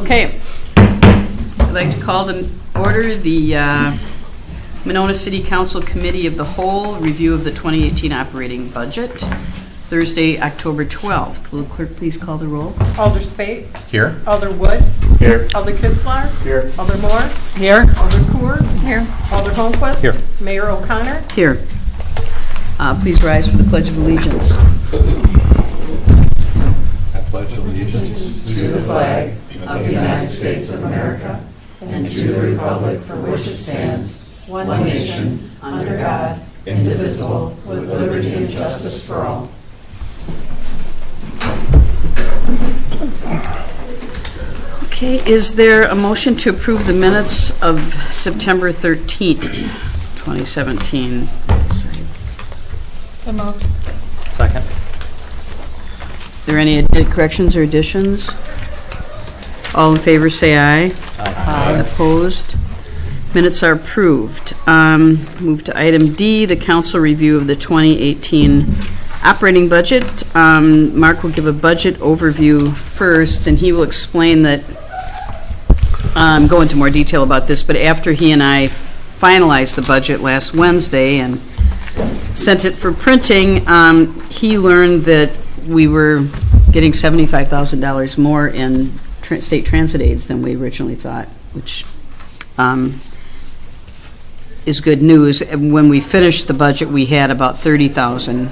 Okay, I'd like to call to order the Monona City Council Committee of the Whole review of the 2018 operating budget, Thursday, October 12th. Will the clerk please call the roll? Alder Spate. Here. Alder Wood. Here. Alder Kitzlar. Here. Alder Moore. Here. Alder Coor. Here. Alder Holmquist. Here. Mayor O'Connor. Here. Please rise for the Pledge of Allegiance. I pledge allegiance to the flag of the United States of America and to the republic for which it stands, one nation, under God, indivisible, with liberty and justice for all. Okay, is there a motion to approve the minutes of September 13th, 2017? So moved. Second. Are there any corrections or additions? All in favor say aye. Aye. Opposed? Minutes are approved. Move to item D, the council review of the 2018 operating budget. Mark will give a budget overview first, and he will explain that, go into more detail about this, but after he and I finalized the budget last Wednesday and sent it for printing, he learned that we were getting $75,000 more in state transit aids than we originally thought, which is good news. When we finished the budget, we had about $30,000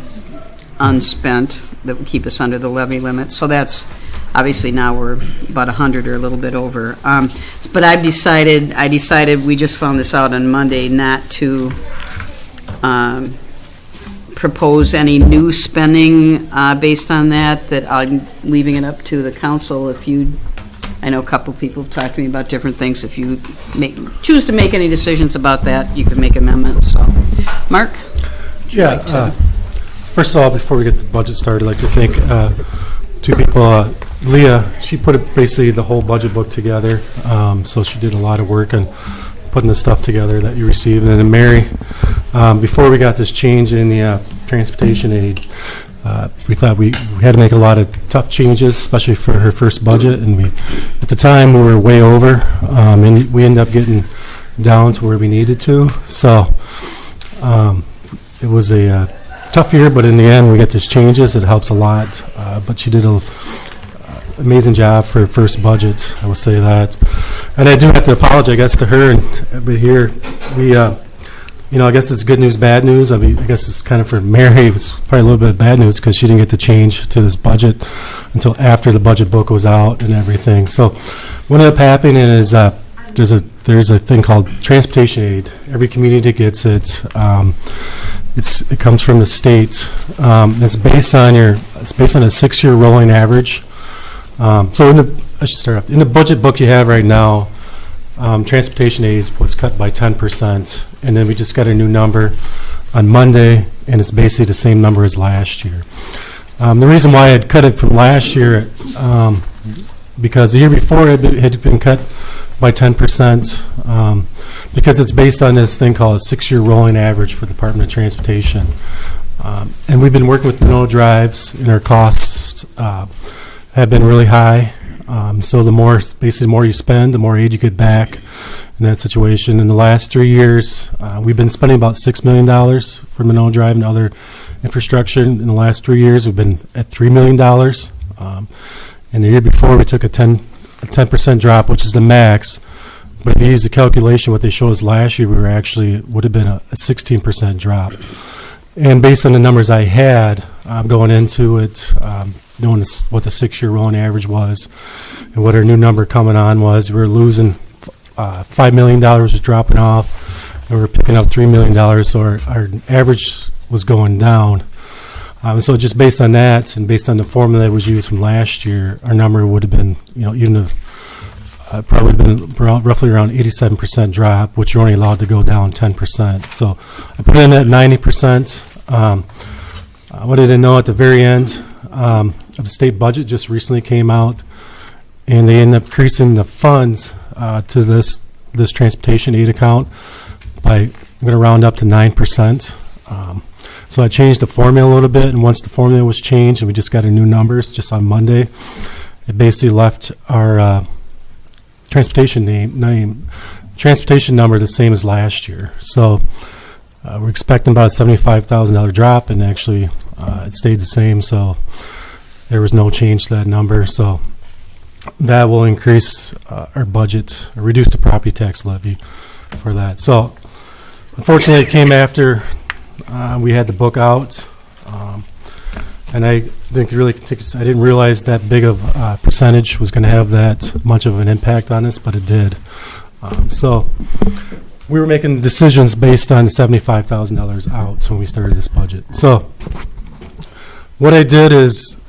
unspent that would keep us under the levy limit. So that's obviously now we're about 100 or a little bit over. But I decided we just found this out on Monday not to propose any new spending based on that I'm leaving it up to the council. I know a couple of people have talked to me about different things. If you choose to make any decisions about that, you can make amendments. So, Mark? Yeah. First of all, before we get the budget started, I'd like to thank two people. Leah, she put basically the whole budget book together, so she did a lot of work on putting the stuff together that you received. And then Mary, before we got this change in the transportation aid, we thought we had to make a lot of tough changes, especially for her first budget. And at the time, we were way over, and we ended up getting down to where we needed to. So it was a tough year, but in the end, we get these changes. It helps a lot. But she did an amazing job for her first budget, I will say that. And I do have to apologize, I guess, to her and everybody here. I guess it's good news, bad news. I mean, I guess it's kind of for Mary, it was probably a little bit of bad news because she didn't get to change to this budget until after the budget book was out and everything. So what ended up happening is there's a thing called transportation aid. Every community gets it. It comes from the state. It's based on a 6-year rolling average. So I should start off. In the budget book you have right now, transportation aid was cut by 10%, and then we just got a new number on Monday, and it's basically the same number as last year. The reason why I'd cut it from last year, because the year before it had been cut by 10%, because it's based on this thing called a 6-year rolling average for the Department of Transportation. And we've been working with Monona Drives, and our costs have been really high. So the more you spend, the more aid you get back in that situation. In the last 3 years, we've been spending about $6 million for Monona Drive and other infrastructure. In the last 3 years, we've been at $3 million. And the year before, we took a 10% drop, which is the max. But if you use the calculation, what they show us last year, would have been a 16% drop. And based on the numbers I had going into it, knowing what the 6-year rolling average was and what our new number coming on was, we were losing $5 million was dropping off, and we were picking up $3 million, so our average was going down. So just based on that and based on the formula that was used from last year, our number would have been, probably been roughly around 87% drop, which you're only allowed to go down 10%. So I put in at 90%. What I didn't know at the very end of the state budget just recently came out, and they ended up increasing the funds to this transportation aid account by, I'm going to round up to 9%. So I changed the formula a little bit, and once the formula was changed and we just got our new numbers just on Monday, it basically left our transportation transportation number the same as last year. So we're expecting about a $75,000 drop, and actually it stayed the same. So there was no change to that number. So that will increase our budget, or reduce the property tax levy for that. So unfortunately, it came after we had the book out, and I didn't realize that big of a percentage was going to have that much of an impact on us, but it did. So we were making decisions based on $75,000 out when we started this budget. So what I did is,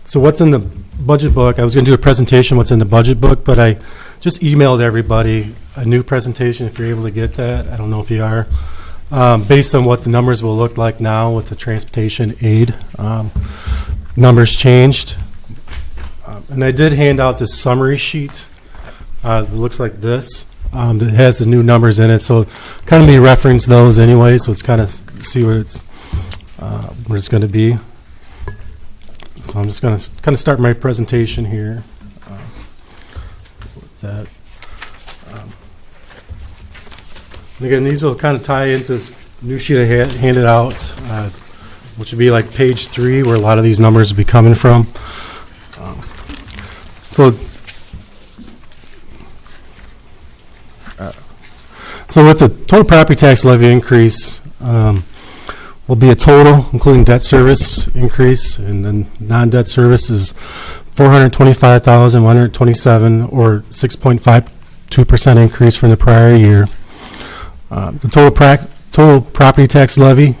so what's in the budget book, I was going to do a presentation what's in the budget book, but I just emailed everybody a new presentation if you're able to get that. I don't know if you are. Based on what the numbers will look like now with the transportation aid. Numbers changed. And I did hand out this summary sheet. It looks like this. It has the new numbers in it, so kind of me reference those anyway, so it's kind of see what it's going to be. So I'm just going to kind of start my presentation here with that. And again, these will kind of tie into this new sheet I handed out, which would be like page 3, where a lot of these numbers will be coming from. So with the total property tax levy increase, will be a total, including debt service increase, and then non-debt service is $425,127, or 6.52% increase from the prior year. The total property tax levy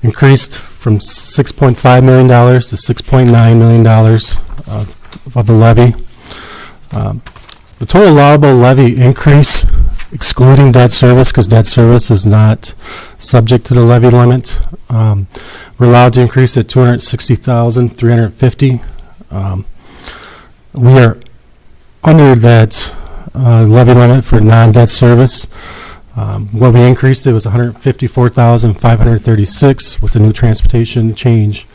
increased from $6.5 million to $6.9 million of the levy. The total allowable levy increase, excluding debt service, because debt service is not subject to the levy limit, we're allowed to increase at $260,350. We are under that levy limit for non-debt service. What we increased it was $154,536 with the new transportation change.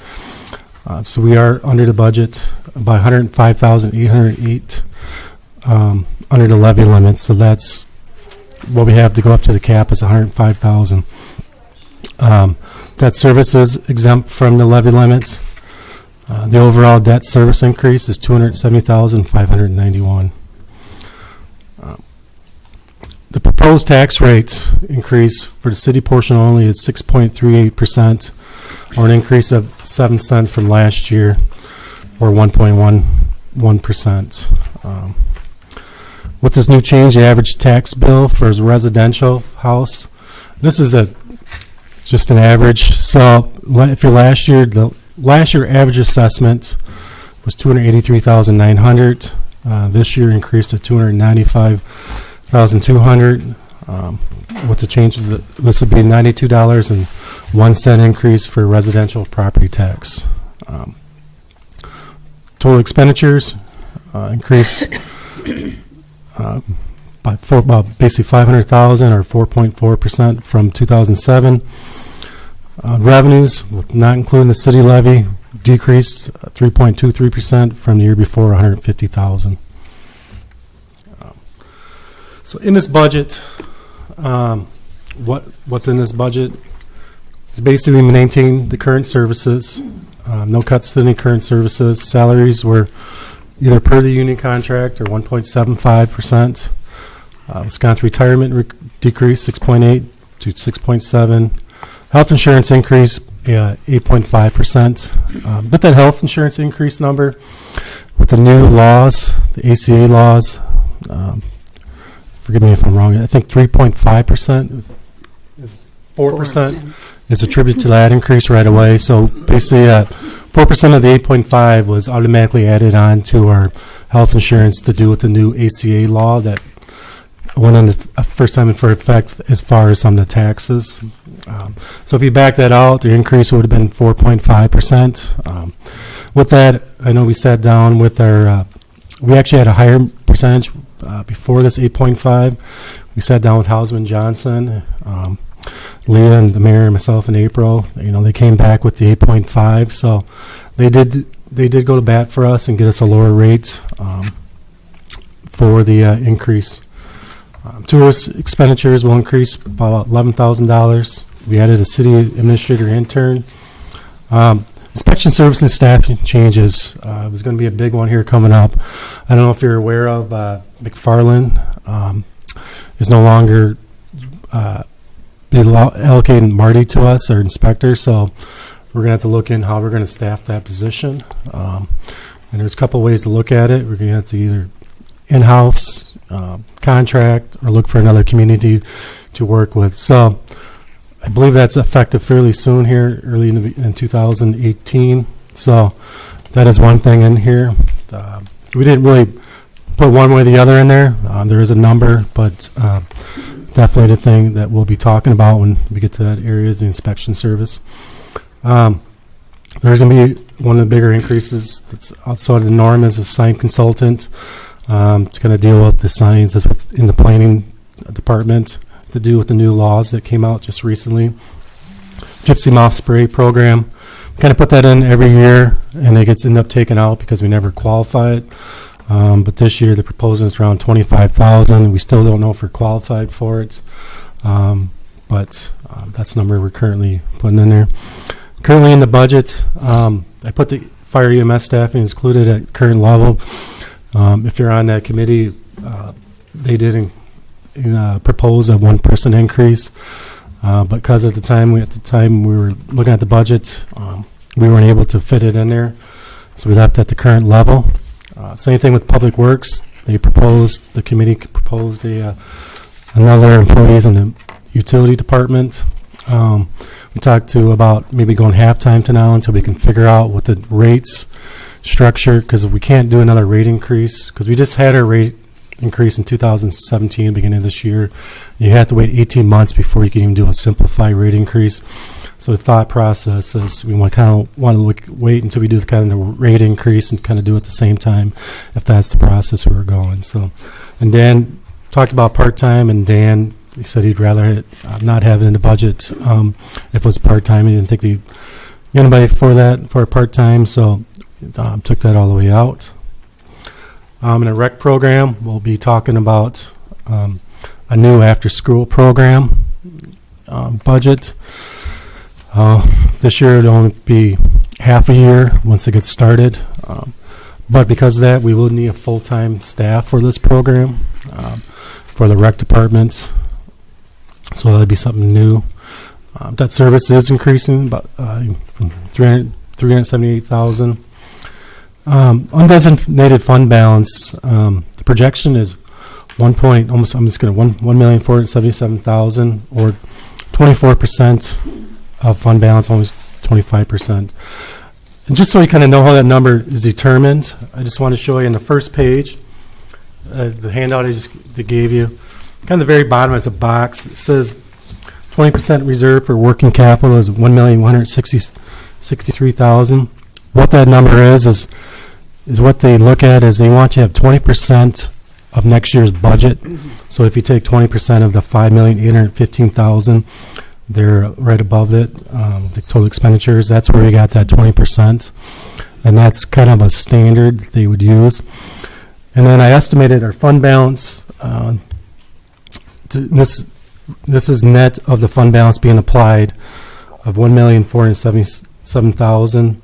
So we are under the budget by $105,808 under the levy limit. So that's what we have to go up to the cap is $105,000. Debt service is exempt from the levy limit. The overall debt service increase is $270,591. The proposed tax rate increase for the city portion only is 6.38%, or an increase of 7 cents from last year, or 1.11%. With this new change, the average tax bill for a residential house, this is just an average. So if your last year average assessment was $283,900, this year increased to $295,200. With the change, this would be $92.01 increase for residential property tax. Total expenditures increase by basically $500,000, or 4.4% from 2007. Revenues, not including the city levy, decreased 3.23% from the year before, $150,000. So in this budget, what's in this budget is basically maintain the current services, no cuts to any current services. Salaries were either per the union contract or 1.75%. Wisconsin retirement decreased 6.8 to 6.7. Health insurance increase 8.5%. But that health insurance increase number, with the new laws, the ACA laws, forgive me if I'm wrong, I think 3.5% is 4% is attributed to that increase right away. So basically 4% of the 8.5 was automatically added on to our health insurance to do with the new ACA law that went on the first time for effect as far as on the taxes. So if you back that out, the increase would have been 4.5%. With that, I know we sat down with our, we actually had a higher percentage before this 8.5. We sat down with Hausman Johnson, Leah and the mayor and myself in April. You know, they came back with the 8.5. So they did go to bat for us and get us a lower rate. for the increase. Tourist expenditures will increase by about $11,000. We added a city administrator intern. Inspection services staffing changes. It was going to be a big one here coming up. I don't know if you're aware of McFarland is no longer allocating Marty to us, our inspector, so we're going to have to look in how we're going to staff that position. And there's a couple ways to look at it. We're going to have to either in-house, contract, or look for another community to work with. So I believe that's effective fairly soon here, early in 2018. So that is one thing in here. We didn't really put one way or the other in there. There is a number, but definitely the thing that we'll be talking about when we get to that area is the inspection service. There's going to be one of the bigger increases that's outside of the norm is a sign consultant to kind of deal with the signs that's in the planning department to do with the new laws that came out just recently. Gypsy moth spray program, kind of put that in every year, and it gets end up taken out because we never qualify it. But this year the proposal is around $25,000. We still don't know if we're qualified for it, but that's the number we're currently putting in there. Currently in the budget, I put the fire EMS staffing included at current level. If you're on that committee, they did propose a 1% increase, but because at the time we were looking at the budget, we weren't able to fit it in there, so we left at the current level. Same thing with Public Works. The committee proposed another employees in the utility department. We talked to about maybe going half-time to now until we can figure out what the rates structure, because we can't do another rate increase, because we just had our rate increase in 2017, beginning of this year. You have to wait 18 months before you can even do a simplified rate increase. So the thought process is we want to wait until we do the rate increase and kind of do it at the same time, if that's the process we were going. So, and Dan talked about part-time, and Dan, he said he'd rather not have it in the budget if it was part-time. He didn't think anybody for a part-time, so took that all the way out. In a rec program, we'll be talking about a new after-school program budget. This year it'll only be half a year once it gets started. But because of that, we will need a full-time staff for this program for the rec department. So that'll be something new. Debt service is increasing, but from $378,000. Undesignated fund balance. The projection is $1,477,000, or 24% of fund balance, almost 25%. And just so you kind of know how that number is determined, I just want to show you in the first page, the handout I just gave you. Kind of the very bottom is a box. It says 20% reserve for working capital is $1,163,000. What that number is what they look at is they want you to have 20% of next year's budget. So if you take 20% of the $5,815,000, they're right above it, the total expenditures. That's where we got that 20%, and that's kind of a standard that they would use. And then I estimated our fund balance. This is net of the fund balance being applied of $1,477,000.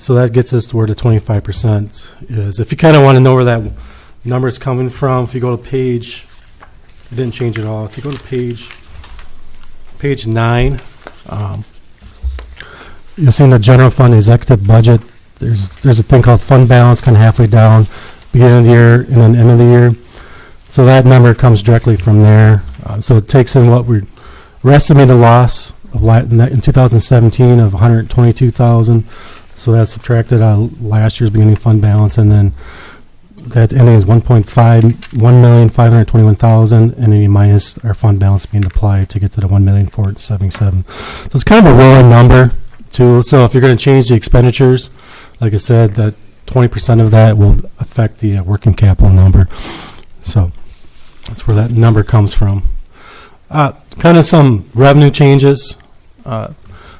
So that gets us to where the 25% is. If you kind of want to know where that number is coming from, if you go to page, I didn't change it all. If you go to page 9, you'll see in the general fund executive budget, there's a thing called fund balance, kind of halfway down, beginning of the year and then end of the year. So that number comes directly from there. So it takes in what we're estimating the loss of in 2017 of $122,000. So that's subtracted out of last year's beginning fund balance, and then that ending is $1,521,000, and then you minus our fund balance being applied to get to the $1,477,000. So it's kind of a rolling number too. So if you're going to change the expenditures, like I said, that 20% of that will affect the working capital number. So that's where that number comes from. Kind of some revenue changes.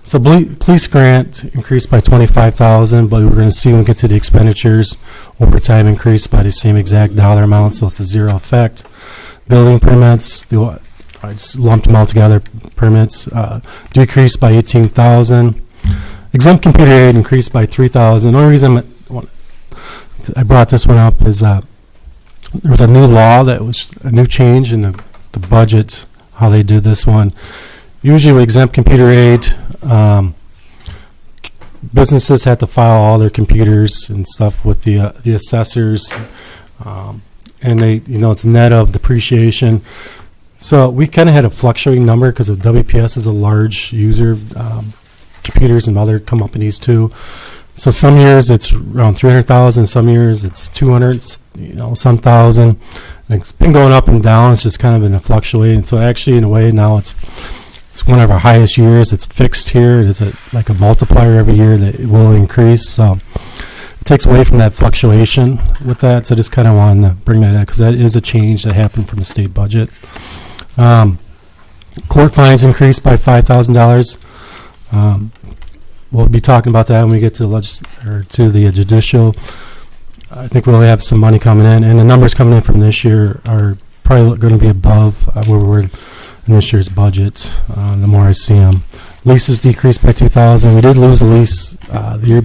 So police grant increased by 25,000, but we're going to see when we get to the expenditures, overtime increased by the same exact dollar amount, so it's a zero effect. Building permits, I just lumped them all together, permits decreased by 18,000. Exempt computer aid increased by 3,000. The only reason I brought this one up is there was a new law that was a new change in the budget, how they do this one. Usually with exempt computer aid, businesses have to file all their computers and stuff with the assessors, and they, it's net of depreciation. So we kind of had a fluctuating number because of WPS is a large user of computers and other companies too. So some years it's around 300,000, some years it's 200, some thousand. And it's been going up and down. It's just kind of been a fluctuating. So actually, in a way, now it's one of our highest years. It's fixed here. It's like a multiplier every year that it will increase. So it takes away from that fluctuation with that. So I just kind of wanted to bring that up because that is a change that happened from the state budget. Court fines increased by $5,000. We'll be talking about that when we get to the judicial. I think we'll have some money coming in, and the numbers coming in from this year are probably going to be above where we were in this year's budget. The more I see them, leases decreased by 2,000. We did lose a lease the year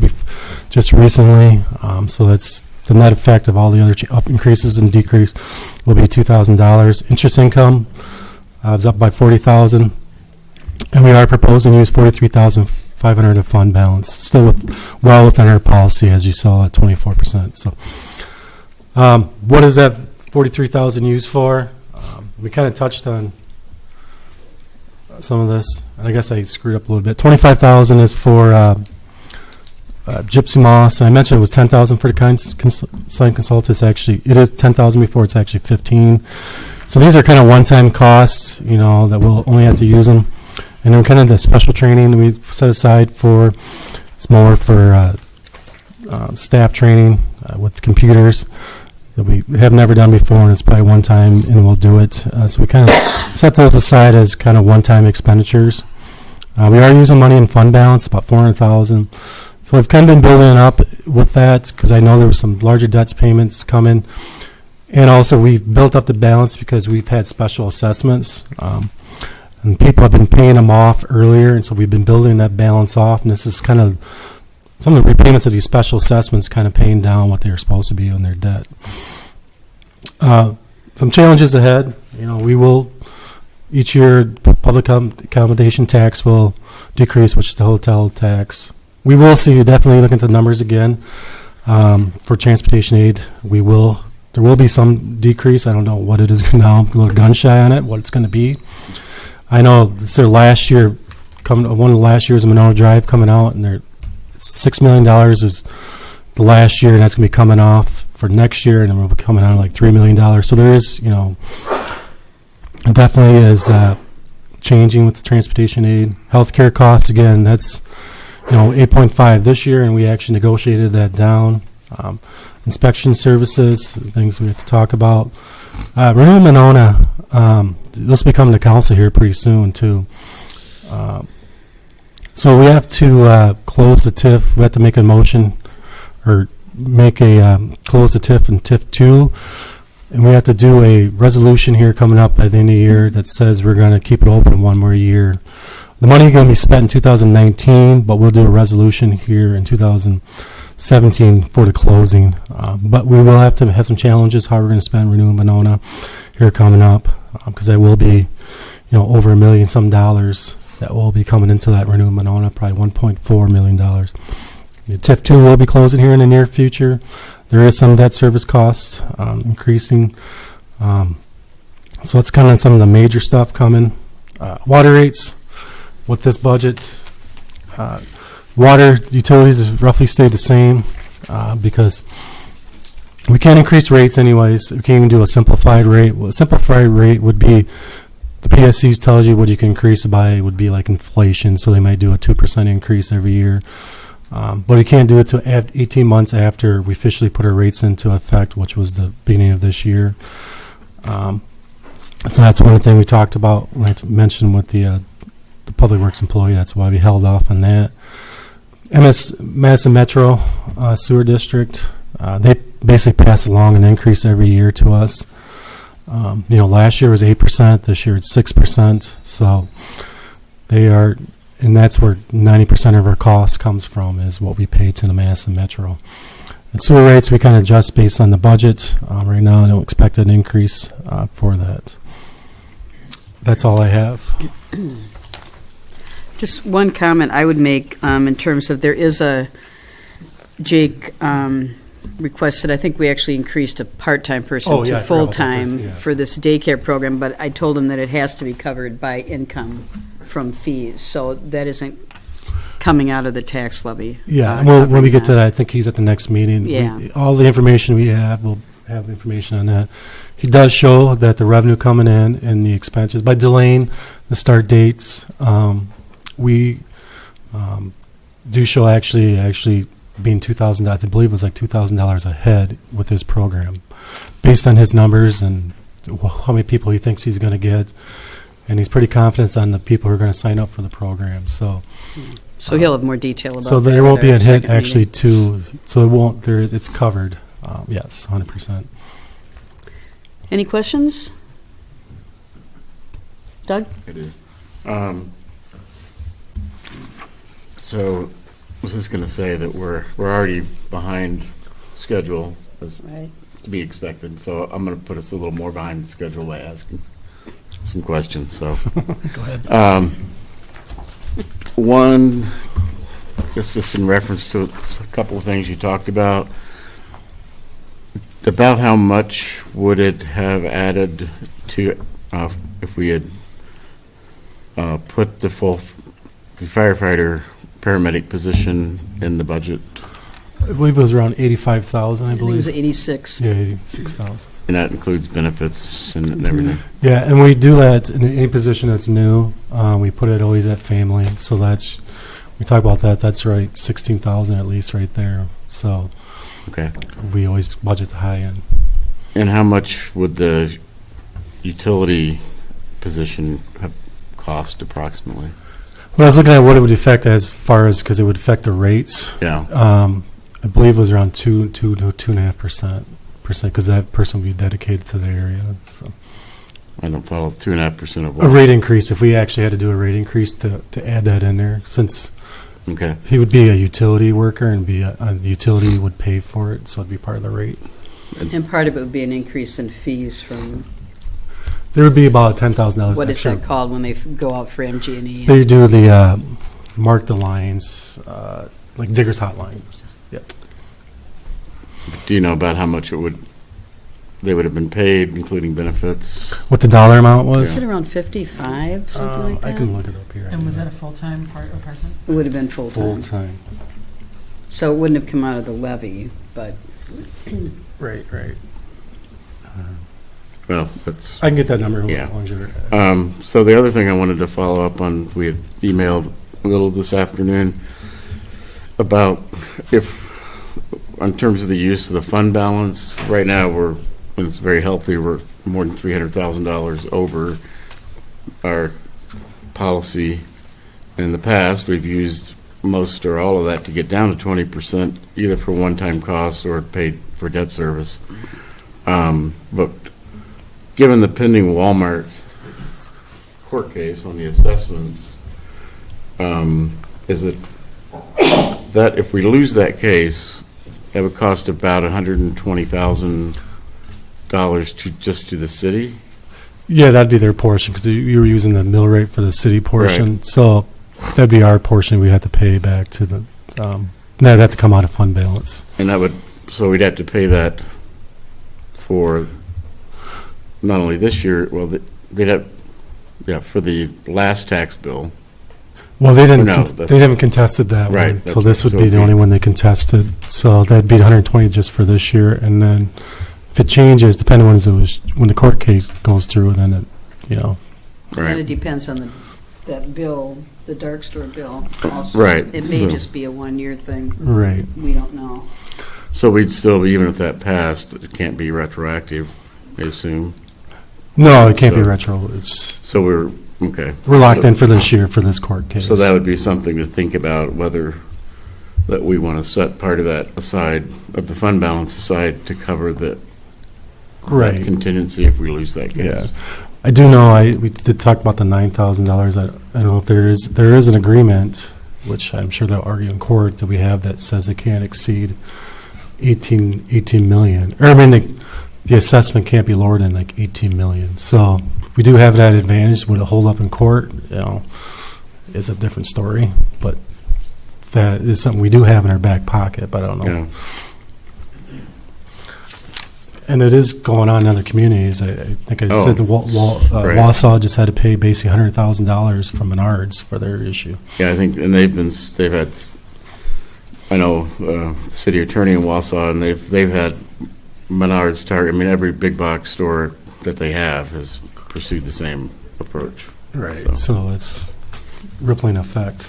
just recently, so that's the net effect of all the other up increases and decrease will be $2,000. Interest income is up by 40,000, and we are proposing to use 43,500 of fund balance, still well within our policy, as you saw, at 24%. So, what is that 43,000 used for? We kind of touched on some of this, and I guess I screwed up a little bit. 25,000 is for Gypsy Moss. I mentioned it was 10,000 for the sign consultants. Actually, it is 10,000 before. It's actually 15. So these are kind of one-time costs, that we'll only have to use them. And then kind of the special training that we set aside for, it's more for staff training with computers that we have never done before, and it's probably one time, and we'll do it. So we kind of set those aside as kind of one-time expenditures. We are using money in fund balance, about 400,000. So we've kind of been building up with that because I know there were some larger debts payments coming. And also we've built up the balance because we've had special assessments. And people have been paying them off earlier, and so we've been building that balance off. And this is kind of some of the repayments of these special assessments kind of paying down what they were supposed to be on their debt. Some challenges ahead. We will, each year, public accommodation tax will decrease, which is the hotel tax. We will see, definitely looking at the numbers again, for transportation aid. There will be some decrease. I don't know what it is now. I'm a little gun shy on it, what it's going to be. I know this is last year, one of the last years of Monona Drive coming out, and it's $6 million is the last year, and that's going to be coming off for next year, and then we'll be coming out like $3 million. So there is, it definitely is changing with the transportation aid. Healthcare costs, again, that's 8.5 this year, and we actually negotiated that down. Inspection services, things we have to talk about. Renew Monona, this will be coming to council here pretty soon too. So we have to close the TIF. We have to make a motion or close the TIF and TIF 2. And we have to do a resolution here coming up by the end of the year that says we're going to keep it open one more year. The money is going to be spent in 2019, but we'll do a resolution here in 2017 for the closing. But we will have to have some challenges how we're going to spend Renew Monona here coming up, because that will be, over $1 million some dollars that will be coming into that Renew Monona, probably $1.4 million. TIF 2 will be closing here in the near future. There is some debt service costs increasing. So it's kind of some of the major stuff coming. Water rates with this budget. Water utilities has roughly stayed the same because we can't increase rates anyways. We can't even do a simplified rate. Well, a simplified rate would be, the PSCs tells you what you can increase by would be like inflation, so they might do a 2% increase every year. But you can't do it to 18 months after we officially put our rates into effect, which was the beginning of this year. So that's one thing we talked about when I mentioned with the the Public Works employee. That's why we held off on that. Madison Metro Sewer District, they basically pass along an increase every year to us. Last year was 8%, this year it's 6%. So they are, and that's where 90% of our cost comes from, is what we pay to the Madison Metro. And sewer rates, we kind of adjust based on the budget. Right now, I don't expect an increase for that. That's all I have. Just one comment I would make in terms of, there is a, Jake requested, I think we actually increased a part-time person Oh, yeah, to I forgot about that full-time person, yeah. for this daycare program, but I told him that it has to be covered by income from fees, so that isn't coming out of the tax levy. Yeah, and when we covering get to that, I think he's at the next meeting. Yeah. All the information we have, we'll have information on that. He does show that the revenue coming in and the expenses, by delaying the start dates, we do show actually being $2,000, I believe it was like $2,000 ahead with this program, based on his numbers and how many people he thinks he's going to get. And he's pretty confident on the people who are going to sign up for the program. So So he'll have more detail about that. So there won't be at a our hit second actually meeting. so it won't, it's covered. Yes, 100%. Any questions? Doug? I do. So I was just going to say that we're already behind schedule, as Right. to be expected. So I'm going to put us a little more behind schedule by asking some questions. So Go ahead. one, just in reference to a couple of things you talked about how much would it have added to if we had put the firefighter paramedic position in the budget, I believe it was around 85,000, I I think it was believe. 86. Yeah, 86,000. and that includes benefits and everything. Yeah, and we do that in any position that's new. We put it always at family. So we talk about that. That's right, 16,000 at least right there. So Okay. we always budget the high end. And how much would the utility position have cost approximately? When I was looking at what it would affect as far as, because it would affect the rates, Yeah. I believe it was around 2 to 2.5%, because that person would be dedicated to the area. So I don't follow 2.5% of a what? rate increase, if we actually had to do a rate increase to add that in there, since Okay. he would be a utility worker and a utility would pay for it, so it'd be part of the rate. And part of it would be an increase in fees from, There would be about $10,000 what is extra. that called when they go out for MG&E? They do the mark the lines, like Digger's Hotline. Yep. Do you know about how much they would have been paid, including benefits? What the dollar amount was? Is it around 55, something like that? I can look it up here. And was that a full-time part or part-time? It would have been full-time. Full-time. So it wouldn't have come out of the levy, but Right. Well, that's. I can get that number. Yeah. Longer. So the other thing I wanted to follow up on, we had emailed a little this afternoon about in terms of the use of the fund balance, right now when it's very healthy, we're more than $300,000 over our policy. In the past, we've used most or all of that to get down to 20%, either for one-time costs or paid for debt service. But given the pending Walmart court case on the assessments, is it that if we lose that case, that would cost about $120,000 to the city? Yeah, that'd be their portion, because you were using the mill rate for the city portion. Right. So that'd be our portion we'd have to pay back to the, that'd have to come out of fund balance. And so we'd have to pay that for not only this year, well, they'd have, for the last tax bill. Well, they didn't. No, They haven't contested that Right, one, that's so this right. would So be it'd the be- only one they contested. So that'd be 120 just for this year, and then if it changes, depending on when the court case goes through, then it, kind of Right, depends on that bill, the dark store bill also. Right, It may so- just be a one-year thing. right. We don't know. so we'd still be, even if that passed, it can't be retroactive, I assume. No, it can't be So- retro. It's So we're Okay. We're locked in for this year for this court case. So that would be something to think about, whether that we want to set part of that aside, of the fund balance aside, to cover that Right. contingency if we lose that case. Yeah. I do know, we did talk about the $9,000. I don't know if there is an agreement, which I'm sure they'll argue in court, that we have that says it can't exceed 18 million. Or, I mean, the assessment can't be lower than like 18 million. So we do have that advantage. Would it hold up in court? Is a different story. But that is something we do have in our back pocket, but I don't know. Yeah. And it is going on in other communities. I think I Oh, said the right. Wausau just had to pay basically $100,000 from Menards for their issue. Yeah, I think, and they've had, I know, city attorney in Wausau, and they've had Menards, Target, I mean, every big box store that they have has pursued the same approach. Right. So it's rippling effect.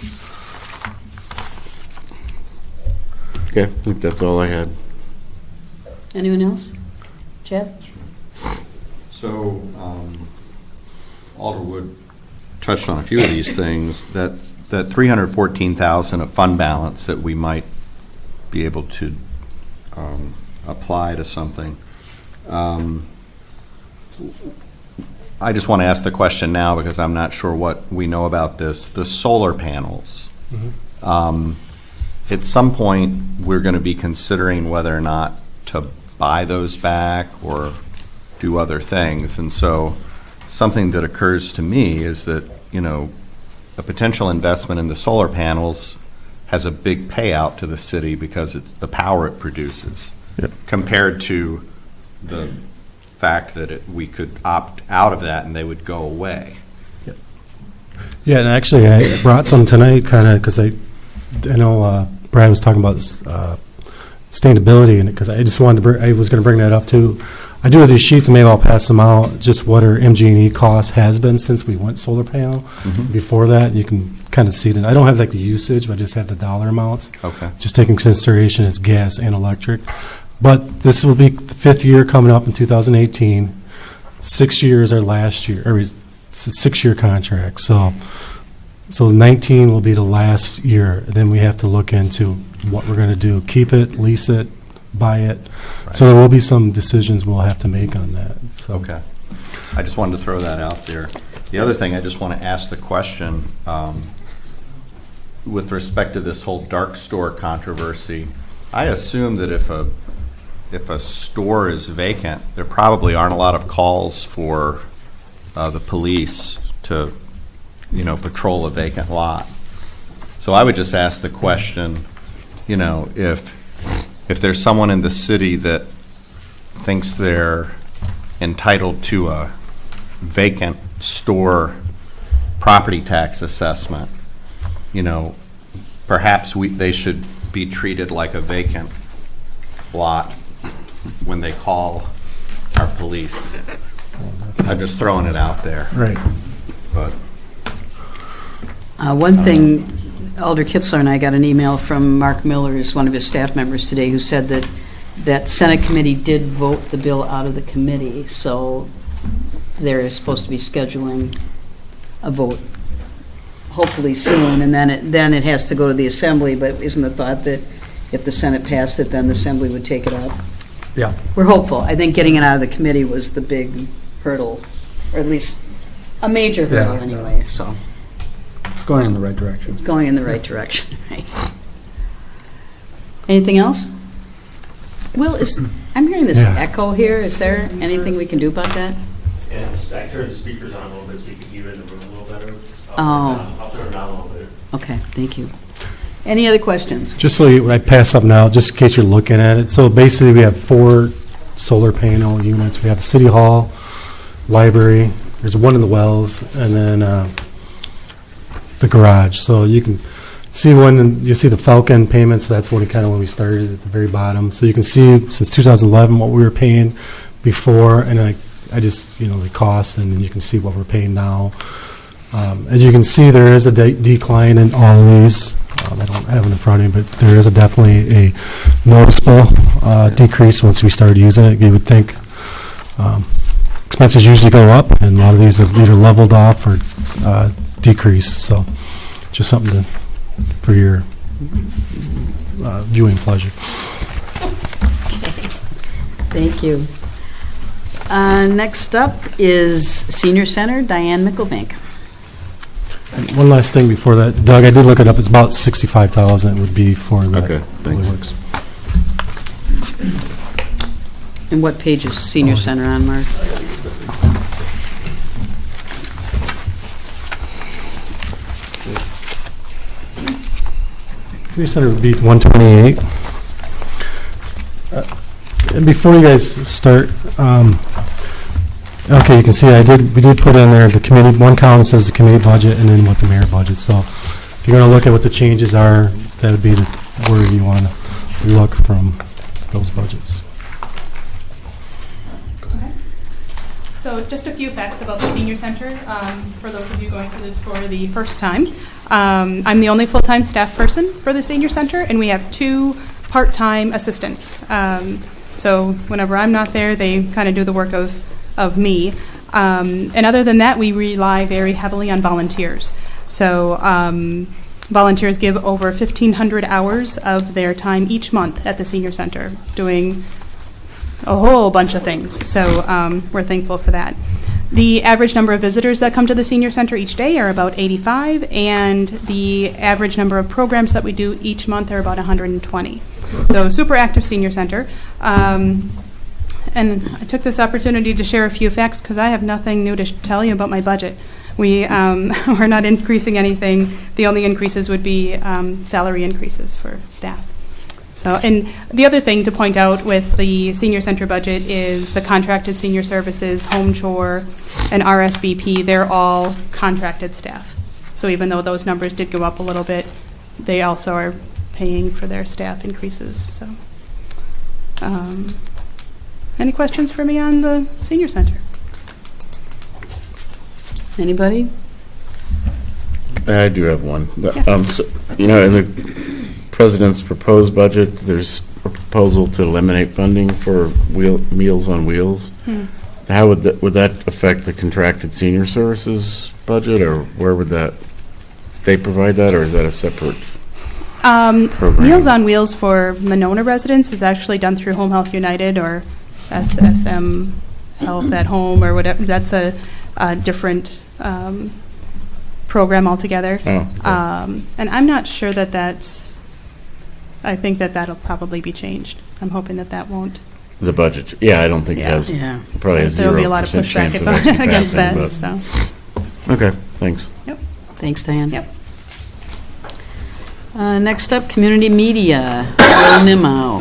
Okay, I think that's all I had. Anyone else? Chad? So, Alderwood touched on a few of these things. That $314,000 of fund balance that we might be able to apply to something. I just want to ask the question now because I'm not sure what we know about this. The solar panels. At some point, we're going to be considering whether or not to buy those back or do other things. And so something that occurs to me is that, a potential investment in the solar panels has a big payout to the city because it's the power it produces, compared to the fact that we could opt out of that and they would go away. Yeah, and actually I brought some tonight kind of because I know Brad was talking about sustainability, and because I just wanted to I was going to bring that up too. I do have these sheets, and maybe I'll pass them out, just what our MG&E cost has been since we went solar panel. Before that, you can kind of see it. I don't have like the usage, but I just have the dollar amounts. Okay. Just taking consideration it's gas and electric. But this will be the 5th year coming up in 2018. 6 years our last year, or it's a 6-year contract. So 19 will be the last year. Then we have to look into what we're going to do. Keep it, lease it, buy it. Right. So there will be some decisions we'll have to make on that. So. Okay. I just wanted to throw that out there. The other thing, I just want to ask the question, with respect to this whole dark store controversy, I assume that if a store is vacant, there probably aren't a lot of calls for the police to, patrol a vacant lot. So I would just ask the question, if there's someone in the city that thinks they're entitled to a vacant store property tax assessment, perhaps they should be treated like a vacant lot when they call our police. I'm just throwing it out there. Right. But One thing, Alder Kitzler and I got an email from Mark Miller, who's one of his staff members today, who said that Senate committee did vote the bill out of the committee, so they're supposed to be scheduling a vote hopefully soon, and then it has to go to the Assembly, but isn't the thought that if the Senate passed it, then the Assembly would take it up? Yeah. We're hopeful. I think getting it out of the committee was the big hurdle, or at least a major hurdle anyway, so It's going in the right direction. it's going in the right direction, right? Anything else? Will, I'm hearing this Yeah. echo here. Is there anything we can do about that? And I turned the speakers on a little bit so you can hear in the room a little better. Oh. I'll turn it down a little bit. Okay, thank you. Any other questions? Just so I pass something out, just in case you're looking at it. So basically, we have 4 solar panel units. We have City Hall, library, there's one in the Wells, and then the garage. So you can see you see the Falcon payments. That's when we started at the very bottom. So you can see since 2011 what we were paying before, and I just, the cost, and then you can see what we're paying now. As you can see, there is a decline in all of these. I don't have it in front of me, but there is definitely a noticeable decrease once we started using it. You would think, expenses usually go up, and a lot of these have either leveled off or decreased, so just something to, for your viewing pleasure. Thank you. Next up is Senior Center, Diane Mickelbank. And one last thing before that, Doug, I did look it up, it's about 65,000 would be for that. Okay, thanks. Public Works. And what page is Senior Center on, Mark? Senior Center would be 128. And before you guys start, okay, you can see we did put in there the committee, one column says the committee budget and then what the mayor budget. So if you're going to look at what the changes are, that would be the word you want to look from those budgets. Okay. So just a few facts about the Senior Center, for those of you going through this for the first time. I'm the only full-time staff person for the Senior Center, and we have 2 part-time assistants. So whenever I'm not there, they kind of do the work of me. And other than that, we rely very heavily on volunteers. So volunteers give over 1,500 hours of their time each month at the Senior Center, doing a whole bunch of things. So we're thankful for that. The average number of visitors that come to the Senior Center each day are about 85, and the average number of programs that we do each month are about 120. So super active Senior Center. And I took this opportunity to share a few facts because I have nothing new to tell you about my budget. We're not increasing anything. The only increases would be salary increases for staff. So, and the other thing to point out with the Senior Center budget is the contracted senior services, home chore, and RSVP, they're all contracted staff. So even though those numbers did go up a little bit, they also are paying for their staff increases. So, any questions for me on the Senior Center? Anybody? I do have one. Yeah. So, in the President's proposed budget, there's a proposal to eliminate funding for Meals on Wheels. How would that affect the contracted senior services budget, or where would they provide that, or is that a separate program? Meals on Wheels for Monona residents is actually done through Home Health United or SSM Health at Home or whatever. That's a different program altogether. Oh, okay. And I'm not sure that I think that'll probably be changed. I'm hoping that won't. The budget, yeah, I don't think it has. Yeah. Probably has There'll 0% be a lot of pushback chance of actually against passing, that. but- So, Okay, thanks. Thanks, Diane. Yep. Next up, Community Media, Bill Nimmo.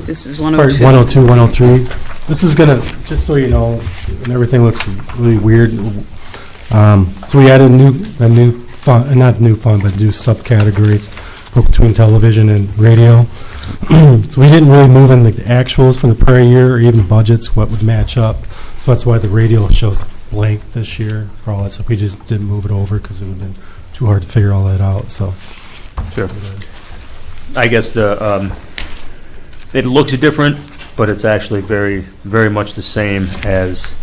This is Part 102. 102, 103. This is going to, just so you know, and everything looks really weird. So we added a new fund, not new fund, but new subcategories between television and radio. So we didn't really move in the actuals from the prior year or even budgets, what would match up. So that's why the radio shows blank this year for all that stuff. We just didn't move it over because it would have been too hard to figure all that out, so. Sure. I guess it looks different, but it's actually very, very much the same as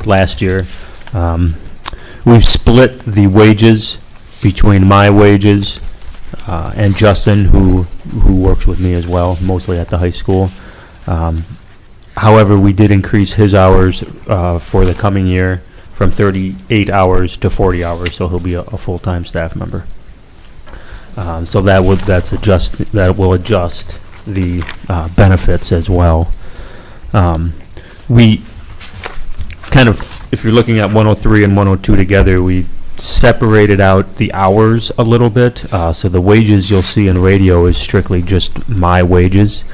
last year. We've split the wages between my wages and Justin, who works with me as well, mostly at the high school. However, we did increase his hours for the coming year from 38 hours to 40 hours, so he'll be a full-time staff member. So that will adjust the benefits as well. We kind of, if you're looking at 103 and 102 together, we separated out the hours a little bit. So the wages you'll see in radio is strictly just my wages,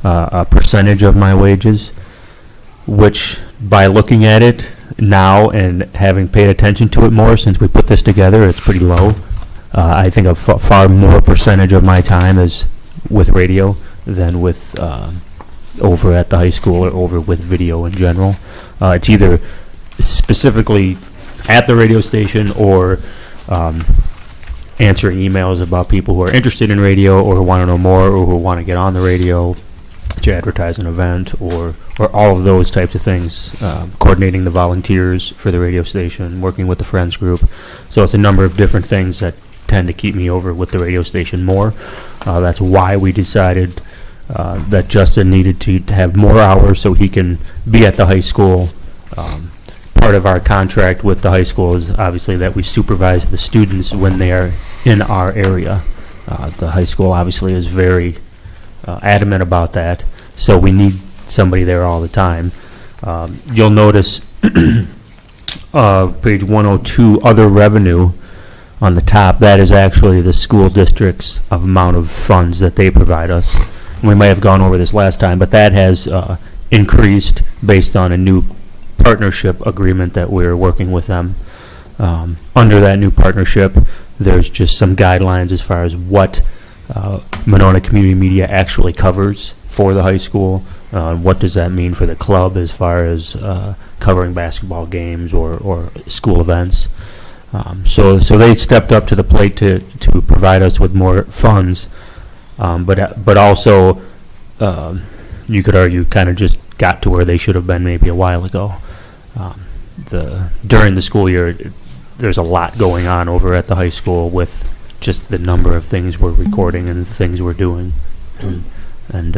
a percentage of my wages, which by looking at it now and having paid attention to it more since we put this together, it's pretty low. I think a far more percentage of my time is with radio than with over at the high school or over with video in general. It's either specifically at the radio station or answering emails about people who are interested in radio or who want to know more or who want to get on the radio to advertise an event or all of those types of things, coordinating the volunteers for the radio station, working with the Friends group. So it's a number of different things that tend to keep me over with the radio station more. That's why we decided that Justin needed to have more hours so he can be at the high school. Part of our contract with the high school is obviously that we supervise the students when they are in our area. The high school obviously is very adamant about that, so we need somebody there all the time. You'll notice page 102, other revenue on the top. That is actually the school district's amount of funds that they provide us. We may have gone over this last time, but that has increased based on a new partnership agreement that we're working with them. Under that new partnership, there's just some guidelines as far as what Monona Community Media actually covers for the high school. What does that mean for the club as far as covering basketball games or school events? So they stepped up to the plate to provide us with more funds, but also you could argue kind of just got to where they should have been maybe a while ago. During the school year, there's a lot going on over at the high school with just the number of things we're recording and the things we're doing, and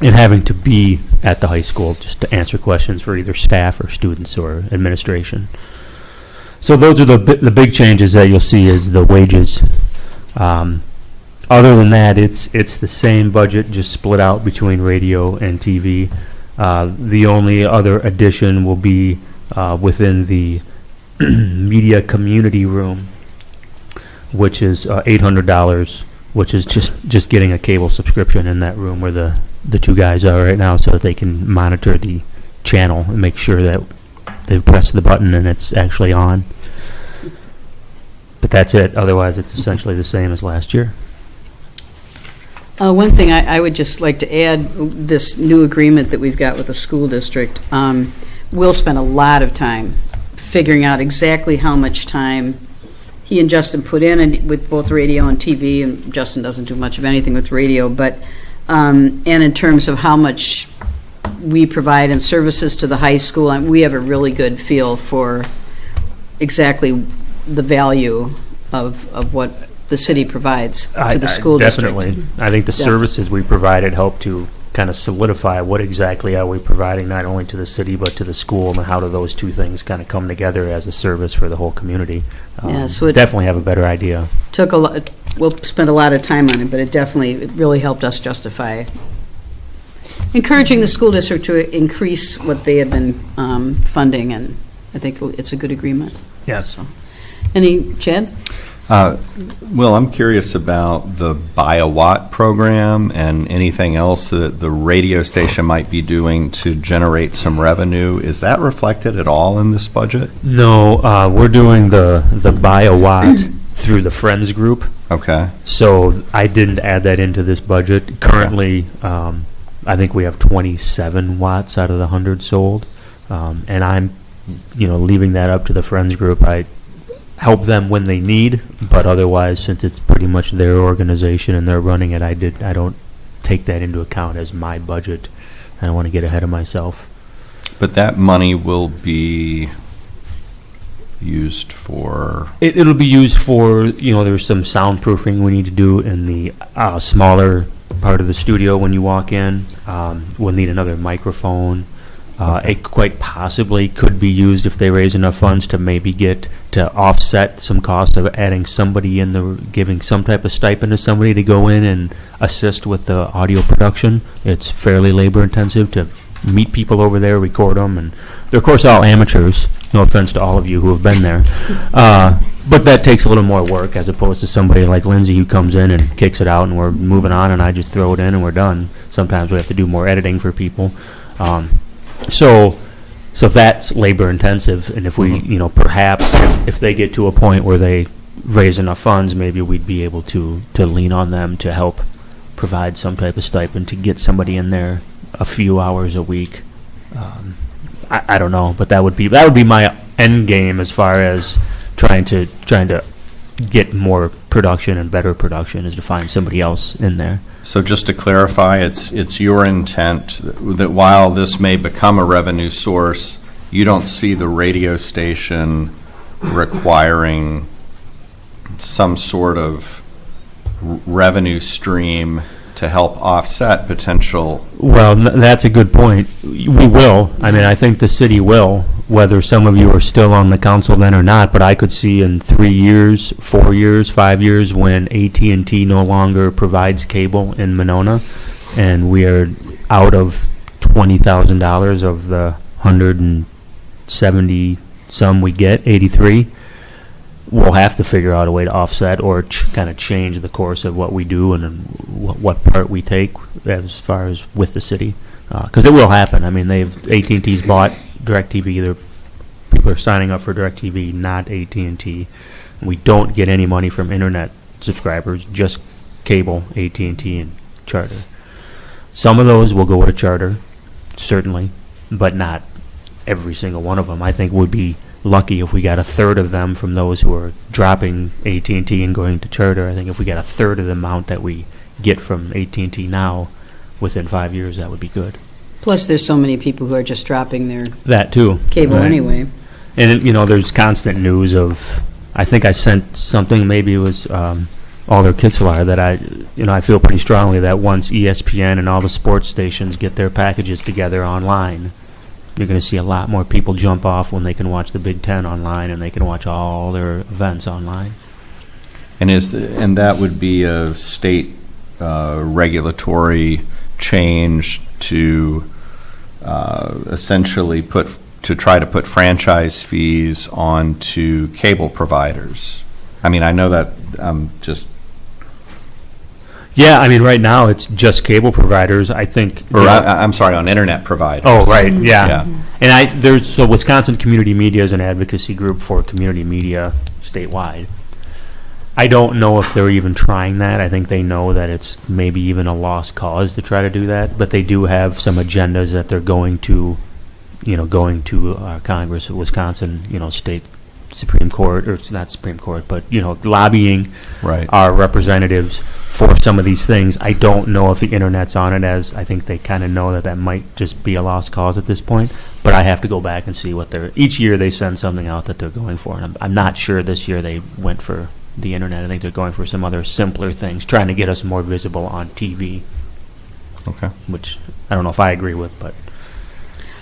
having to be at the high school just to answer questions for either staff or students or administration. So those are the big changes that you'll see is the wages. Other than that, it's the same budget, just split out between radio and TV. The only other addition will be within the media community room, which is $800, which is just getting a cable subscription in that room where the two guys are right now, so that they can monitor the channel and make sure that they've pressed the button and it's actually on. But that's it. Otherwise, it's essentially the same as last year. One thing I would just like to add, this new agreement that we've got with the school district, we'll spend a lot of time figuring out exactly how much time he and Justin put in and with both radio and TV, and Justin doesn't do much of anything with radio, but and in terms of how much we provide in services to the high school, and we have a really good feel for exactly the value of what the city provides to the school district. Definitely. I think the services we provided help to kind of solidify what exactly are we providing not only to the city but to the school, and how do those two things kind of come together as a service for the whole community. Yeah, so it definitely have a better idea. Took a lot. We'll spend a lot of time on it, but it really helped us justify encouraging the school district to increase what they have been funding, and I think it's a good agreement. Yes. So. Chad? Will, I'm curious about the Biowatt program and anything else that the radio station might be doing to generate some revenue. Is that reflected at all in this budget? No, we're doing the Biowatt through the Friends group. Okay. So I didn't add that into this budget. Currently, I think we have 27 watts out of the 100 sold, and I'm, leaving that up to the Friends group. I help them when they need, but otherwise, since it's pretty much their organization and they're running it, I don't take that into account as my budget. I don't want to get ahead of myself. But that money will be used for? It'll be used for, there's some soundproofing we need to do in the smaller part of the studio when you walk in. We'll need another microphone. It quite possibly could be used if they raise enough funds to maybe get to offset some cost of adding somebody in giving some type of stipend to somebody to go in and assist with the audio production. It's fairly labor intensive to meet people over there, record them, and they're of course all amateurs. No offense to all of you who have been there. But that takes a little more work as opposed to somebody like Lindsay who comes in and kicks it out and we're moving on and I just throw it in and we're done. Sometimes we have to do more editing for people. So that's labor intensive, and if we, perhaps if they get to a point where they raise enough funds, maybe we'd be able to lean on them to help provide some type of stipend to get somebody in there a few hours a week. I don't know, but that would be my end game as far as trying to get more production and better production is to find somebody else in there. So just to clarify, it's your intent that while this may become a revenue source, you don't see the radio station requiring some sort of revenue stream to help offset potential. Well, that's a good point. We will. I mean, I think the city will, whether some of you are still on the council then or not, but I could see in 3 years, 4 years, 5 years, when AT&T no longer provides cable in Monona, and we are out of $20,000 of the 170 some we get, 83, we'll have to figure out a way to offset or kind of change the course of what we do and what part we take as far as with the city, because it will happen. I mean, AT&T's bought DirecTV. People are signing up for DirecTV, not AT&T. We don't get any money from internet subscribers, just cable, AT&T, and Charter. Some of those will go to Charter, certainly, but not every single one of them. I think would be lucky if we got a third of them from those who are dropping AT&T and going to Charter. I think if we got a third of the amount that we get from AT&T now, within 5 years, that would be good. Plus, there's so many people who are just dropping their That too. cable Right. anyway. And, there's constant news of, I think I sent something, maybe it was Alder Kitzler, that I feel pretty strongly that once ESPN and all the sports stations get their packages together online, you're going to see a lot more people jump off when they can watch the Big Ten online and they can watch all their events online. And that would be a state regulatory change to essentially try to put franchise fees onto cable providers. I mean, I know that just. Yeah, I mean, right now it's just cable providers. I think. I'm sorry, on internet providers. Oh, right, yeah. Yeah. And so Wisconsin Community Media is an advocacy group for community media statewide. I don't know if they're even trying that. I think they know that it's maybe even a lost cause to try to do that, but they do have some agendas that they're going to Congress, Wisconsin, state Supreme Court, or not Supreme Court, but, lobbying Right. our representatives for some of these things. I don't know if the internet's on it, as I think they kind of know that might just be a lost cause at this point, but I have to go back and see each year they send something out that they're going for, and I'm not sure this year they went for the internet. I think they're going for some other simpler things, trying to get us more visible on TV, Okay. which I don't know if I agree with, but.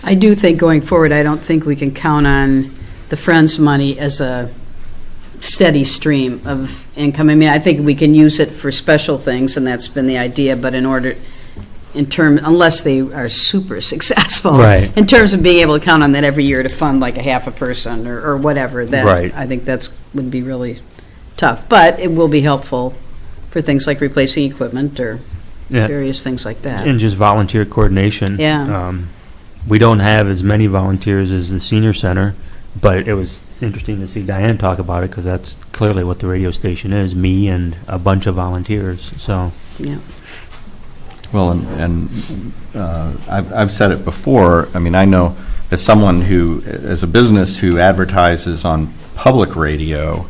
I do think going forward, I don't think we can count on the Friends money as a steady stream of income. I mean, I think we can use it for special things, and that's been the idea, but unless they are super successful, Right. in terms of being able to count on that every year to fund like a half a person or whatever, that Right. I think would be really tough. But it will be helpful for things like replacing equipment or Yeah. various things like that. And just volunteer coordination. Yeah. We don't have as many volunteers as the senior center, but it was interesting to see Diane talk about it, because that's clearly what the radio station is, me and a bunch of volunteers, so. Yeah. Well, and I've said it before. I mean, I know as someone as a business who advertises on public radio,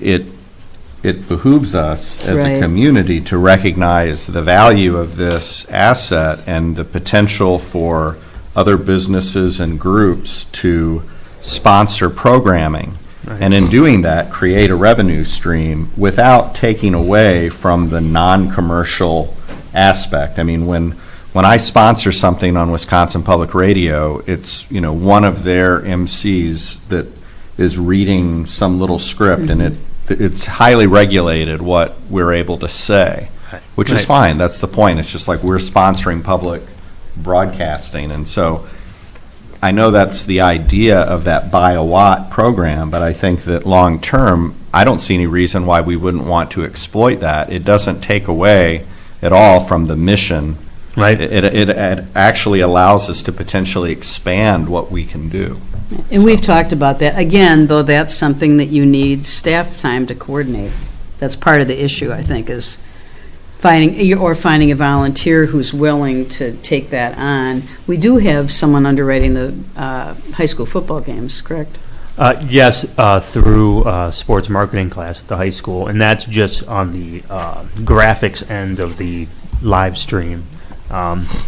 it behooves us as Right. a community to recognize the value of this asset and the potential for other businesses and groups to sponsor programming. Right. And in doing that, create a revenue stream without taking away from the non-commercial aspect. I mean, when I sponsor something on Wisconsin Public Radio, it's, one of their MCs that is reading some little script, and it's highly regulated what we're able to say, which is Right. fine. That's the point. It's just like we're sponsoring public broadcasting. And so I know that's the idea of that buy a watt program, but I think that long term, I don't see any reason why we wouldn't want to exploit that. It doesn't take away at all from the mission. Right. It actually allows us to potentially expand what we can do. And we've talked about that. Again, though, that's something that you need staff time to coordinate. That's part of the issue, I think, is finding a volunteer who's willing to take that on. We do have someone underwriting the high school football games, correct? Yes, through sports marketing class at the high school, and that's just on the graphics end of the live stream.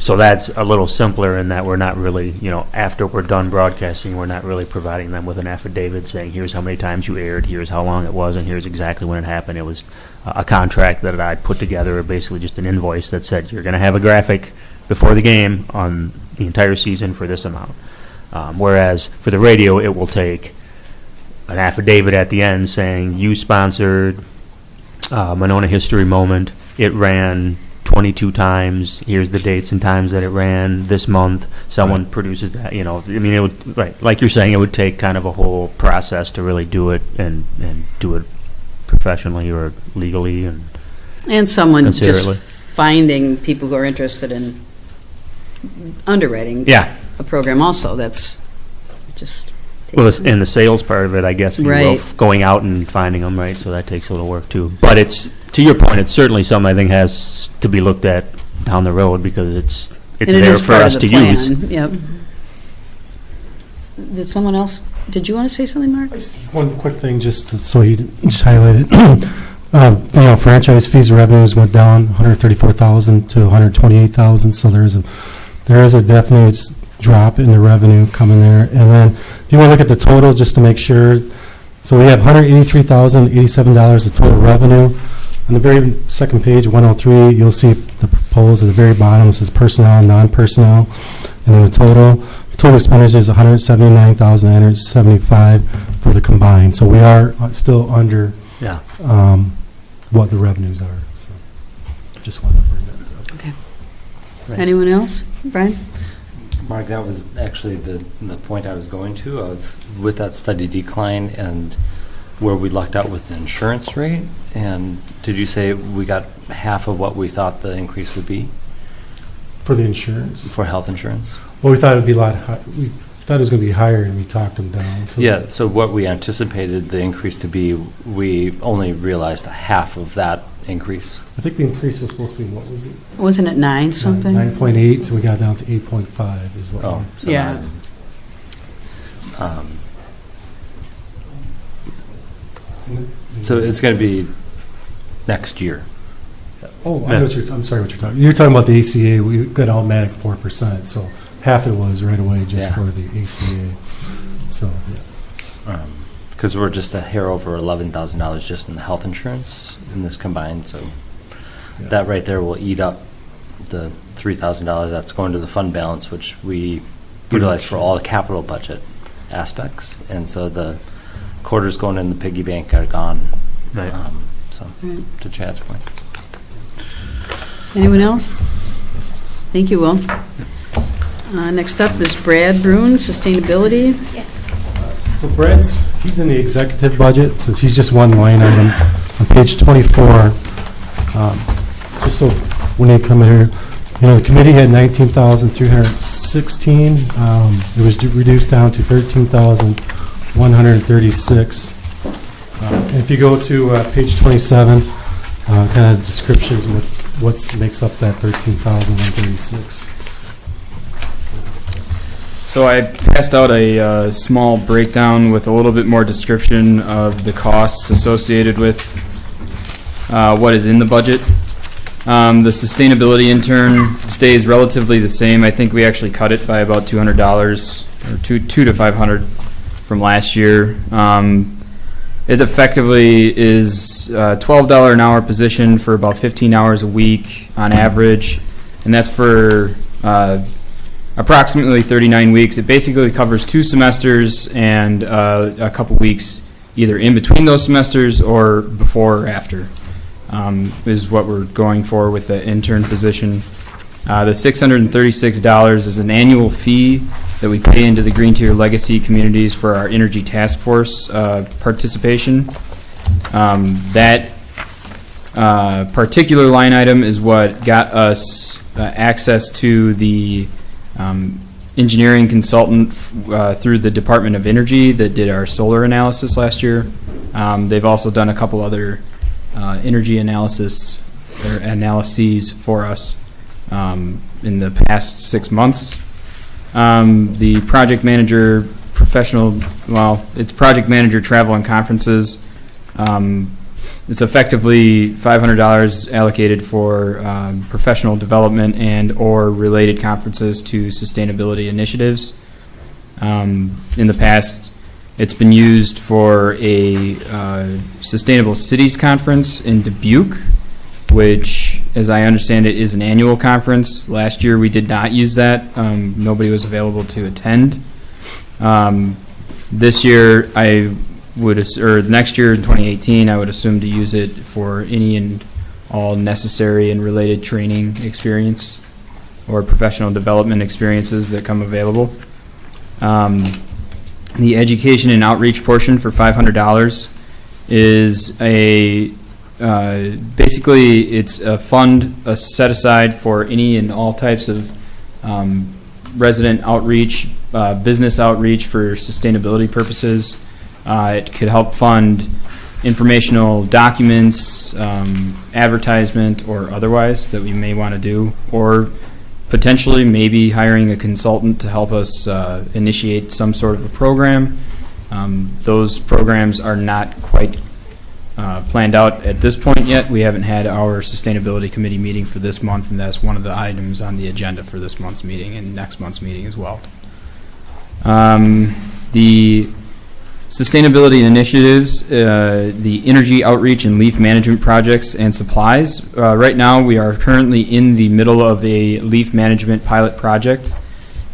So that's a little simpler in that we're not really, after we're done broadcasting, we're not really providing them with an affidavit saying, here's how many times you aired, here's how long it was, and here's exactly when it happened. It was a contract that I put together, or basically just an invoice that said, you're going to have a graphic before the game on the entire season for this amount. Whereas for the radio, it will take an affidavit at the end saying, you sponsored Monona History Moment. It ran 22 times. Here's the dates and times that it ran this month. Someone produces that, it would, right, like you're saying, it would take kind of a whole process to really do it and do it professionally or legally And someone considerately. just finding people who are interested in underwriting Yeah. a program also. That's just... Well, and the sales part of it, I guess, if you will, Right. going out and finding them, right? So that takes a little work too. But it's, to your point, it's certainly something I think has to be looked at down the road because it's And it there is for part of us the to plan. use. Yep. Did someone else, did you want to say something, Mark? One quick thing, so you just highlighted. Franchise fees revenues went down 134,000 to 128,000. So there is a definite drop in the revenue coming there. And then if you want to look at the total, just to make sure, so we have $183,087 of total revenue. On the very second page, 103, you'll see the proposal at the very bottom. It says personnel and non-personnel. And then the total expenditures is $179,975 for the combined. So we are still under Yeah. what the revenues are. So just wanted to bring that up. Okay. Anyone else? Brian? Mark, that was actually the point I was going to, of with that steady decline and where we lucked out with the insurance rate. And did you say we got half of what we thought the increase would be For the insurance? for health insurance? Well, we thought it would be a lot higher. We thought it was going to be higher, and we talked them down. Yeah, so what we anticipated the increase to be, we only realized half of that increase. I think the increase was supposed to be, what was it? Wasn't it 9 something? 9.8, so we got down to 8.5 is what. Oh, so Yeah. So it's going to be next year. Oh, I know I'm sorry what you're talking. You're talking about the ACA. We got automatic 4%, so half it was right away just Yeah. for the ACA. So, yeah. Because we're just a hair over $11,000 just in the health insurance in this combined, so Yeah. that right there will eat up the $3,000 that's going to the fund balance, which we utilize for all the capital budget aspects. And so the quarters going in the piggy bank are gone. Right. So, Right. to Chad's point. Anyone else? Thank you, Will. Next up is Brad Brune, Sustainability. Yes. So he's in the executive budget, so he's just one line item on page 24. Just so when they come in here, the committee had 19,316. It was reduced down to 13,136. And if you go to page 27, kind of descriptions of what makes up that 13,136. So I passed out a small breakdown with a little bit more description of the costs associated with what is in the budget. The sustainability intern stays relatively the same. I think we actually cut it by about $200 or $200 to $500 from last year. It effectively is a $12 an hour position for about 15 hours a week on average, and that's for approximately 39 weeks. It basically covers 2 semesters and a couple weeks either in between those semesters or before or after, is what we're going for with the intern position. The $636 is an annual fee that we pay into the Green Tier Legacy communities for our Energy Task Force participation. That particular line item is what got us access to the engineering consultant through the Department of Energy that did our solar analysis last year. They've also done a couple other energy analysis or analyses for us in the past 6 months. The project manager it's project manager travel and conferences. It's effectively $500 allocated for professional development and or related conferences to sustainability initiatives. In the past, it's been used for a Sustainable Cities Conference in Dubuque, which, as I understand it, is an annual conference. Last year, we did not use that. Nobody was available to attend. This year, next year in 2018, I would assume to use it for any and all necessary and related training experience or professional development experiences that come available. The education and outreach portion for $500 is basically it's a fund set aside for any and all types of resident outreach, business outreach for sustainability purposes. It could help fund informational documents, advertisement, or otherwise that we may want to do, or potentially maybe hiring a consultant to help us initiate some sort of a program. Those programs are not quite planned out at this point yet. We haven't had our sustainability committee meeting for this month, and that's one of the items on the agenda for this month's meeting and next month's meeting as well. The sustainability initiatives, the energy outreach and leaf management projects and supplies. Right now, we are currently in the middle of a leaf management pilot project.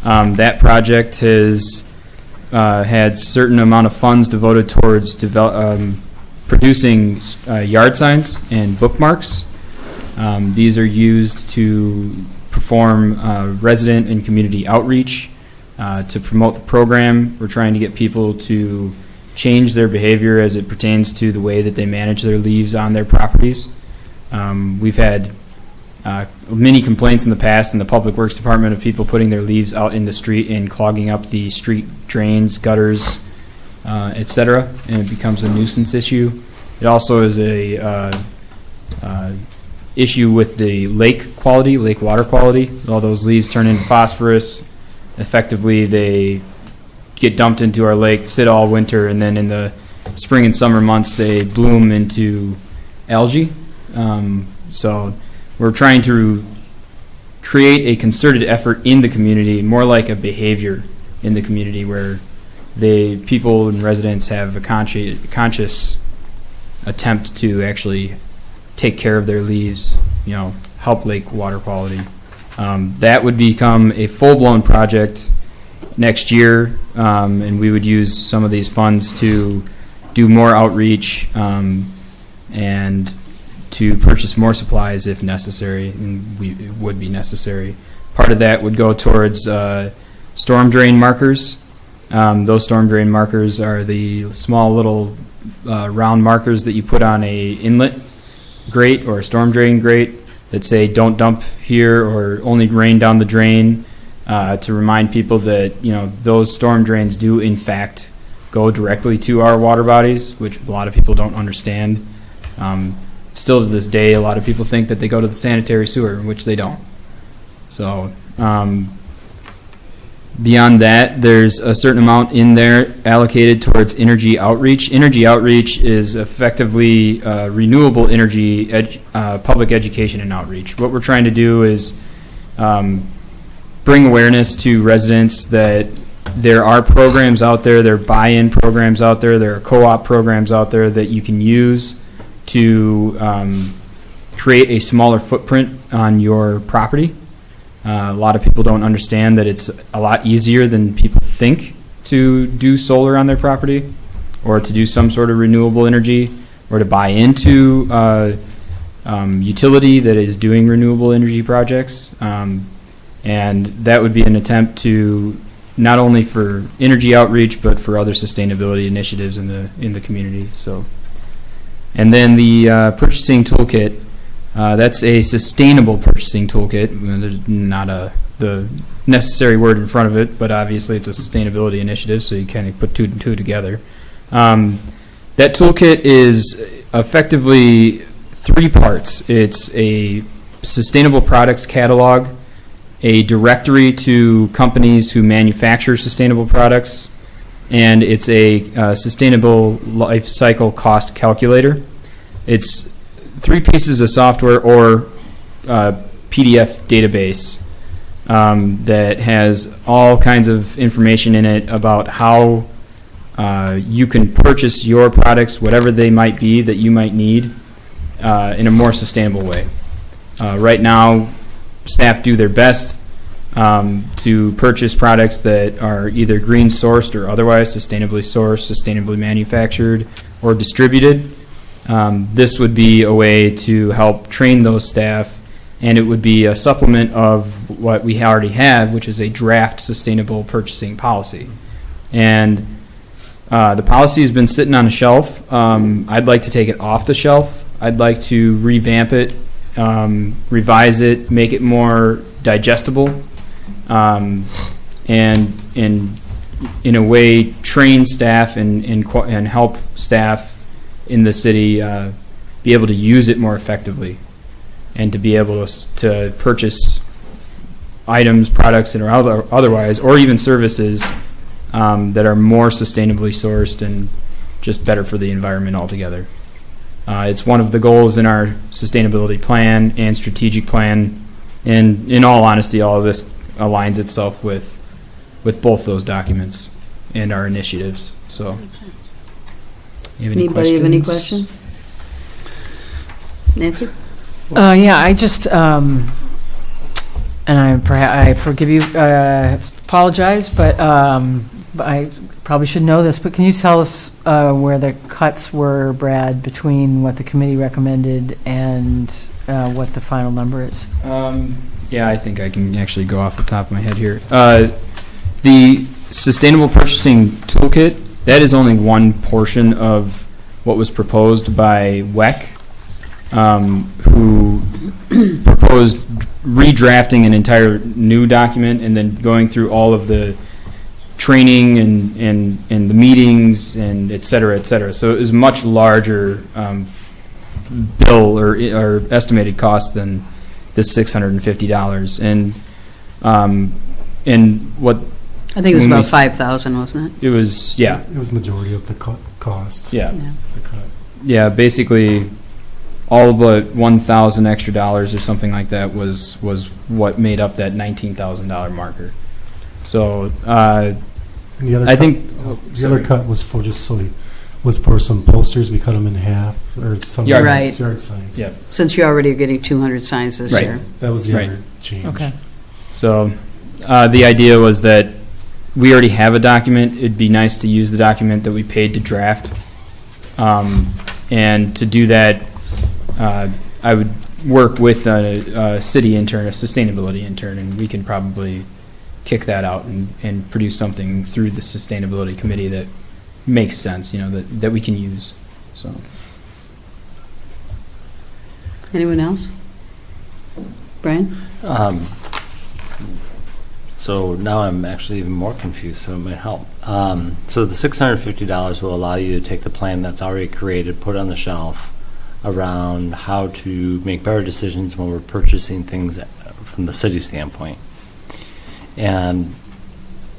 That project has had certain amount of funds devoted towards producing yard signs and bookmarks. These are used to perform resident and community outreach to promote the program. We're trying to get people to change their behavior as it pertains to the way that they manage their leaves on their properties. We've had many complaints in the past in the Public Works Department of people putting their leaves out in the street and clogging up the street drains, gutters, etc., and it becomes a nuisance issue. It also is a issue with the lake water quality. All those leaves turn into phosphorus. Effectively, they get dumped into our lake, sit all winter, and then in the spring and summer months they bloom into algae. So we're trying to create a concerted effort in the community, more like a behavior in the community where people and residents have a conscious attempt to actually take care of their leaves, help lake water quality. That would become a full-blown project next year, and we would use some of these funds to do more outreach and to purchase more supplies if necessary, and it would be necessary. Part of that would go towards storm drain markers. Those storm drain markers are the small little round markers that you put on a inlet grate or a storm drain grate that say don't dump here or only rain down the drain, to remind people that those storm drains do in fact go directly to our water bodies, which a lot of people don't understand. Still to this day, a lot of people think that they go to the sanitary sewer, which they don't. So beyond that, there's a certain amount in there allocated towards energy outreach. Energy outreach is effectively renewable energy public education and outreach. What we're trying to do is bring awareness to residents that there are programs out there, there are buy-in programs out there, there are co-op programs out there that you can use to create a smaller footprint on your property. A lot of people don't understand that it's a lot easier than people think to do solar on their property or to do some sort of renewable energy or to buy into utility that is doing renewable energy projects. And that would be an attempt to not only for energy outreach but for other sustainability initiatives in the community. So, and then the purchasing toolkit. That's a sustainable purchasing toolkit. There's not the necessary word in front of it, but obviously it's a sustainability initiative, so you kind of put two and two together. That toolkit is effectively three parts. It's a sustainable products catalog, a directory to companies who manufacture sustainable products, and it's a sustainable life cycle cost calculator. It's three pieces of software or PDF database that has all kinds of information in it about how you can purchase your products, whatever they might be that you might need, in a more sustainable way. Right now, staff do their best to purchase products that are either green sourced or otherwise sustainably sourced, sustainably manufactured, or distributed. This would be a way to help train those staff, and it would be a supplement of what we already have, which is a draft sustainable purchasing policy. And the policy has been sitting on a shelf. I'd like to take it off the shelf. I'd like to revamp it, revise it, make it more digestible, and in a way train staff and help staff in the city be able to use it more effectively, and to be able to purchase items, products, and otherwise, or even services that are more sustainably sourced and just better for the environment altogether. It's one of the goals in our sustainability plan and strategic plan, and in all honesty, all of this aligns itself with both those documents and our initiatives. So, you have Anybody have any questions? Nancy? Yeah, I just, and I forgive you, apologize, but I probably should know this, but can you tell us where the cuts were, Brad, between what the committee recommended and what the final number is? Yeah, I think I can actually go off the top of my head here. The Sustainable Purchasing Toolkit, that is only one portion of what was proposed by WEC, who proposed redrafting an entire new document and then going through all of the training and the meetings and et cetera, et cetera. So it was much larger bill or estimated cost than this $650. And what I think it was about 5,000, wasn't it? it was, yeah, It was majority of the cost. yeah. The cut. Yeah, basically, all but $1,000 extra dollars or something like that was what made up that $19,000 marker. So And the other I cut- think the other cut was for was for some posters. We cut them in half, or some Yard Right. signs. yard signs. Yeah. Since you already are getting 200 signs this Right. year. That was the Right. other change. Okay. So the idea was that we already have a document. It'd be nice to use the document that we paid to draft, and to do that, I would work with a city intern, a sustainability intern, and we can probably kick that out and produce something through the sustainability committee that makes sense, that we can use. So Anyone else? Brian? So now I'm actually even more confused, so it might help. So the $650 will allow you to take the plan that's already created, put it on the shelf, around how to make better decisions when we're purchasing things from the city standpoint. And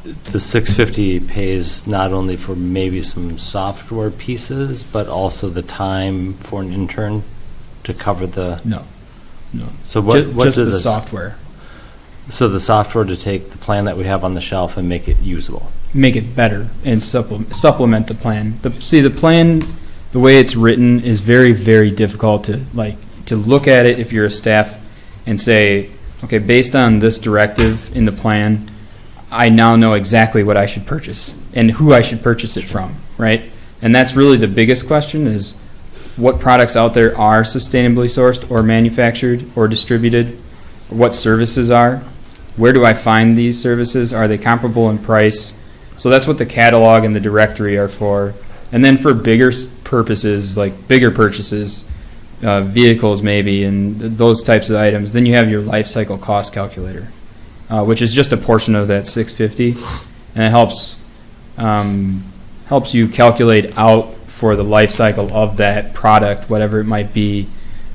the $650 pays not only for maybe some software pieces, but also the time for an intern to cover the... no. So what Just did the this- software. So the software to take the plan that we have on the shelf and make it usable. Make it better and supplement the plan. The plan, the way it's written, is very, very difficult to look at it if you're a staff and say, okay, based on this directive in the plan, I now know exactly what I should purchase and who I should purchase it from, right? And that's really the biggest question, is what products out there are sustainably sourced or manufactured or distributed, or what services are. Where do I find these services? Are they comparable in price? So that's what the catalog and the directory are for. And then for bigger purposes, like bigger purchases, vehicles maybe, and those types of items, then you have your life cycle cost calculator, which is just a portion of that $650, and it helps you calculate out for the life cycle of that product, whatever it might be,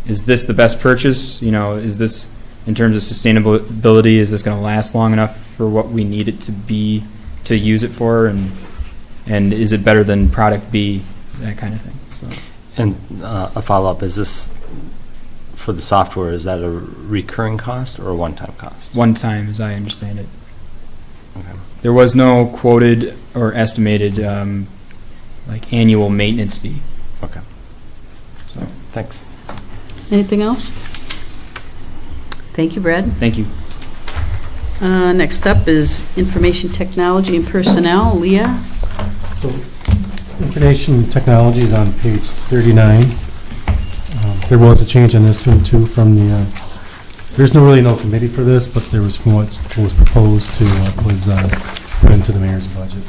is this the best purchase? You know, is this, in terms of sustainability, is this going to last long enough for what we need it to be, to use it for? And is it better than product B? That kind of thing. So. And a follow-up, is this, for the software, is that a recurring cost or a one-time cost? One time, as I understand it. Okay. There was no quoted or estimated like annual maintenance fee. Okay. So Thanks. Anything else? Thank you, Brad. thank you. Next up is information technology and personnel. Leah? So, information technology is on page 39. There was a change on this one too from the, there's no committee for this, but there was from what was proposed to what was put into the mayor's budget.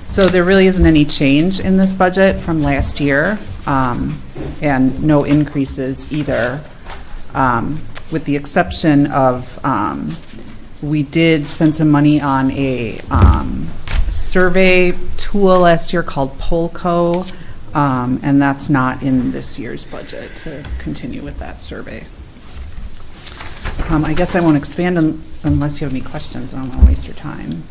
So there really isn't any change in this budget from last year, and no increases either, with the exception of we did spend some money on a survey tool last year called Polco, and that's not in this year's budget to continue with that survey. I guess I won't expand unless you have any questions. I don't want to waste your time.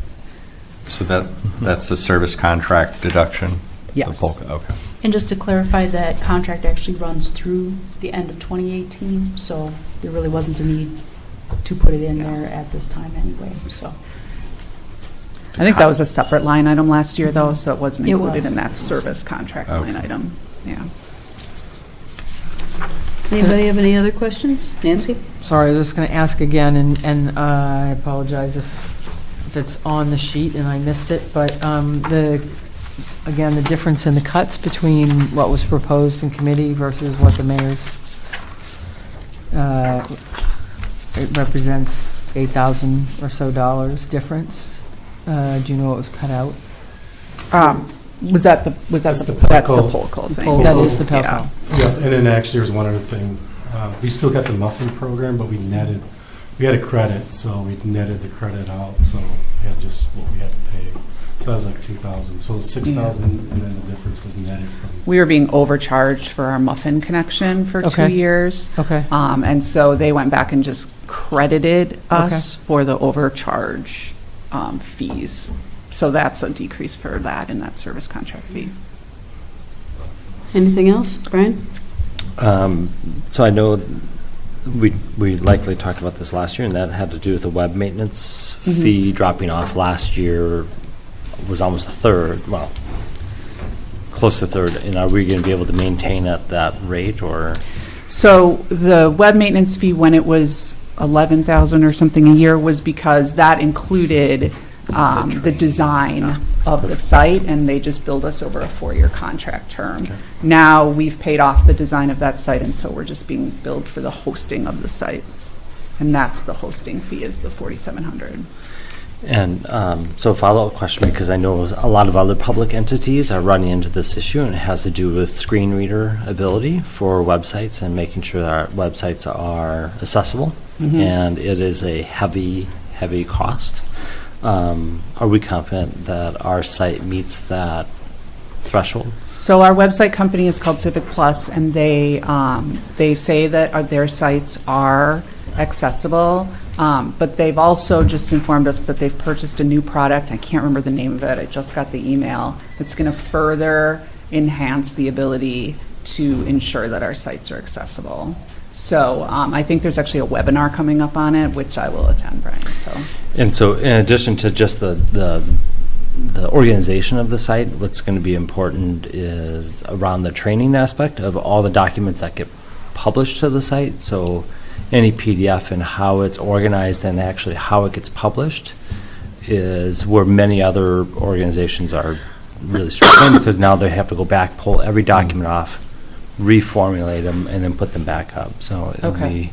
So that's the service contract deduction? Yes. The bulk, okay. And just to clarify, that contract actually runs through the end of 2018, so there really wasn't a need to put it in there at this time anyway, so. I think that was a separate line item last year, though, so it wasn't It included was. in that service contract line item. Yeah. Anybody have any other questions? Nancy? Sorry, I was just going to ask again, and I apologize if it's on the sheet and I missed it, but the difference in the cuts between what was proposed in committee versus what the mayor's, it represents $8,000 or so difference. Do you know what was cut out? That's the Polco thing. That is the Pelco. Yeah. Yeah, and then actually there's one other thing. We still got the muffin program, but we had a credit, so we netted the credit out, so we had just what we had to pay. So that was like $2,000, so $6,000, and then the difference was netted from. We were being overcharged for our muffin connection for 2 years. Okay. And so they went back and just credited us for the overcharge fees. So that's a decrease for that in that service contract fee. Anything else? Brian? So I know we likely talked about this last year, and that had to do with the web maintenance fee dropping off last year. Was almost a third, well, close to a third. And are we going to be able to maintain at that rate, or? So the web maintenance fee, when it was $11,000 or something a year, was because that included the design of the site, and they just billed us over a 4-year contract term. Okay. Now we've paid off the design of that site, and so we're just being billed for the hosting of the site, and that's the hosting fee, is the $4,700. And so a follow-up question, because I know a lot of other public entities are running into this issue, and it has to do with screen reader ability for websites and making sure that our websites are accessible. And it is a heavy cost. Are we confident that our site meets that threshold? So our website company is called Civic Plus, and they say that their sites are accessible, but they've also just informed us that they've purchased a new product. I can't remember the name of it. I just got the email. It's going to further enhance the ability to ensure that our sites are accessible. So I think there's actually a webinar coming up on it, which I will attend, Brian. And so in addition to just the organization of the site, what's going to be important is around the training aspect of all the documents that get published to the site. So any PDF and how it's organized and actually how it gets published is where many other organizations are really struggling, because now they have to go back, pull every document off, reformulate them, and then put them back up. So it'll be.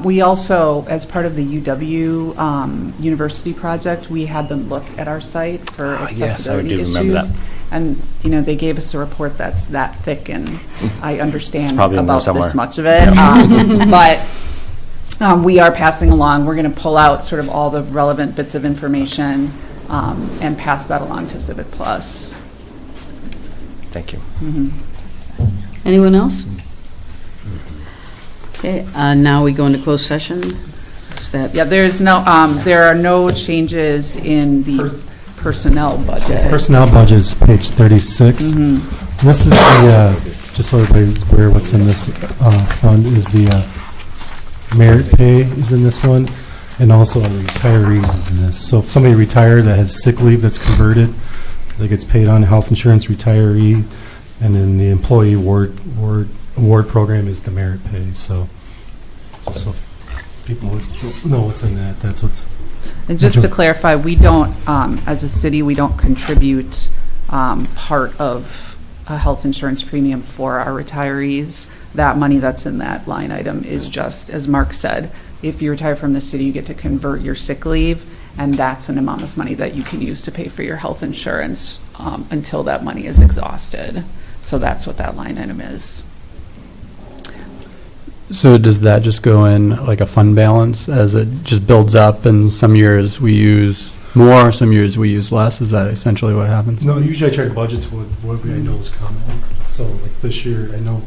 We also, as part of the UW University project, we had them look at our site for accessibility issues. And, they gave us a report that's that thick, and I understand about this much of it. But we are passing along. We're going to pull out sort of all the relevant bits of information and pass that along to Civic Plus. Thank you. Anyone else? Okay, now we go into closed session. Is that? Yeah, there are no changes in the personnel budget. Personnel budget is page 36. This is the, just so everybody's aware what's in this fund, is the merit pay is in this one, and also retirees is in this. So if somebody retired that has sick leave that's converted, that gets paid on health insurance, retiree, and then the employee award program is the merit pay. So people don't know what's in that. That's what's. And just to clarify, we don't, as a city, we don't contribute part of a health insurance premium for our retirees. That money that's in that line item is just, as Mark said, if you retire from the city, you get to convert your sick leave, and that's an amount of money that you can use to pay for your health insurance until that money is exhausted. So that's what that line item is. So does that just go in like a fund balance as it just builds up, and some years we use more, some years we use less? Is that essentially what happens? No, usually I try to budget to what I know is coming. So like this year, I don't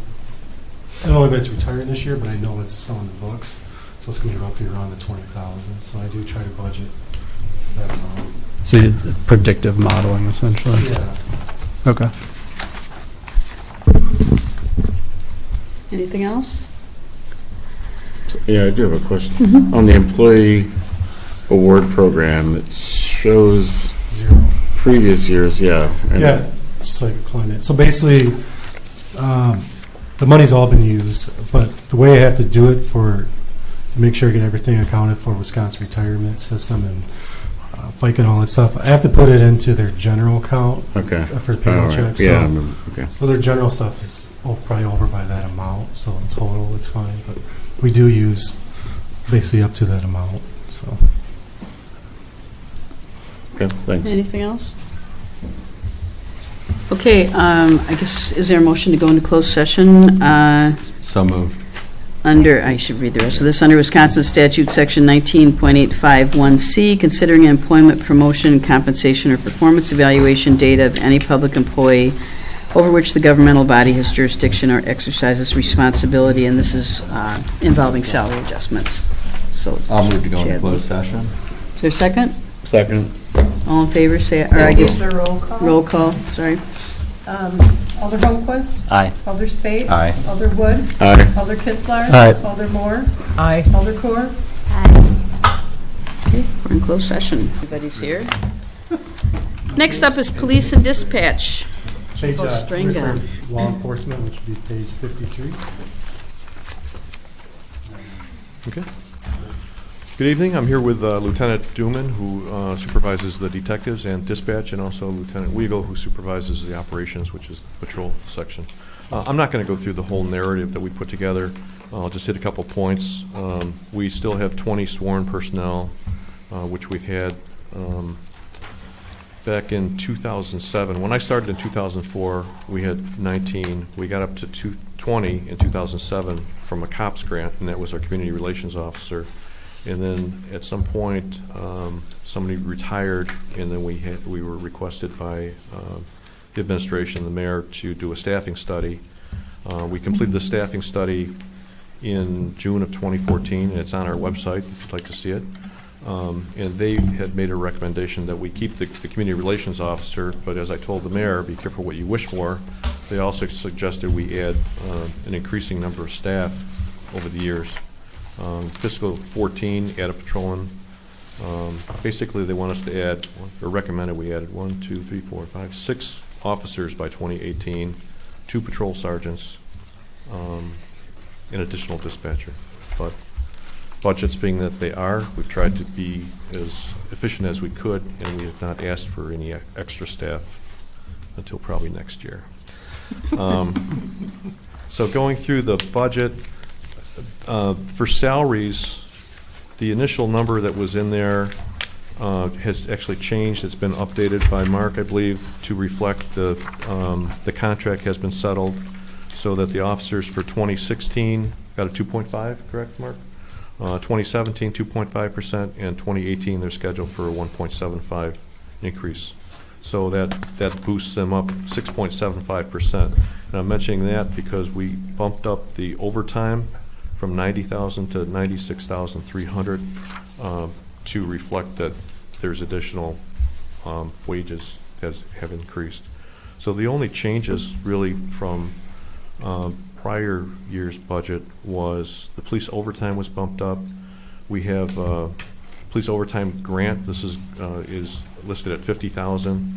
know if it's retiring this year, but I know it's still in the books. So it's going to be roughly around the 20,000. So I do try to budget that amount. So you did predictive modeling essentially? Yeah. Okay. Anything else? Yeah, I do have a question. On the employee award program, it shows 0. previous years, yeah. Yeah, just like climate. So basically, the money's all been used, but the way I have to do it to make sure I get everything accounted for Wisconsin retirement system and FICA and all that stuff, I have to put it into their general account for the payroll checks. Yeah, so their general stuff is probably over by that amount, so in total it's fine, but we do use basically up to that amount. So. Okay, thanks. Anything else? Okay, I guess, is there a motion to go into closed session? So moved. I should read the rest of this. Under Wisconsin Statute, Section 19.851C, considering employment, promotion, compensation, or performance evaluation data of any public employee over which the governmental body has jurisdiction or exercises responsibility, and this is involving salary adjustments. So I'll move to go into Chad, closed session. Is there a second? Second. All in favor, say, or I guess, Roll call. roll call, sorry. Alder Holmquist. Aye. Alder Spade. Aye. Alder Wood. Aye. Alder Kitzler. Aye. Alder Moore. Aye. Alder Coor. Okay, we're in closed session. Everybody's here. Next up is police and dispatch. Page, Oh, string gun. for law enforcement, which would be page 53. Okay. Good evening. I'm here with Lieutenant Duman, who supervises the detectives and dispatch, and also Lieutenant Weigel, who supervises the operations, which is the patrol section. I'm not going to go through the whole narrative that we put together. I'll just hit a couple points. We still have 20 sworn personnel, which we've had back in 2007. When I started in 2004, we had 19. We got up to 20 in 2007 from a COPS grant, and that was our community relations officer. And then at some point, somebody retired, and then we were requested by the administration, the mayor, to do a staffing study. We completed the staffing study in June of 2014, and it's on our website if you'd like to see it. And they had made a recommendation that we keep the community relations officer, but as I told the mayor, be careful what you wish for. They also suggested we add an increasing number of staff over the years. Fiscal 14, add a patrolman. Basically, they want us to add, or recommended we added 6 officers by 2018, 2 patrol sergeants, an additional dispatcher. But budgets being that they are, we've tried to be as efficient as we could, and we have not asked for any extra staff until probably next year. So going through the budget, for salaries, the initial number that was in there has actually changed. It's been updated by Mark, I believe, to reflect the contract has been settled, so that the officers for 2016 got a 2.5, correct, Mark? 2017, 2.5%, and 2018, they're scheduled for a 1.75 increase. So that boosts them up 6.75%. And I'm mentioning that because we bumped up the overtime from 90,000 to 96,300 to reflect that there's additional wages have increased. So the only changes really from prior year's budget was the police overtime was bumped up. We have police overtime grant. This is listed at 50,000.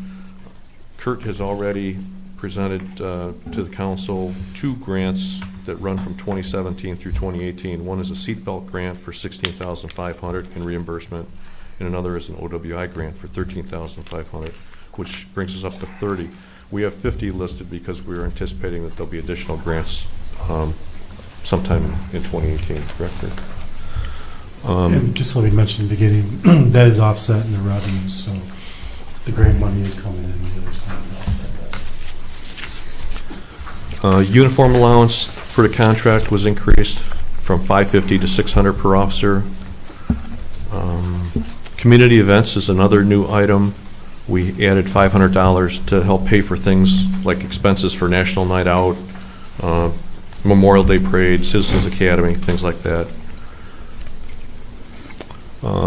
Kurt has already presented to the council 2 grants that run from 2017 through 2018. One is a seatbelt grant for $16,500 in reimbursement, and another is an OWI grant for $13,500, which brings us up to 30. We have 50 listed because we're anticipating that there'll be additional grants sometime in 2018, correct? And just let me mention in the beginning, that is offset in the revenue, so the grant money is coming in the other side to offset that. Uniform allowance for the contract was increased from $550 to $600 per officer. Community events is another new item. We added $500 to help pay for things like expenses for National Night Out, Memorial Day Parade, Citizens Academy, things like that.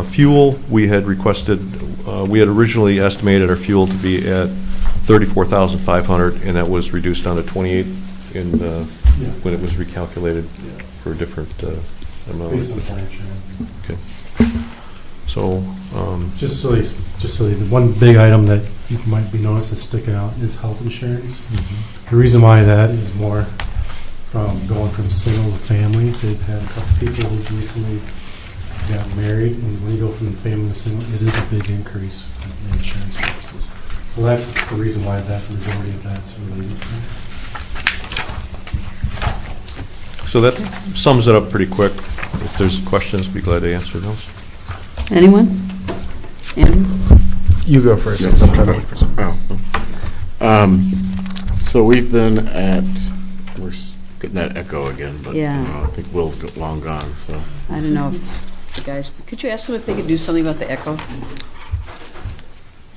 Fuel, we had requested, we had originally estimated our fuel to be at $34,500, and that was reduced down to 28 when it was recalculated for a different amount. Based on plan changes. Okay. So, just so the one big item that you might be noticed that's sticking out is health insurance. The reason why that is more from going from single to family. They've had a couple people who recently got married, and when you go from family to single, it is a big increase for insurance purposes. So that's the reason why the majority of that's related to. So that sums it up pretty quick. If there's questions, be glad to answer those. Anyone? Andy? You go first. Yes. I'm trying to look for something. So we've been at, we're getting that echo again, but Yeah. I think Will's long gone, so. I don't know if the guys, could you ask them if they could do something about the echo?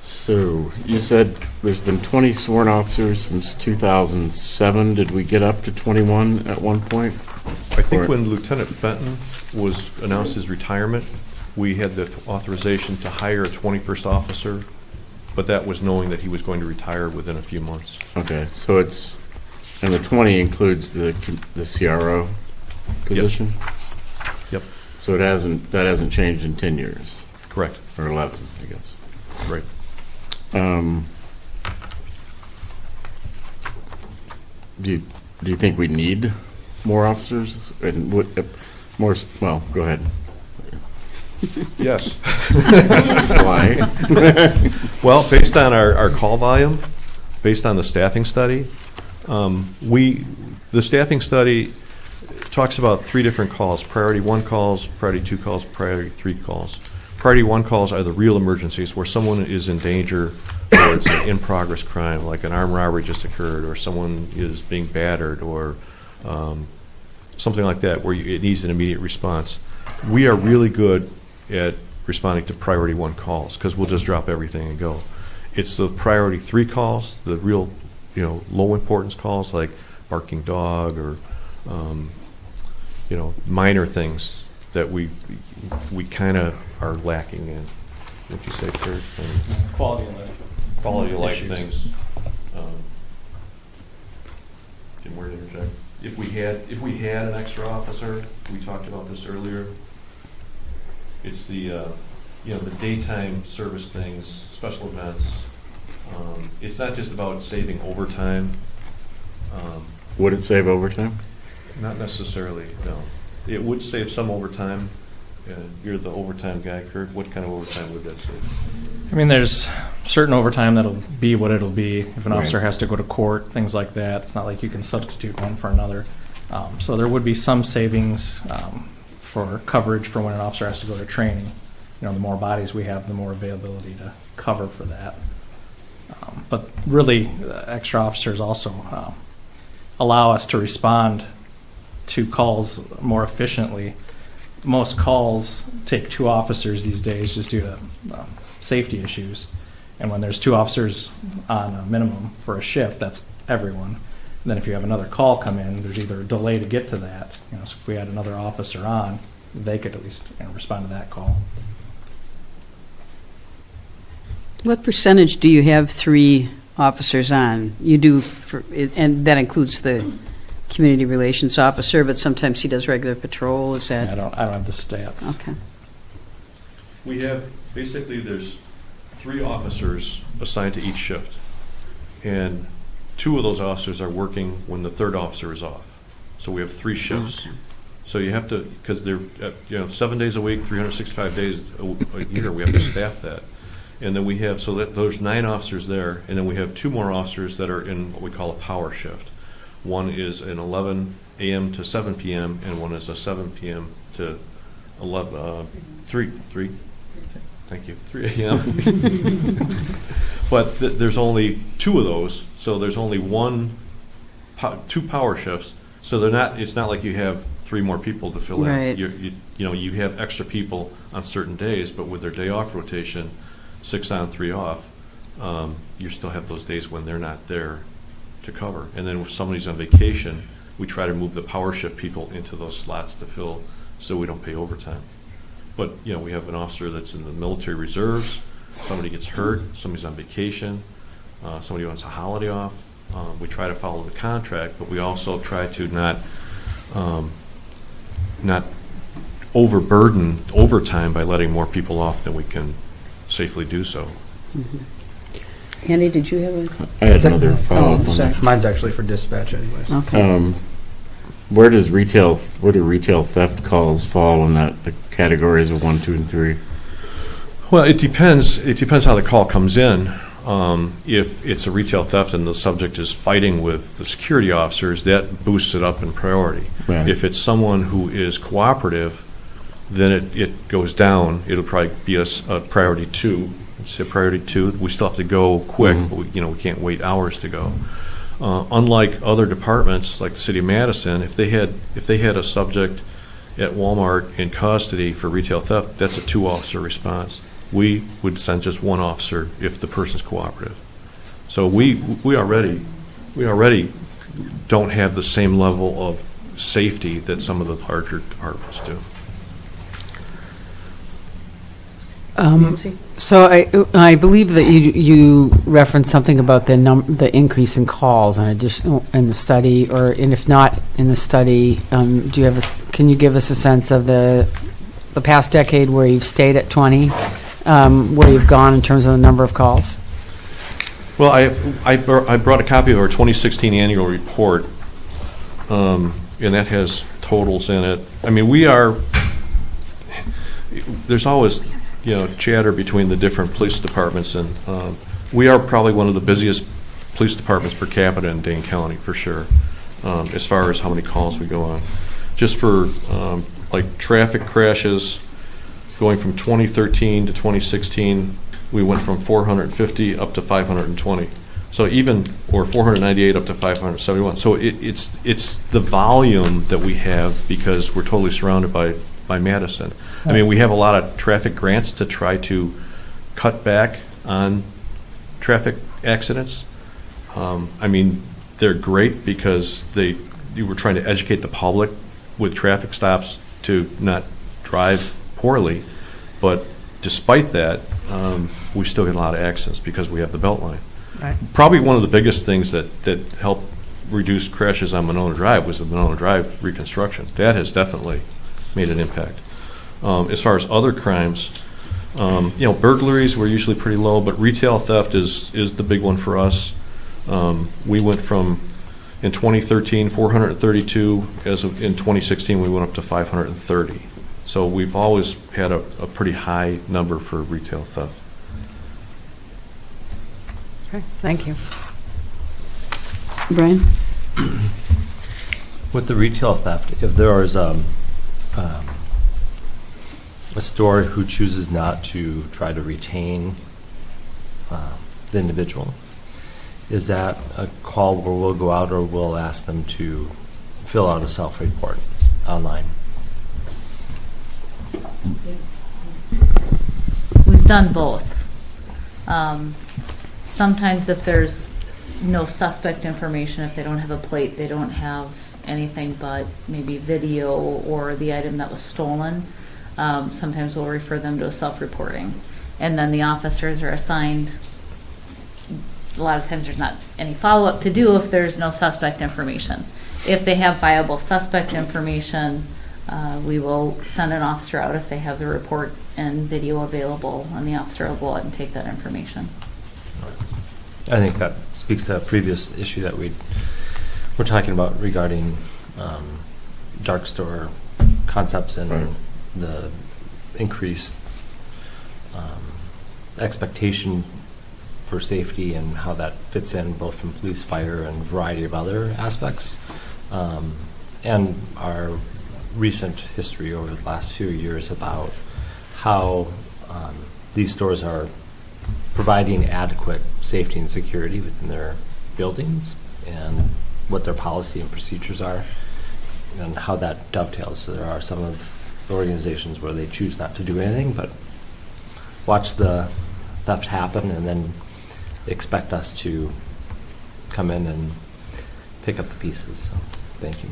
So you said there's been 20 sworn officers since 2007. Did we get up to 21 at one point? I think when Lieutenant Fenton was announced his retirement, we had the authorization to hire a 21st officer, but that was knowing that he was going to retire within a few months. Okay, so it's, and the 20 includes the CRO position? Yep. So that hasn't changed in 10 years? Correct. Or 11, I guess. Right. Do you think we need more officers? And what, more, well, go ahead. Yes. Why? Well, based on our call volume, based on the staffing study, the staffing study talks about 3 different calls: priority 1 calls, priority 2 calls, priority 3 calls. Priority 1 calls are the real emergencies where someone is in danger, or it's an in-progress crime, like an armed robbery just occurred, or someone is being battered, or something like that, where it needs an immediate response. We are really good at responding to priority 1 calls because we'll just drop everything and go. It's the priority 3 calls, the real, low importance calls like barking dog or, minor things that we kind of are lacking in. What'd you say, Kurt? Quality of life. Quality of life Issues. things. Didn't worry to interject. If we had an extra officer, we talked about this earlier. It's the daytime service things, special events. It's not just about saving overtime. Would it save overtime? Not necessarily, no. It would save some overtime. You're the overtime guy, Kurt. What kind of overtime would that save? I mean, there's certain overtime that'll be what it'll be. If an Right. officer has to go to court, things like that, it's not like you can substitute one for another. So there would be some savings for coverage for when an officer has to go to training. The more bodies we have, the more availability to cover for that. But really, extra officers also allow us to respond to calls more efficiently. most calls take 2 officers these days just due to safety issues. And when there's 2 officers on a minimum for a shift, that's everyone. And then if you have another call come in, there's either a delay to get to that. So if we had another officer on, they could at least respond to that call. What percentage do you have 3 officers on? You do, and that includes the community relations officer, but sometimes he does regular patrol, is that? I don't have the stats. Okay. We have, basically, there's 3 officers assigned to each shift. And 2 of those officers are working when the 3rd officer is off. So we have 3 shifts. Okay. So you have to, because they're, 7 days a week, 365 days a year, we have to staff that. And then we have, so that there's 9 officers there, and then we have 2 more officers that are in what we call a power shift. One is an 11 a.m. to 7 p.m., and one is a 7 p.m. to 3 a.m. But there's only 2 of those, so there's only 2 power shifts. So they're not. It's not like you have 3 more people to fill Right. in. You have extra people on certain days, but with their day off rotation, 6 on, 3 off, you still have those days when they're not there to cover. And then if somebody's on vacation, we try to move the power shift people into those slots to fill, so we don't pay overtime. But we have an officer that's in the military reserves. Somebody gets hurt. Somebody's on vacation. Somebody wants a holiday off. We try to follow the contract, but we also try to not overburden overtime by letting more people off than we can safely do so. Mm-hmm. Andy, did you have a? I had another follow-up on that. Mine's actually for dispatch anyways. Okay. Where do retail theft calls fall in the categories of 1, 2, and 3? Well, it depends. It depends how the call comes in. If it's a retail theft and the subject is fighting with the security officers, that boosts it up in priority. Right. If it's someone who is cooperative, then it goes down. It'll probably be a priority 2. It's a priority 2. We still have to go quick, but we can't wait hours to go. Unlike other departments, like the City of Madison, if they had a subject at Walmart in custody for retail theft, that's a 2-officer response. We would send just 1 officer if the person's cooperative. So we already don't have the same level of safety that some of the larger departments do. So I believe that you referenced something about the increase in calls and additional in the study, and if not in the study, can you give us a sense of the past decade where you've stayed at 20, where you've gone in terms of the number of calls? Well, I brought a copy of our 2016 annual report, and that has totals in it. I mean, there's always chatter between the different police departments, and we are probably one of the busiest police departments per capita in Dane County, for sure, as far as how many calls we go on. Just for like traffic crashes, going from 2013 to 2016, we went from 450 up to 520. So or 498 up to 571. So it's the volume that we have because we're totally surrounded by Madison. I mean, we have a lot of traffic grants to try to cut back on traffic accidents. I mean, they're great because you were trying to educate the public with traffic stops to not drive poorly. But despite that, we still get a lot of accidents because we have the Beltline. Right. Probably one of the biggest things that helped reduce crashes on Monona Drive was the Monona Drive reconstruction. That has definitely made an impact. As far as other crimes, burglaries were usually pretty low, but retail theft is the big one for us. We went from, in 2013, 432, in 2016 we went up to 530. So we've always had a pretty high number for retail theft. Okay, thank you. Brian? With the retail theft, if there is a store who chooses not to try to retain the individual, is that a call where we'll go out or we'll ask them to fill out a self-report online? done both. Sometimes if there's no suspect information, if they don't have a plate, they don't have anything but maybe video or the item that was stolen, sometimes we'll refer them to a self-reporting. And then the officers are assigned, a lot of times there's not any follow-up to do if there's no suspect information. If they have viable suspect information, we will send an officer out if they have the report and video available, and the officer will go out and take that information. I think that speaks to a previous issue that we're talking about regarding dark store concepts and the increased expectation for safety and how that fits in both from police, fire, and a variety of other aspects. And our recent history over the last few years about how these stores are providing adequate safety and security within their buildings and what their policy and procedures are and how that dovetails. So there are some of the organizations where they choose not to do anything but watch the theft happen and then expect us to come in and pick up the pieces. So, thank you.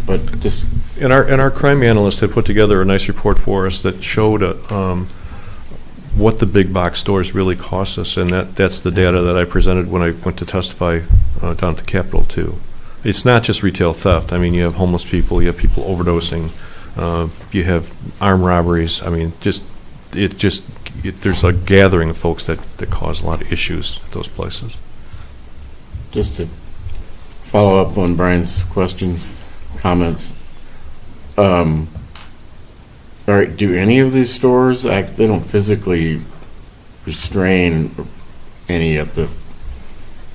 But just And our crime analyst had put together a nice report for us that showed what the big box stores really cost us, and that's the data that I presented when I went to testify down at the Capitol too. It's not just retail theft. I mean, you have homeless people, you have people overdosing, you have armed robberies. I mean, there's a gathering of folks that cause a lot of issues at those places. Just to follow up on Brian's questions, comments. All right, do any of these stores act, they don't physically restrain any of the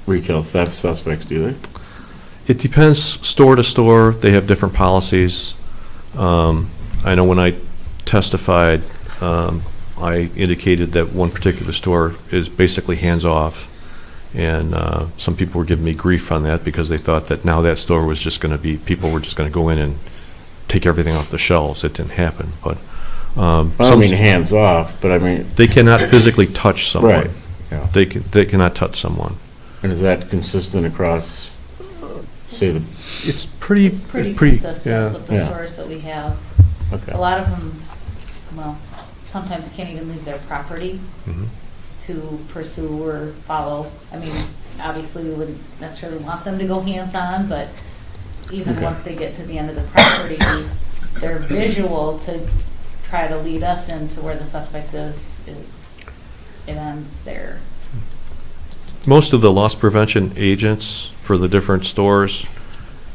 retail theft suspects, do they? It depends store to store. They have different policies. I know when I testified, I indicated that one particular store is basically hands-off, and some people were giving me grief on that because they thought that now that store was just going to be, people were just going to go in and take everything off the shelves. It didn't happen, but I don't mean hands-off, but I mean... They cannot physically touch someone. Right. Yeah. They cannot touch someone. And is that consistent across, say, the... It's pretty consistent yeah. with the stores that we have. Okay. A lot of them, well, sometimes can't even leave their property to pursue or follow. I mean, obviously we wouldn't necessarily want them to go hands-on, but even once they get to the end of the property, their visual to try to lead us into where the suspect is it ends there. Most of the loss prevention agents for the different stores,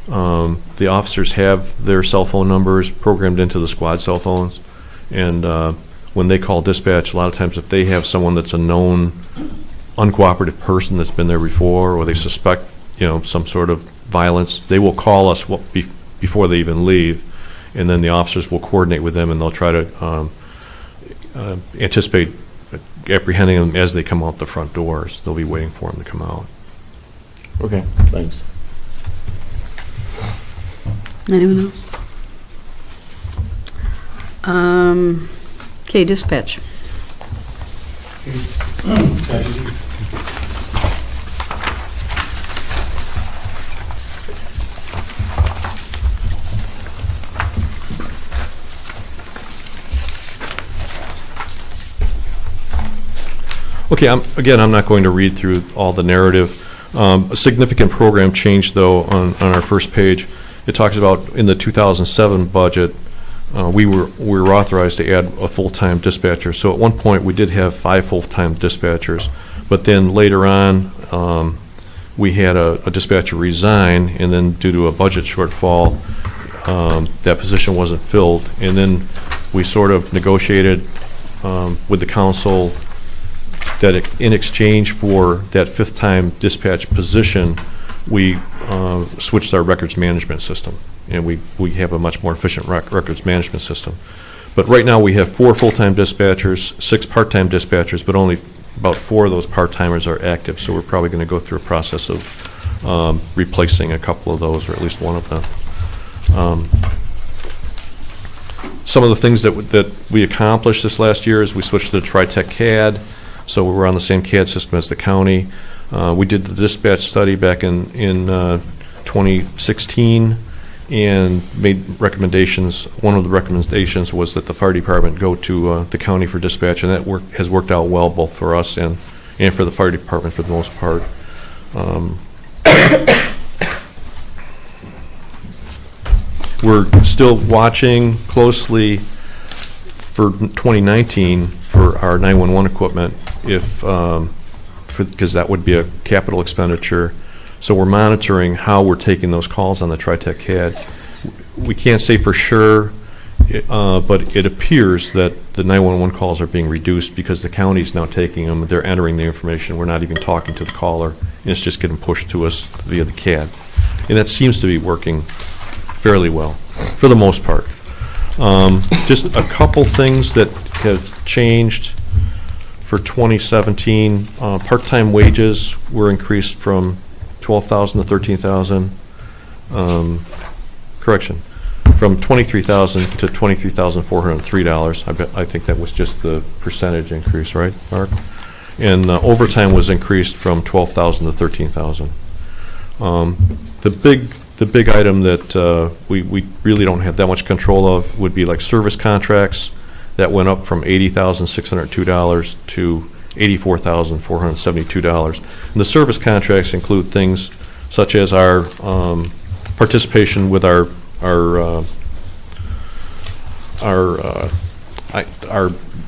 the officers have their cell phone numbers programmed into the squad cell phones, and when they call dispatch, a lot of times if they have someone that's a known uncooperative person that's been there before, or they suspect, some sort of violence, they will call us before they even leave, and then the officers will coordinate with them, and they'll try to anticipate apprehending them as they come out the front doors. They'll be waiting for them to come out. Okay, thanks. Anyone else? Okay, dispatch. Okay, I'm not going to read through all the narrative. A significant program change, though, on our first page. It talks about in the 2007 budget, we were authorized to add a full-time dispatcher. So at one point, we did have 5 full-time dispatchers. But then later on, we had a dispatcher resign, and then due to a budget shortfall, that position wasn't filled. And then we sort of negotiated with the council that in exchange for that 5th-time dispatch position, we switched our records management system, and we have a much more efficient records management system. But right now we have 4 full-time dispatchers, 6 part-time dispatchers, but only about 4 of those part-timers are active, so we're probably going to go through a process of replacing a couple of those, or at least one of them. Some of the things that we accomplished this last year is we switched to the TriTech CAD, so we're on the same CAD system as the county. We did the dispatch study back in 2016 and made recommendations. One of the recommendations was that the fire department go to the county for dispatch, and that has worked out well both for us and for the fire department for the most part. We're still watching closely for 2019 for our 911 equipment, because that would be a capital expenditure. So we're monitoring how we're taking those calls on the TriTech CAD. We can't say for sure, but it appears that the 911 calls are being reduced because the county's now taking them. They're entering the information. We're not even talking to the caller, and it's just getting pushed to us via the CAD. And that seems to be working fairly well, for the most part. Just a couple things that have changed for 2017. Part-time wages were increased from $12,000 to $13,000. Correction, from $23,000 to $23,403. I think that was just the percentage increase, right, Mark? And overtime was increased from $12,000 to $13,000. The big item that we really don't have that much control of would be like service contracts. That went up from $80,602 to $84,472. And the service contracts include things such as our participation with our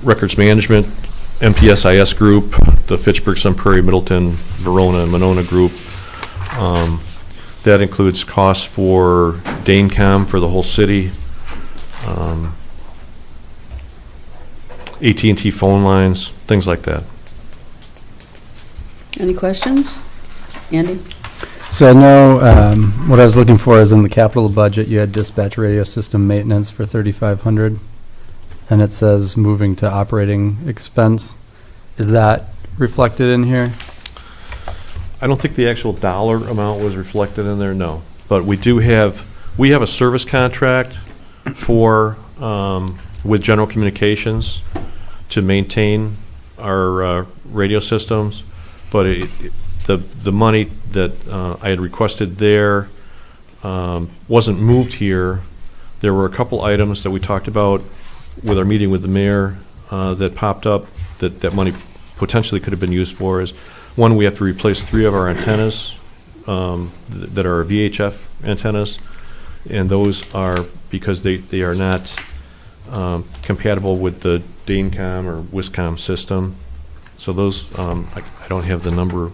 records management, MPSIS group, the Fitchburg, Sun Prairie, Middleton, Verona, and Monona group. That includes costs for Danecom for the whole city, AT&T phone lines, things like that. Any questions? Andy? So I know what I was looking for is in the capital budget, you had dispatch radio system maintenance for $3,500, and it says moving to operating expense. Is that reflected in here? I don't think the actual dollar amount was reflected in there, no. But we have a service contract for, with General Communications to maintain our radio systems, but the money that I had requested there wasn't moved here. There were a couple items that we talked about with our meeting with the mayor that popped up that money potentially could have been used for. Is one, we have to replace 3 of our antennas that are VHF antennas, and those are because they are not compatible with the Danecom or Wiscom system. So those, I don't have the number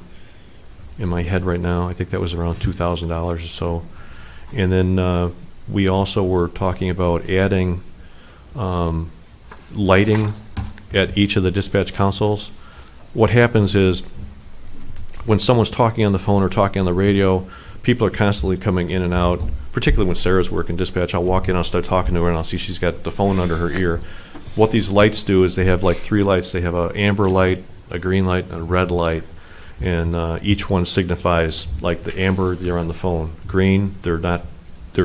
in my head right now. I think that was around $2,000 or so. And then we also were talking about adding lighting at each of the dispatch consoles. What happens is when someone's talking on the phone or talking on the radio, people are constantly coming in and out, particularly when Sarah's working dispatch. I'll walk in, I'll start talking to her, and I'll see she's got the phone under her ear. What these lights do is they have like 3 lights. They have an amber light, a green light, and a red light. And each one signifies, like the amber, they're on the phone. Green, they're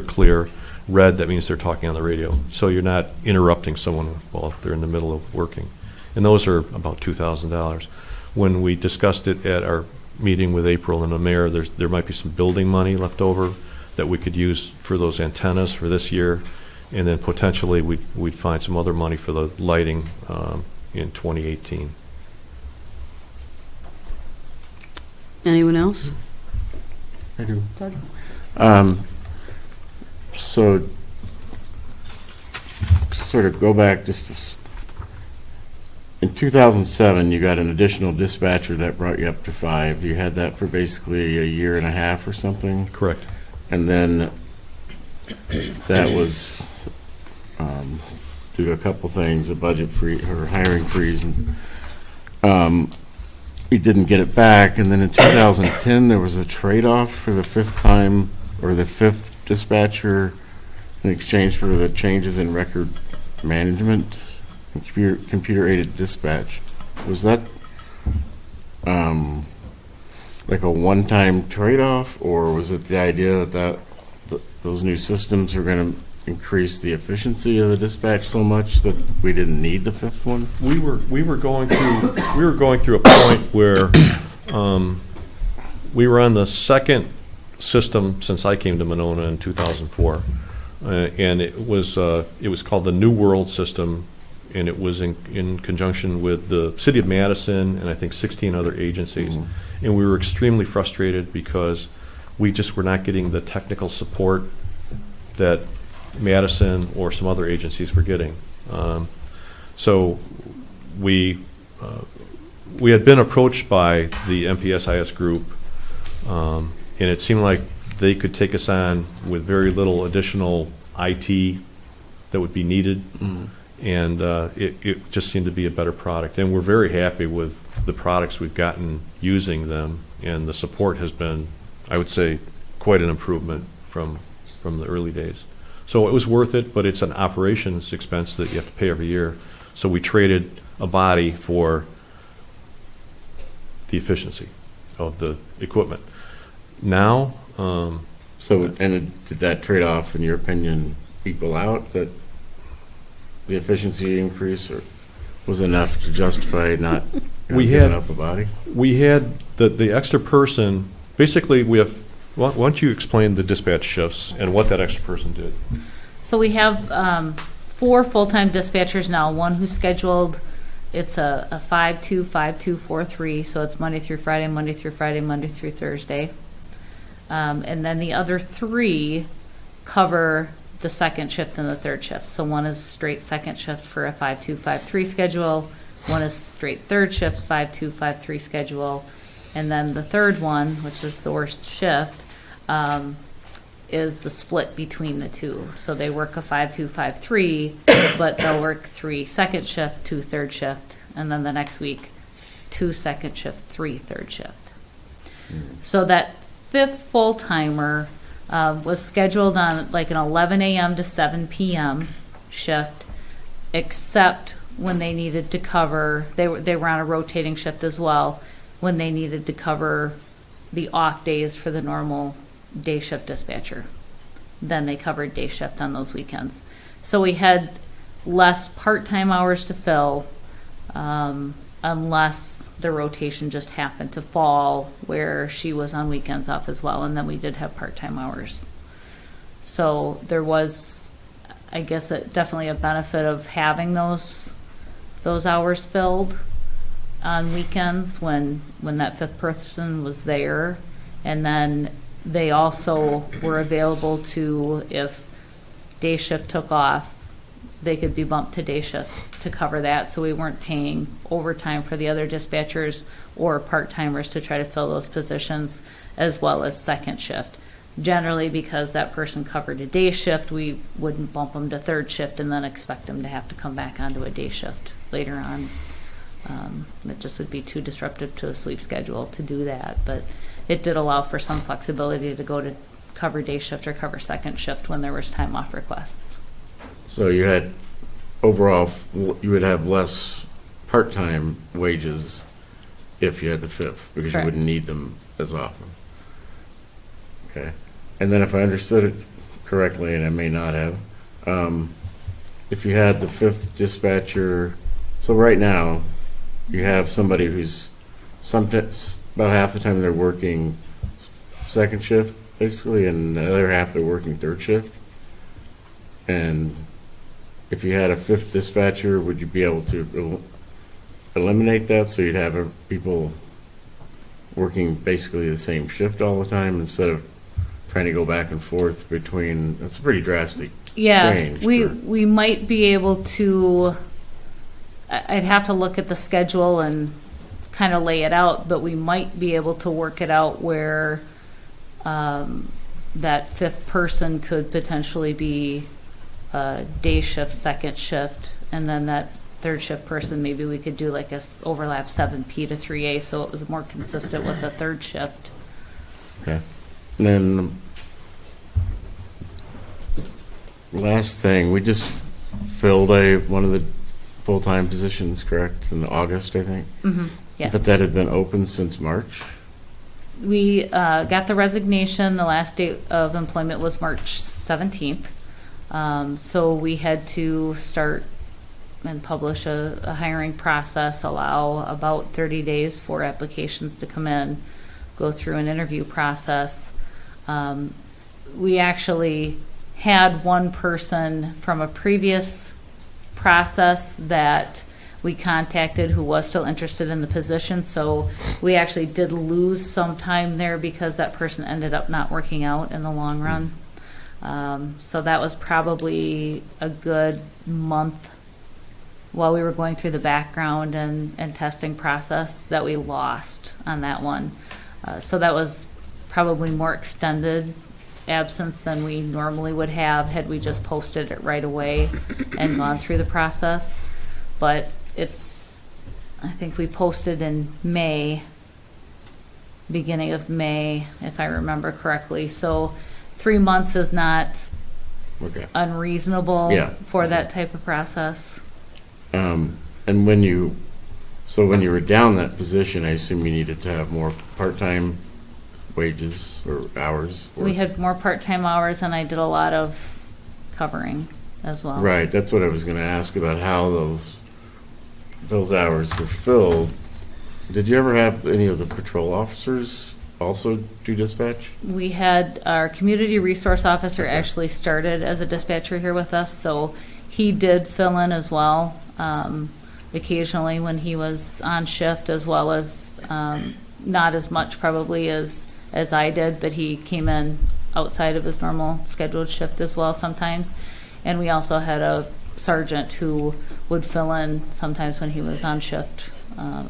clear. Red, that means they're talking on the radio. So you're not interrupting someone while they're in the middle of working. And those are about $2,000. When we discussed it at our meeting with April and the mayor, there might be some building money left over that we could use for those antennas for this year. And then potentially we'd find some other money for the lighting in 2018. Anyone else? I do. Doug? So, sort of go back just in 2007, you got an additional dispatcher that brought you up to 5. You had that for basically a year and a half or something? Correct. And then that was due to a couple things, a budget freeze or hiring freeze, and he didn't get it back. And then in 2010, there was a trade-off for the 5th time, or the 5th dispatcher, in exchange for the changes in record management and computer-aided dispatch. Was that like a one-time trade-off, or was it the idea that those new systems are going to increase the efficiency of the dispatch so much that we didn't need the fifth one? We were going through a point where we were on the second system since I came to Monona in 2004, and it was called the New World system, and it was in conjunction with the City of Madison and I think 16 other agencies, and we were extremely frustrated because we just were not getting the technical support that Madison or some other agencies were getting. So we had been approached by the MPSIS group, and it seemed like they could take us on with very little additional IT that would be needed, and it just seemed to be a better product. And we're very happy with the products we've gotten using them, and the support has been, I would say, quite an improvement from the early days. So it was worth it, but it's an operations expense that you have to pay every year. So we traded a body for the efficiency of the equipment. Now, did that trade-off, in your opinion, equal out, that the efficiency increase, or was enough to justify not giving up a body? We had the extra person. Basically, we have. Why don't you explain the dispatch shifts and what that extra person did? So we have 4 full-time dispatchers now, one who's scheduled, it's a 5-2, 5-2, 4-3, so it's Monday through Friday, Monday through Friday, Monday through Thursday. And then the other 3 cover the second shift and the third shift. So one is straight second shift for a 5-2, 5-3 schedule, one is straight third shift, 5-2, 5-3 schedule, and then the third one, which is the worst shift, is the split between the two. So they work a 5-2, 5-3, but they'll work 3 second shift, 2 third shift, and then the next week, 2 second shift, 3 third shift. So that 5th full-timer was scheduled on like an 11 a.m. to 7 p.m. shift, except when they needed to cover, they were on a rotating shift as well, when they needed to cover the off days for the normal day shift dispatcher. Then they covered day shift on those weekends. So we had less part-time hours to fill, unless the rotation just happened to fall where she was on weekends off as well, and then we did have part-time hours. So there was, I guess, definitely a benefit of having those hours filled on weekends when that 5th person was there. And then they also were available to, if day shift took off, they could be bumped to day shift to cover that. So we weren't paying overtime for the other dispatchers or part-timers to try to fill those positions, as well as second shift. Generally, because that person covered a day shift, we wouldn't bump them to third shift and then expect them to have to come back onto a day shift later on. It just would be too disruptive to a sleep schedule to do that. But it did allow for some flexibility to go to cover day shift or cover second shift when there was time off requests. So you had, overall, you would have less part-time wages if you had the 5th, because Correct. you wouldn't need them as often. Okay. And then if I understood it correctly, and I may not have, if you had the 5th dispatcher, so right now, you have somebody who's sometimes, about half the time they're working second shift, basically, and the other half they're working third shift. And if you had a 5th dispatcher, would you be able to eliminate that, so you'd have people working basically the same shift all the time instead of trying to go back and forth between? That's a pretty drastic change. We might be able to, I'd have to look at the schedule and kind of lay it out, but we might be able to work it out where that 5th person could potentially be day shift, second shift, and then that third shift person, maybe we could do like a overlap 7P to 3A, so it was more consistent with the third shift. Okay. And then last thing, we just filled one of the full-time positions, correct, in August, I think? Mm-hmm. Yes. But that had been open since March? We got the resignation. The last date of employment was March 17th. So we had to start and publish a hiring process, allow about 30 days for applications to come in, go through an interview process. We actually had one person from a previous process that we contacted who was still interested in the position, so we actually did lose some time there because that person ended up not working out in the long run. So that was probably a good month while we were going through the background and testing process that we lost on that one. So that was probably more extended absence than we normally would have had we just posted it right away and gone through the process. But I think we posted in May, beginning of May, if I remember correctly. So 3 months is not unreasonable for that type of process. And when you were down that position, I assume you needed to have more part-time wages or hours? We had more part-time hours, and I did a lot of covering as well. Right, that's what I was going to ask about, how those hours were filled. Did you ever have any of the patrol officers also do dispatch? We had our community resource officer actually started as a dispatcher here with us, so he did fill in as well, occasionally when he was on shift, as well as not as much probably as I did, but he came in outside of his normal scheduled shift as well sometimes. And we also had a sergeant who would fill in sometimes when he was on shift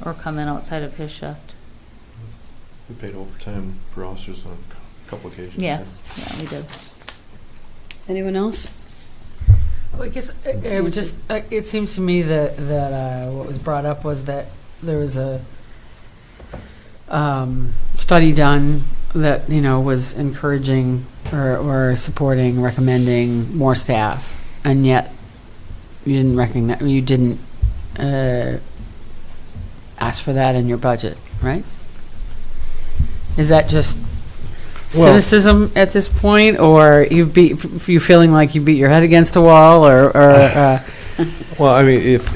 or come in outside of his shift. We paid overtime for officers on a couple occasions. Yeah, we did. Anyone else? Well, I guess it seems to me that what was brought up was that there was a study done that was encouraging or supporting, recommending more staff, and yet you didn't ask for that in your budget, right? Is that just cynicism at this point, or you feeling like you beat your head against a wall, or Well, I mean, if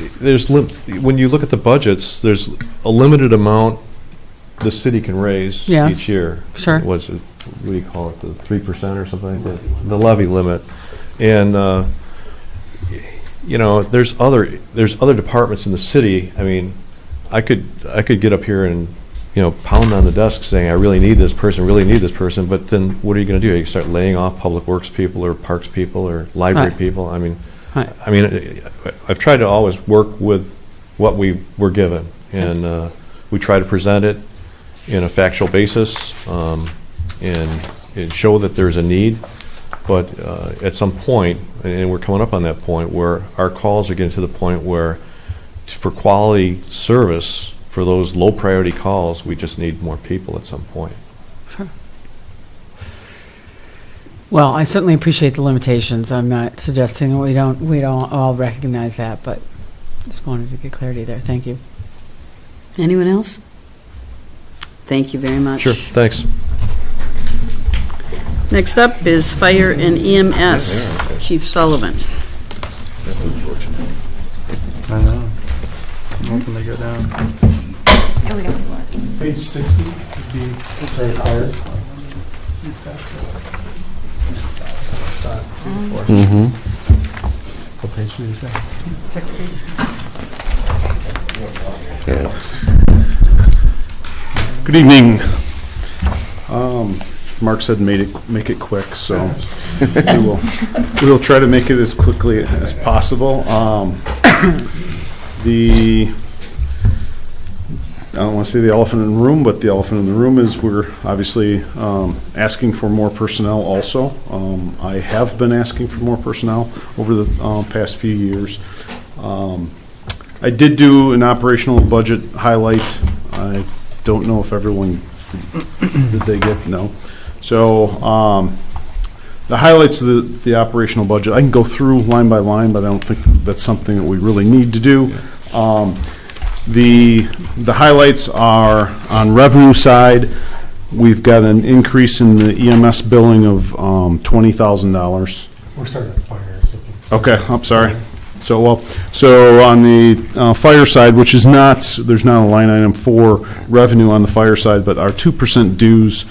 when you look at the budgets, there's a limited amount the city can raise each year. Sure. What do you call it? The 3% or something like that? The levy limit, and there's other departments in the city. I mean, I could get up here and pound on the desk saying I really need this person, but then what are you going to do? You start laying off public works people or parks people or library people. I mean, I've tried to always work with what we were given, and we try to present it in a factual basis and show that there's a need. But at some point, and we're coming up on that point, where our calls are getting to the point where for quality service, for those low priority calls, we just need more people at some point. Sure. Well, I certainly appreciate the limitations. I'm not suggesting we don't all recognize that, but just wanted to get clarity there. Thank you. Anyone else? Thank you very much. Sure, thanks. Next up is Fire and EMS, Chief Sullivan. That's unfortunate. I know. How can they go down? Yeah, we got some more. Page 60 would be fires. What page did you say? 60. Yes. Good evening. Mark said make it quick, so we will try to make it as quickly as possible. I don't want to say the elephant in the room, but the elephant in the room is we're obviously asking for more personnel also. I have been asking for more personnel over the past few years. I did do an operational budget highlight. I don't know if everyone, did they get, no. So the highlights of the operational budget, I can go through line by line, but I don't think that's something that we really need to do. The highlights are on revenue side. We've got an increase in the EMS billing of $20,000. We're starting at fire. something. Okay, I'm sorry. So on the fire side, which is not, there's not a line item for revenue on the fire side, but our 2% dues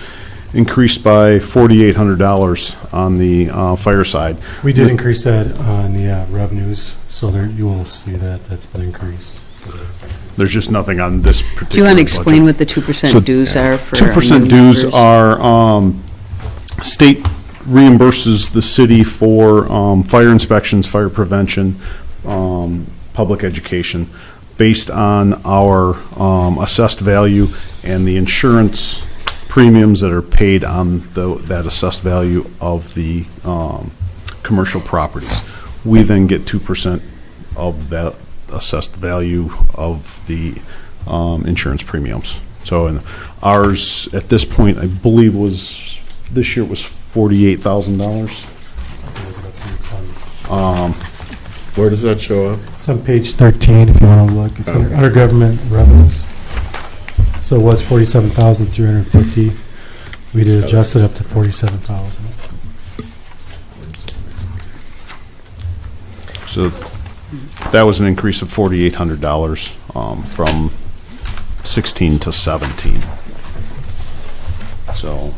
increased by $4,800 on the fire side. We did increase that on the revenues, so there, you will see that that's been increased. So that's There's just nothing on this particular Do you want to explain budget. what the 2% dues are for our 2% new dues members? are, state reimburses the city for fire inspections, fire prevention, public education, based on our assessed value and the insurance premiums that are paid on that assessed value of the commercial properties. We then get 2% of that assessed value of the insurance premiums. So in ours, at this point, I believe this year it was $48,000. Where does that show up? It's on page 13, if you want to look. It's under government revenues. So it was 47,350. We did adjust it up to 47,000. So that was an increase of $4,800 from 16 to 17. So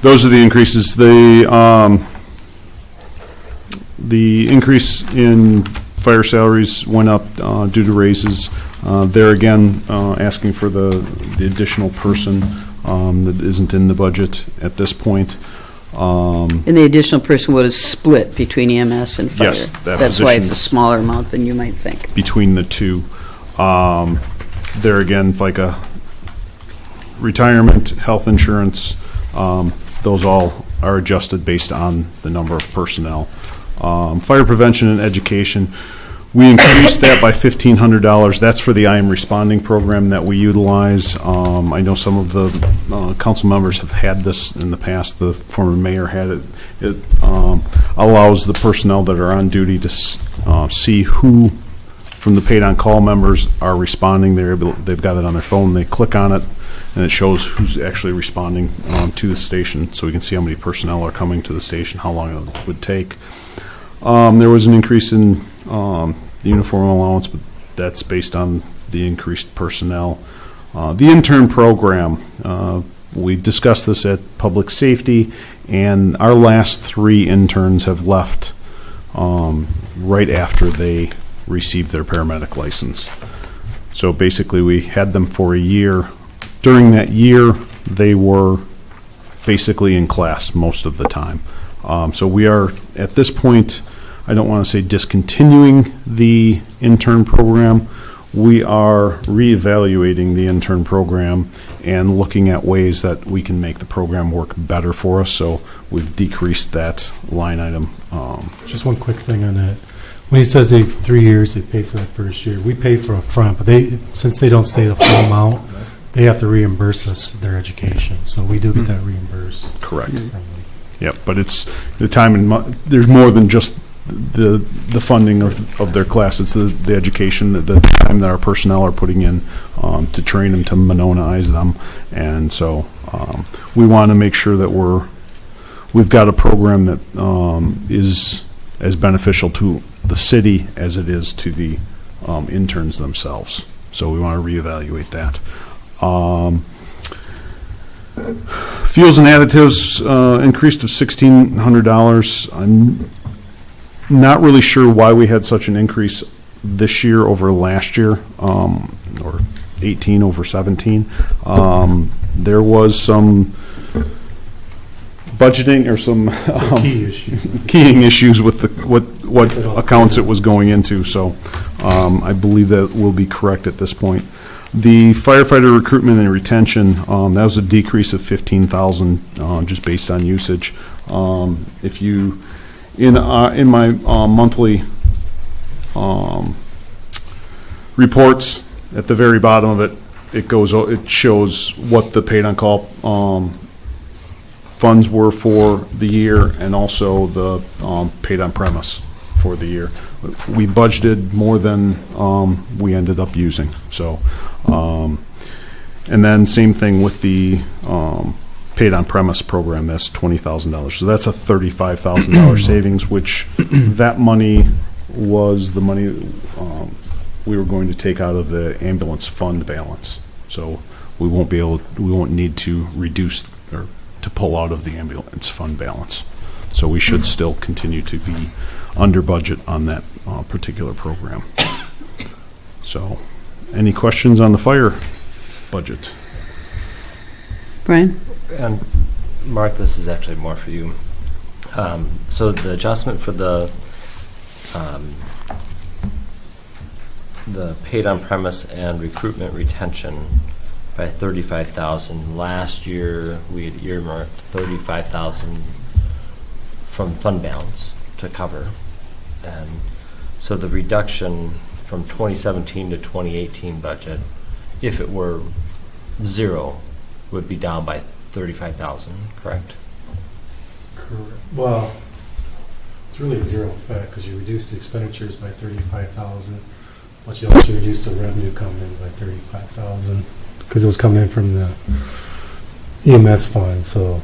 those are the increases. The increase in fire salaries went up due to raises. There again, asking for the additional person that isn't in the budget at this point. And the additional person would have split between EMS and fire. Yes, that That's why it's a position's- smaller amount than you might think. Between the two. There again, FICA, retirement, health insurance, those all are adjusted based on the number of personnel. Fire prevention and education, we increased that by $1,500. That's for the I Am Responding program that we utilize. I know some of the council members have had this in the past. The former mayor had it. It allows the personnel that are on duty to see who from the paid-on-call members are responding. They've got it on their phone. They click on it, and it shows who's actually responding to the station, so we can see how many personnel are coming to the station, how long it would take. There was an increase in the uniform allowance, but that's based on the increased personnel. The intern program, we discussed this at Public Safety, and our last 3 interns have left right after they received their paramedic license. So basically, we had them for a year. During that year, they were basically in class most of the time. So we are, at this point, I don't want to say discontinuing the intern program. We are reevaluating the intern program and looking at ways that we can make the program work better for us. So we've decreased that line item. Just one quick thing on that. When he says 3 years, they pay for that first year. We pay for upfront, but since they don't stay the full amount, they have to reimburse us their education. So we do get that reimbursed. Correct. Yep, but it's the time and there's more than just the funding of their class. It's the education, the time that our personnel are putting in to train them, to Monona-ize them. And so we want to make sure that we've got a program that is as beneficial to the city as it is to the interns themselves. So we want to reevaluate that. Fuels and additives increased to $1,600. I'm not really sure why we had such an increase this year over last year, or 18 over 17. There was some budgeting or some keying issues with what accounts it was going into. So I believe that will be correct at this point. The firefighter recruitment and retention, that was a decrease of $15,000 just based on usage. If you in my monthly reports, at the very bottom of it, it shows what the paid on call funds were for the year, and also the paid on premise for the year. We budgeted more than we ended up using. So, and then same thing with the paid on premise program, that's $20,000. So that's a $35,000 savings, which that money was the money we were going to take out of the ambulance fund balance. So we won't need to reduce or to pull out of the ambulance fund balance. So we should still continue to be under budget on that particular program. So, any questions on the fire budget? Brian? And Mark, this is actually more for you. So the adjustment for the paid on premise and recruitment retention by 35,000. Last year we had earmarked 35,000 from fund balance to cover, and so the reduction from 2017 to 2018 budget, if it were zero, would be down by 35,000, correct? Correct. Well, it's really a zero effect because you reduce the expenditures by 35,000, but you also reduce the revenue coming in by 35,000 because it was coming in from the EMS fund, so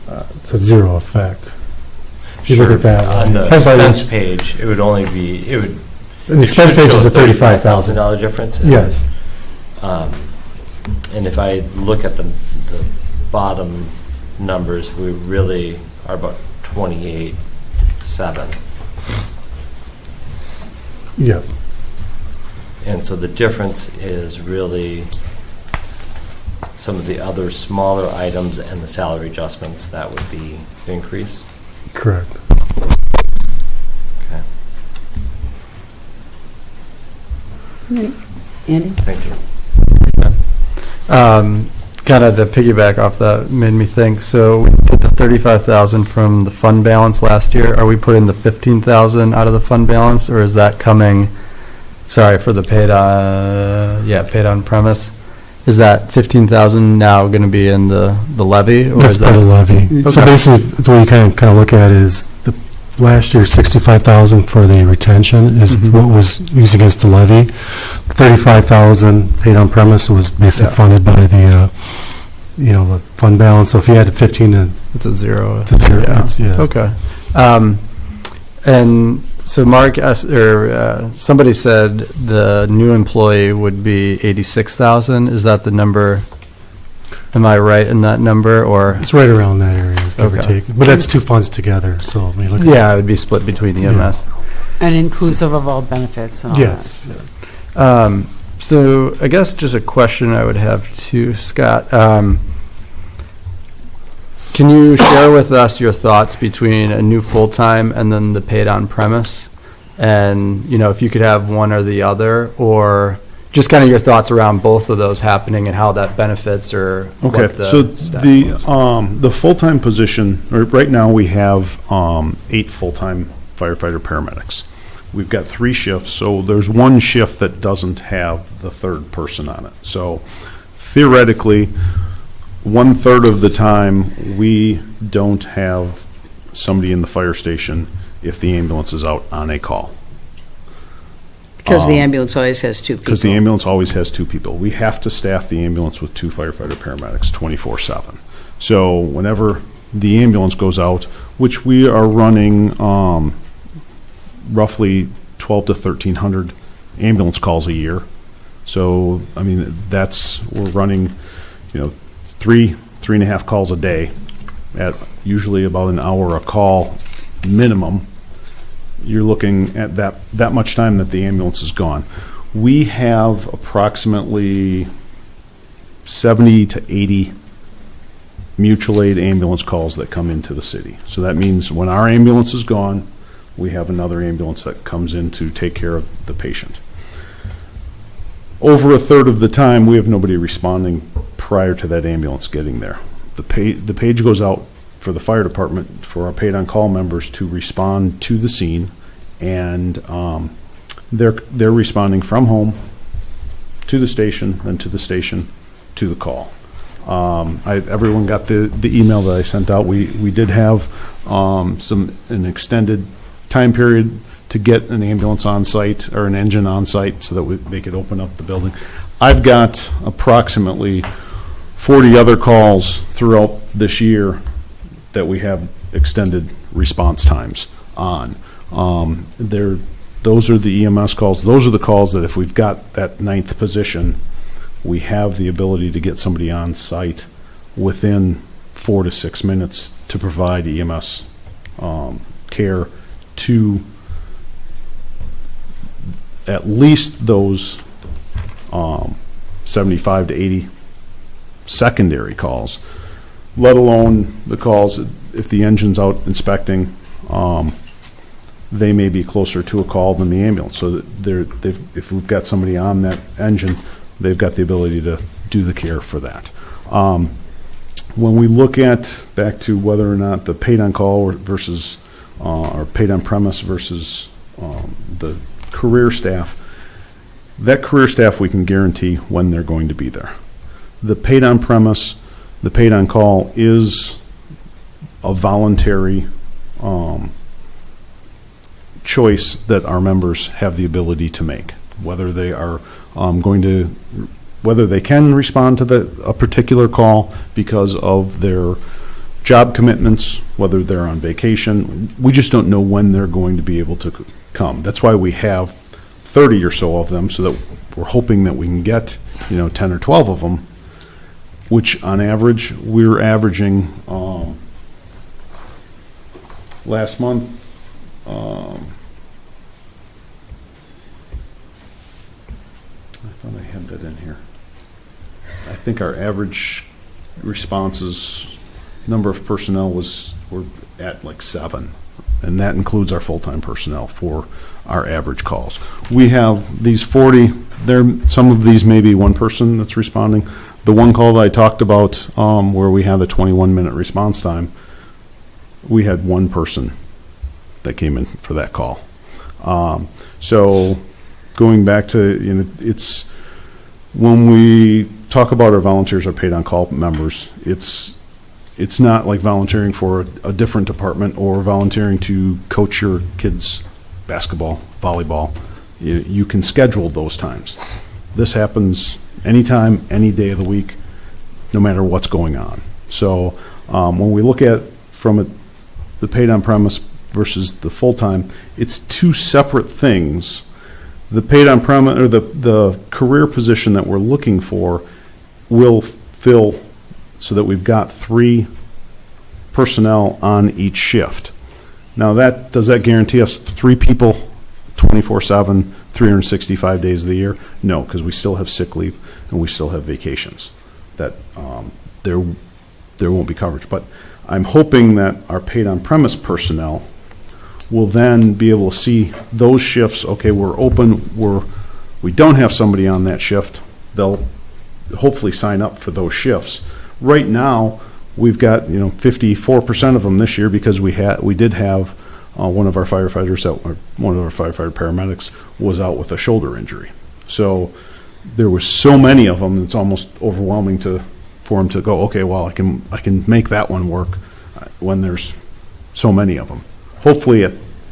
it's a zero effect. If you look at that On the that's why expense page, it would only be, the expense page is a $35,000 difference. Yes. And if I look at the bottom numbers, we really are about 28.7. Yeah. And so the difference is really some of the other smaller items and the salary adjustments that would be the increase. Correct. Okay. Andy? Thank you. Kind of to piggyback off that made me think, so we did the 35,000 from the fund balance last year. Are we putting the 15,000 out of the fund balance, or is that coming, sorry, for the paid on premise? Is that 15,000 now going to be in the levy? Or That's is part of the levy. Okay. So basically, the way you kind of look at it is the last year's 65,000 for the retention is what was used against the levy. 35,000 paid on premise was basically funded by the the fund balance. So if you had 15, it's a zero. It's a zero. Yeah. Okay. And so Mark asked, or somebody said the new employee would be 86,000. Is that the number? Am I right in that number, or? It's right around that area, give or take. But that's two funds together, so when you look at it would be split between the EMS. And inclusive of all benefits and all yes. that. So I guess just a question I would have to Scott. Can you share with us your thoughts between a new full-time and then the paid on premise? And, if you could have one or the other, or just kind of your thoughts around both of those happening and how that benefits or Okay, what the so staff the full-time position, right now we have 8 full-time firefighter paramedics. We've got 3 shifts, so there's one shift that doesn't have the third person on it. So theoretically, 1/3 of the time, we don't have somebody in the fire station if the ambulance is out on a call. Because the ambulance always has 2 people. Because the ambulance always has 2 people. We have to staff the ambulance with 2 firefighter paramedics 24/7. So whenever the ambulance goes out, which we are running roughly 1,200 to 1,300 ambulance calls a year. So, we're running, 3.5 calls a day at usually about an hour a call minimum. You're looking at that much time that the ambulance is gone. We have approximately 70 to 80 mutual aid ambulance calls that come into the city. So that means when our ambulance is gone, we have another ambulance that comes in to take care of the patient. Over 1/3 of the time, we have nobody responding prior to that ambulance getting there. The page goes out for the fire department, for our paid-on-call members to respond to the scene, and they're responding from home to the station, then to the station, to the call. Everyone got the email that I sent out. We did have an extended time period to get an ambulance on site or an engine on site so that they could open up the building. I've got approximately 40 other calls throughout this year that we have extended response times on. Those are the EMS calls. Those are the calls that if we've got that 9th position, we have the ability to get somebody on site within 4 to 6 minutes to provide EMS care to at least those 75 to 80 secondary calls, let alone the calls if the engine's out inspecting. They may be closer to a call than the ambulance. So that if we've got somebody on that engine, they've got the ability to do the care for that. When we look at back to whether or not the paid on call versus or paid on premise versus the career staff, that career staff we can guarantee when they're going to be there. The paid on premise, the paid on call is a voluntary choice that our members have the ability to make, whether they are whether they can respond to a particular call because of their job commitments, whether they're on vacation. We just don't know when they're going to be able to come. That's why we have 30 or so of them, so that we're hoping that we can get 10 or 12 of them, which on average we're averaging last month I thought I had that in here. I think our average responses number of personnel we're at like 7, and that includes our full-time personnel for our average calls. We have these 40. Some of these may be one person that's responding. The one call that I talked about where we had a 21-minute response time, we had one person that came in for that call. So going back to, it's when we talk about our volunteers, our paid on call members, it's not like volunteering for a different department or volunteering to coach your kids basketball, volleyball. You can schedule those times. This happens anytime, any day of the week, no matter what's going on. So when we look at from the paid on premise versus the full-time, it's two separate things. The paid on premise, or the career position that we're looking for, will fill so that we've got 3 personnel on each shift. Now does that guarantee us 3 people 24/7, 365 days of the year? No, because we still have sick leave and we still have vacations that there won't be coverage. But I'm hoping that our paid on premise personnel will then be able to see those shifts. Okay, we're open, we don't have somebody on that shift. They'll hopefully sign up for those shifts. Right now, we've got 54% of them this year because we did have one of our firefighters, one of our firefighter paramedics was out with a shoulder injury. So there were so many of them, it's almost overwhelming for them to go, okay, well, I can make that one work when there's so many of them. Hopefully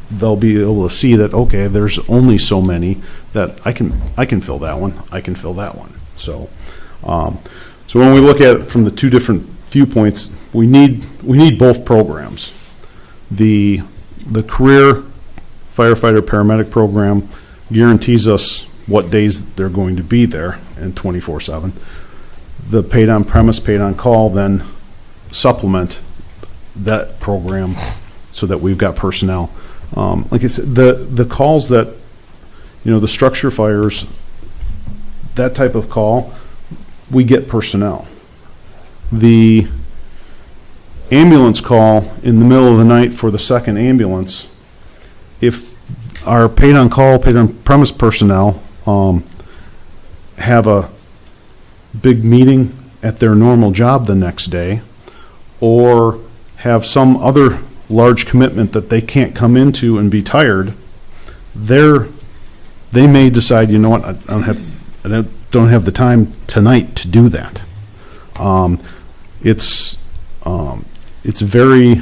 they'll be able to see that, okay, there's only so many that I can fill that one, I can fill that one. So so when we look at it from the two different viewpoints, we need both programs. The career firefighter paramedic program guarantees us what days they're going to be there and 24/7. The paid on premise, paid on call then supplement that program so that we've got personnel. Like I said, the calls that, the structure fires, that type of call, we get personnel. The ambulance call in the middle of the night for the second ambulance, if our paid on call, paid on premise personnel have a big meeting at their normal job the next day, or have some other large commitment that they can't come into and be tired, they may decide, you know what, I don't have the time tonight to do that. It's very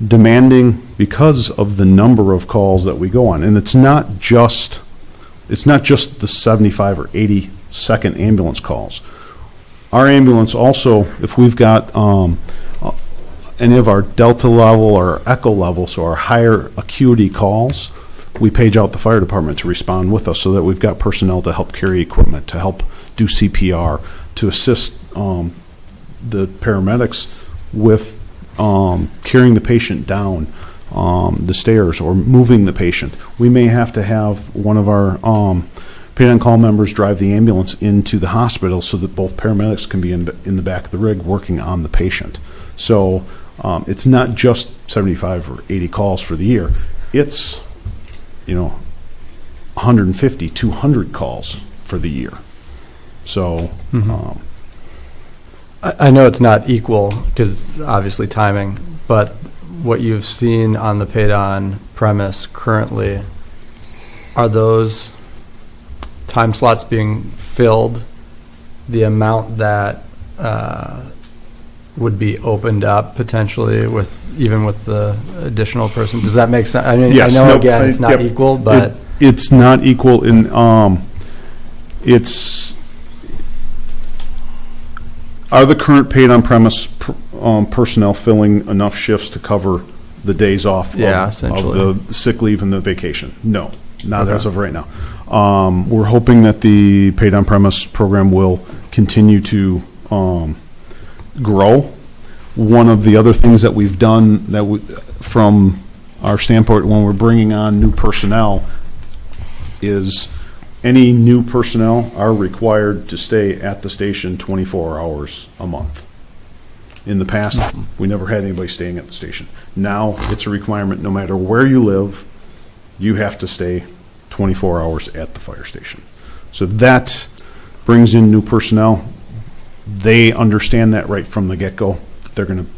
demanding because of the number of calls that we go on, and it's not just the 75 or 80 second ambulance calls. our ambulance also, if we've got any of our Delta level or Echo level, so our higher acuity calls, we page out the fire department to respond with us so that we've got personnel to help carry equipment, to help do CPR, to assist the paramedics with carrying the patient down the stairs or moving the patient. We may have to have one of our paid-on-call members drive the ambulance into the hospital so that both paramedics can be in the back of the rig working on the patient. So it's not just 75 or 80 calls for the year. It's, 150, 200 calls for the year. So I know it's not equal because obviously timing, but what you've seen on the paid-on premise currently, are those time slots being filled the amount that would be opened up potentially even with the additional person? Does that make sense? I mean, yes, I know again it's not equal, but it's not equal in are the current paid on premise personnel filling enough shifts to cover the days off of the sick leave and the vacation? No, not as of right now. We're hoping that the paid on premise program will continue to grow. One of the other things that we've done from our standpoint when we're bringing on new personnel is any new personnel are required to stay at the station 24 hours a month. In the past, we never had anybody staying at the station. Now it's a requirement, no matter where you live, you have to stay 24 hours at the fire station. So that brings in new personnel. They understand that right from the get-go. They're going to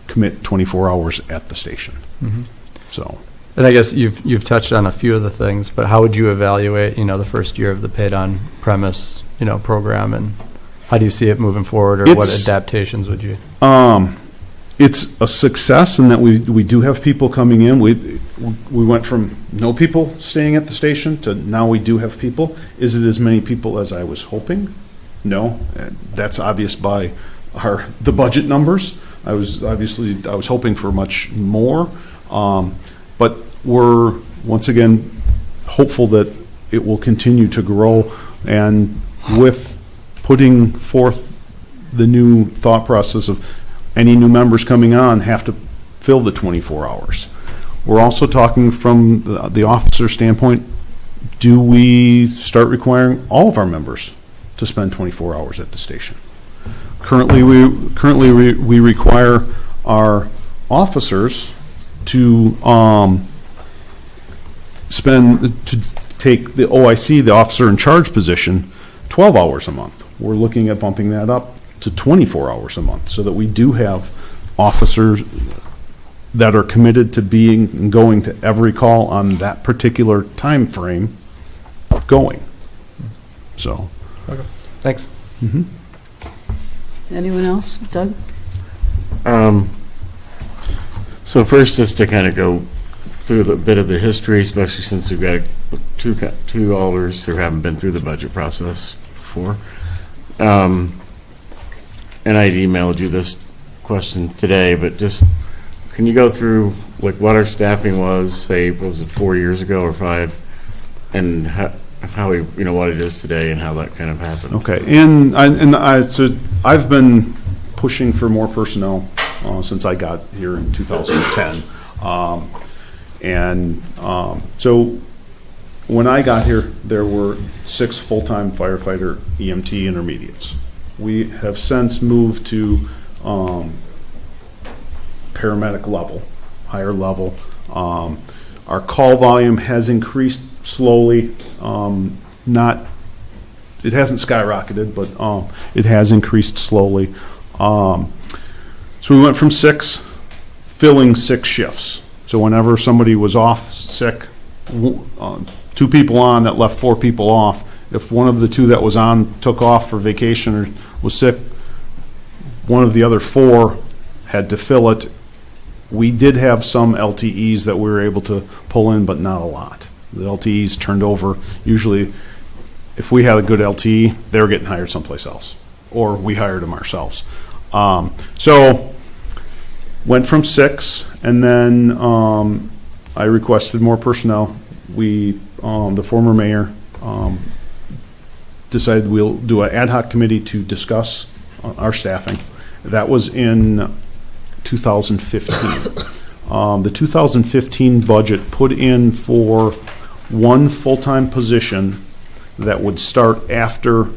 commit 24 hours at the station. So. And I guess you've touched on a few of the things, but how would you evaluate, the first year of the paid-on premise, program, and how do you see it moving forward, or what adaptations would you? It's a success in that we do have people coming in. We went from no people staying at the station to now we do have people. Is it as many people as I was hoping? No, that's obvious by the budget numbers. I was hoping for much more. But we're, once again, hopeful that it will continue to grow. And with putting forth the new thought process of any new members coming on have to fill the 24 hours. We're also talking from the officer standpoint, do we start requiring all of our members to spend 24 hours at the station? Currently we require our officers to take the OIC, the officer in charge position, 12 hours a month. We're looking at bumping that up to 24 hours a month so that we do have officers that are committed to being and going to every call on that particular time frame going. So. Okay. Thanks. Anyone else? Doug? So first, just to kind of go through the bit of the history, especially since we've got two alders who haven't been through the budget process before. And I'd emailed you this question today, but just can you go through like what our staffing was, say, was it 4 years ago or 5, and how we, what it is today and how that kind of happened? Okay, so I've been pushing for more personnel since I got here in 2010. So when I got here, there were 6 full-time firefighter EMT intermediates. We have since moved to paramedic level, higher level. Our call volume has increased slowly. It hasn't skyrocketed, but it has increased slowly. So we went from 6, filling 6 shifts. So whenever somebody was off sick, 2 people on, that left 4 people off. If one of the 2 that was on took off for vacation or was sick, one of the other 4 had to fill it. We did have some LTEs that we were able to pull in, but not a lot. The LTEs turned over. Usually, if we had a good LTE, they were getting hired someplace else. or we hired them ourselves. So went from 6, and then I requested more personnel. The former mayor decided we'll do an ad hoc committee to discuss our staffing. That was in 2015. The 2015 budget put in for one full-time position that would start after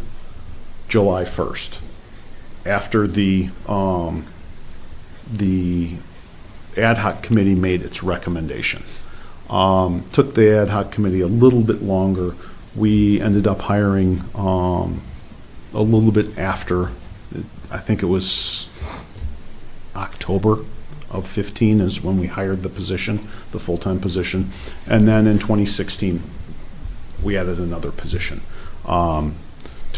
July 1st, after the ad hoc committee made its recommendation. Took the ad hoc committee a little bit longer. We ended up hiring a little bit after, I think it was October of 15 is when we hired the position, the full-time position. And then in 2016, we added another position to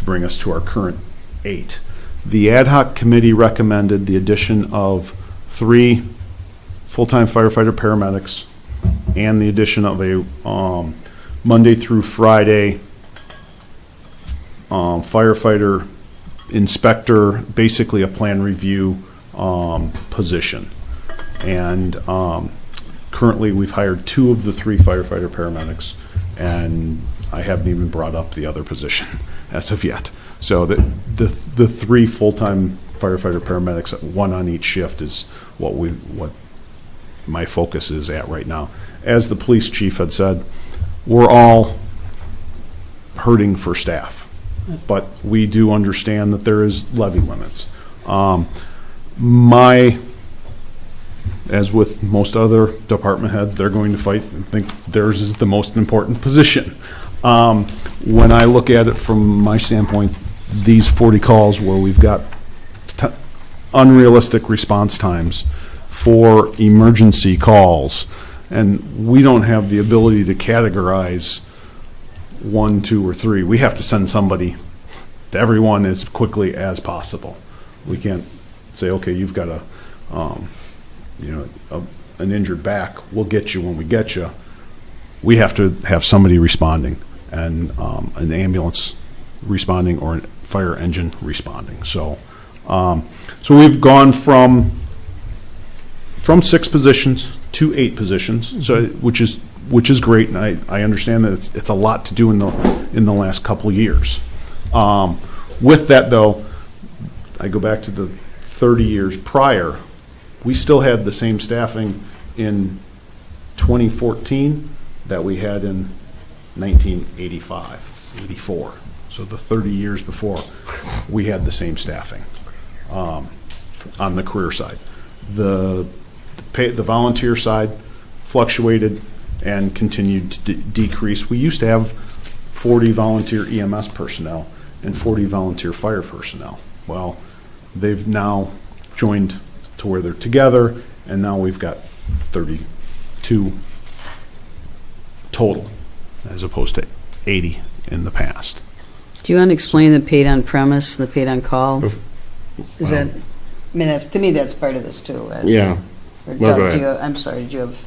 bring us to our current 8. The ad hoc committee recommended the addition of 3 full-time firefighter paramedics and the addition of a Monday through Friday firefighter inspector, basically a plan review position. And currently we've hired 2 of the 3 firefighter paramedics, and I haven't even brought up the other position as of yet. So the 3 full-time firefighter paramedics, 1 on each shift, is what my focus is at right now. As the police chief had said, we're all hurting for staff, but we do understand that there is levy limits. As with most other department heads, they're going to fight and think theirs is the most important position. When I look at it from my standpoint, these 40 calls where we've got unrealistic response times for emergency calls, and we don't have the ability to categorize 1, 2, or 3. We have to send somebody to everyone as quickly as possible. We can't say, okay, you've got an injured back, we'll get you when we get you. We have to have somebody responding, and an ambulance responding or a fire engine responding. So we've gone from 6 positions to 8 positions, so which is great, and I understand that it's a lot to do in the last couple of years. With that though, I go back to the 30 years prior. We still had the same staffing in 2014 that we had in 1985, 84. So the 30 years before, we had the same staffing on the career side. The volunteer side fluctuated and continued to decrease. We used to have 40 volunteer EMS personnel and 40 volunteer fire personnel. Well, they've now joined to where they're together, and now we've got 32 total, as opposed to 80 in the past. Do you want to explain the paid on premise, the paid on call? Is that, I mean, to me, that's part of this too. Yeah. Go ahead. I'm sorry, did you have?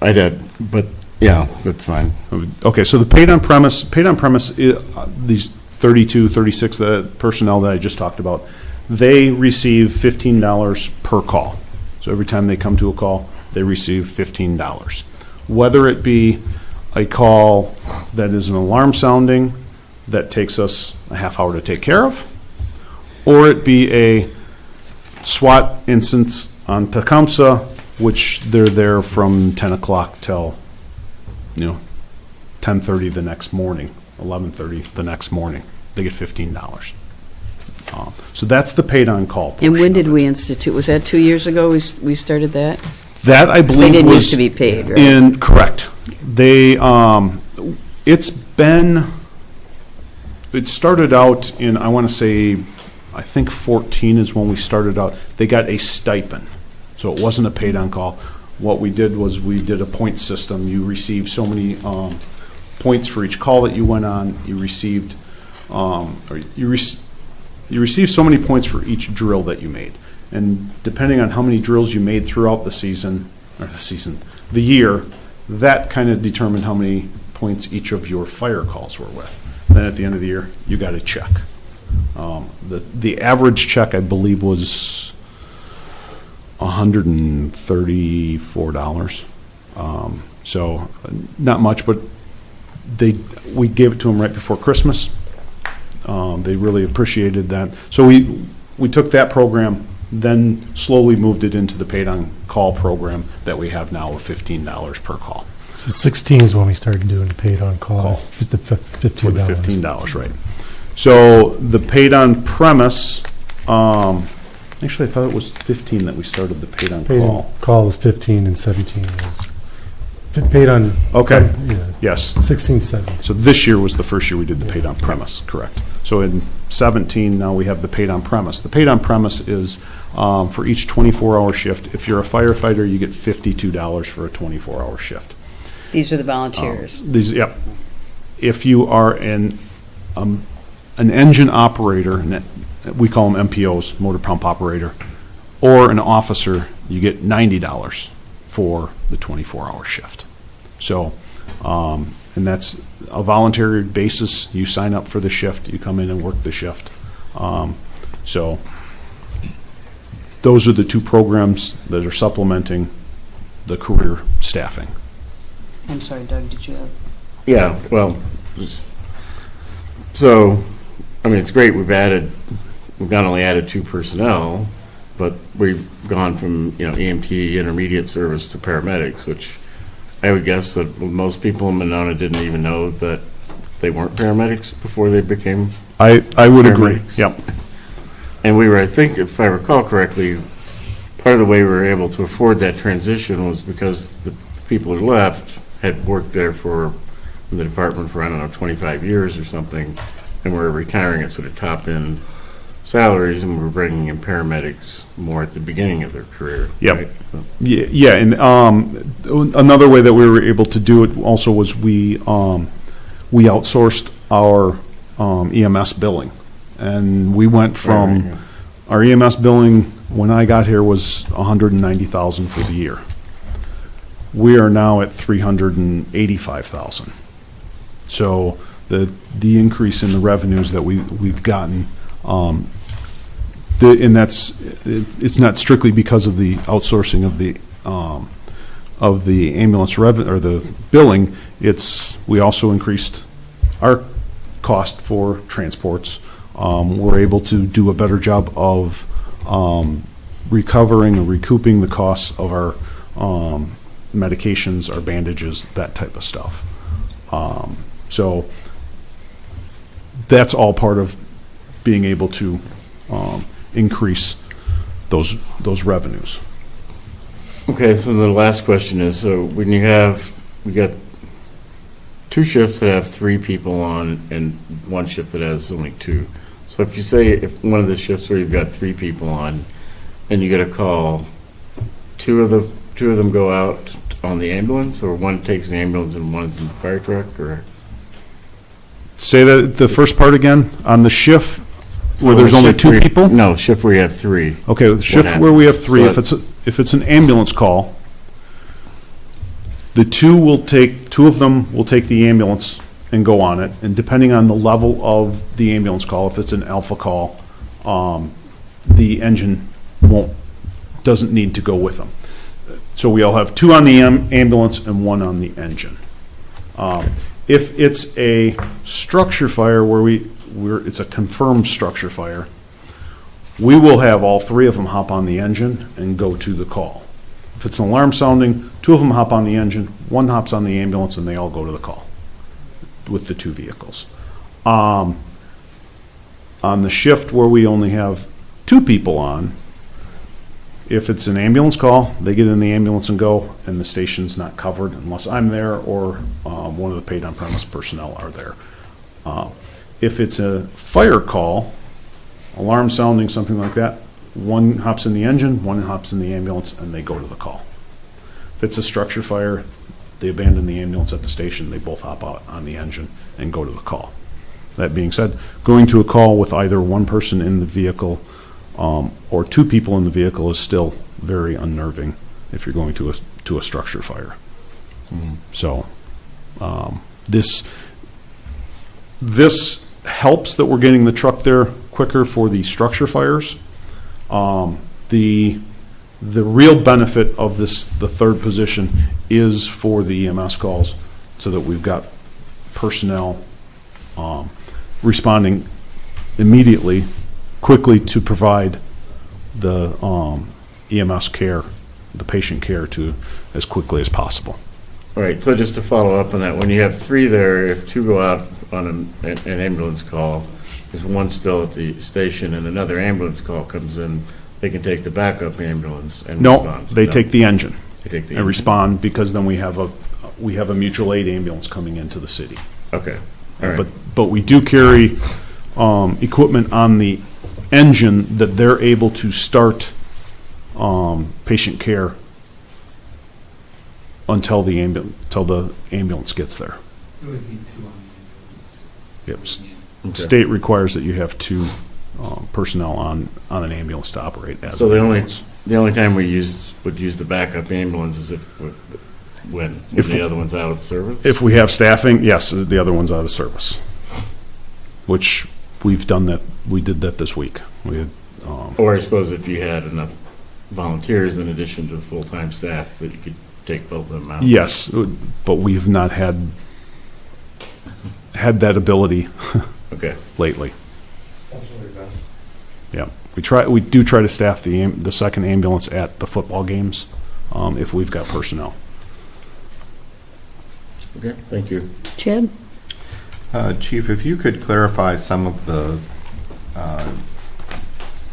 I did, but yeah, that's fine. Okay, so the paid on premise, these 32, 36 personnel that I just talked about, they receive $15 per call. So every time they come to a call, they receive $15. Whether it be a call that is an alarm sounding that takes us a half hour to take care of, or it be a SWAT instance on Tecumseh, which they're there from 10 o'clock till 10:30 the next morning, 11:30 the next morning. They get $15. So that's the paid on call portion. And when did we institute? Was that 2 years ago we started that? That I believe they didn't was used to be paid, right? Correct. They it started out in, I want to say, I think 14 is when we started out. They got a stipend, so it wasn't a paid on call. What we did was we did a point system. You received so many points for each call that you went on. You received you received so many points for each drill that you made, and depending on how many drills you made throughout the year, that kind of determined how many points each of your fire calls were with. Then at the end of the year, you got a check. The average check, I believe, was $134. So not much, but we gave it to them right before Christmas. They really appreciated that. So we took that program, then slowly moved it into the paid-on-call program that we have now of $15 per call. So 16 is when we started doing the paid on call. It's the $15. $15, right. So the paid on premise, actually I thought it was 15 that we started the paid on Paid call. on call was 15 and 17 was paid on. Okay, Yeah. yes. 16, 17. So this year was the first year we did the paid on premise, correct. So in 17, now we have the paid on premise. The paid on premise is for each 24-hour shift. If you're a firefighter, you get $52 for a 24-hour shift. These are the volunteers. Yep. If you are an engine operator, and we call them MPOs, motor pump operator, or an officer, you get $90 for the 24-hour shift. So, and that's a voluntary basis. You sign up for the shift, you come in and work the shift. So those are the two programs that are supplementing the career staffing. I'm sorry, Doug, did you have? Yeah, well, so, I mean, it's great we've not only added 2 personnel, but we've gone from, EMT, intermediate service to paramedics, which I would guess that most people in Monona didn't even know that they weren't paramedics before they became I would agree, paramedics. yep. And we were, I think, if I recall correctly, part of the way we were able to afford that transition was because the people who left had worked there in the department for, 25 years or something, and were retiring at sort of top-end salaries, and we're bringing in paramedics more at the beginning of their career. Yep. Right? So, Yeah, and another way that we were able to do it also was we outsourced our EMS billing. And we went from, our EMS billing, when I got here, was $190,000 for the year. We are now at $385,000. So the increase in the revenues that we've gotten, and it's not strictly because of the outsourcing of the ambulance revenue or the billing. We also increased our cost for transports. We're able to do a better job of recovering and recouping the costs of our medications, our bandages, that type of stuff. So that's all part of being able to increase those revenues. Okay, so the last question is, so when we got 2 shifts that have 3 people on and 1 shift that has only 2. So if you say, if one of the shifts where you've got 3 people on and you get a call, 2 of them go out on the ambulance, or 1 takes the ambulance and 1's in the fire truck, or? Say that the first part again, on the shift where So there's the only shift 2 where you- people? No, shift where you have 3. Okay, the shift where we have 3, So if it's an ambulance call, the 2 of them will take the ambulance and go on it, and depending on the level of the ambulance call, if it's an alpha call, the engine doesn't need to go with them. So we'll have 2 on the ambulance and 1 on the engine. If it's a structure fire where it's a confirmed structure fire, we will have all 3 of them hop on the engine and go to the call. If it's an alarm sounding, 2 of them hop on the engine, 1 hops on the ambulance, and they all go to the call with the 2 vehicles. On the shift where we only have 2 people on, if it's an ambulance call, they get in the ambulance and go, and the station's not covered unless I'm there or one of the paid on-premise personnel are there. If it's a fire call, alarm sounding, something like that, 1 hops in the engine, 1 hops in the ambulance, and they go to the call. If it's a structure fire, they abandon the ambulance at the station, they both hop out on the engine and go to the call. That being said, going to a call with either 1 person in the vehicle or 2 people in the vehicle is still very unnerving if you're going to a structure fire. So this helps that we're getting the truck there quicker for the structure fires. The real benefit of this, the third position, is for the EMS calls, so that we've got personnel responding immediately, quickly, to provide the EMS care, the patient care, to as quickly as possible. All right, so just to follow up on that, when you have 3 there, if 2 go out on an ambulance call, there's 1 still at the station and another ambulance call comes in, they can take the backup ambulance and respond? No, they take the engine. They take the and engine. respond, because then we have a mutual aid ambulance coming into the city. Okay, all right. But we do carry equipment on the engine that they're able to start patient care until the ambulance gets there. You always need 2 on the ambulance. Yep. Okay. State requires that you have 2 personnel on an ambulance to operate as So an the ambulance. only time we would use the backup ambulance is when the other one's out of service? If we have staffing, yes, the other one's out of service, which we've done that. We did that this week. We had, Or I suppose if you had enough volunteers in addition to the full-time staff, that you could take both of them out? yes, but we have not had that ability Okay. lately. Yeah, we do try to staff the second ambulance at the football games, if we've got personnel. Okay, thank you. Chad? Chief, if you could clarify some of the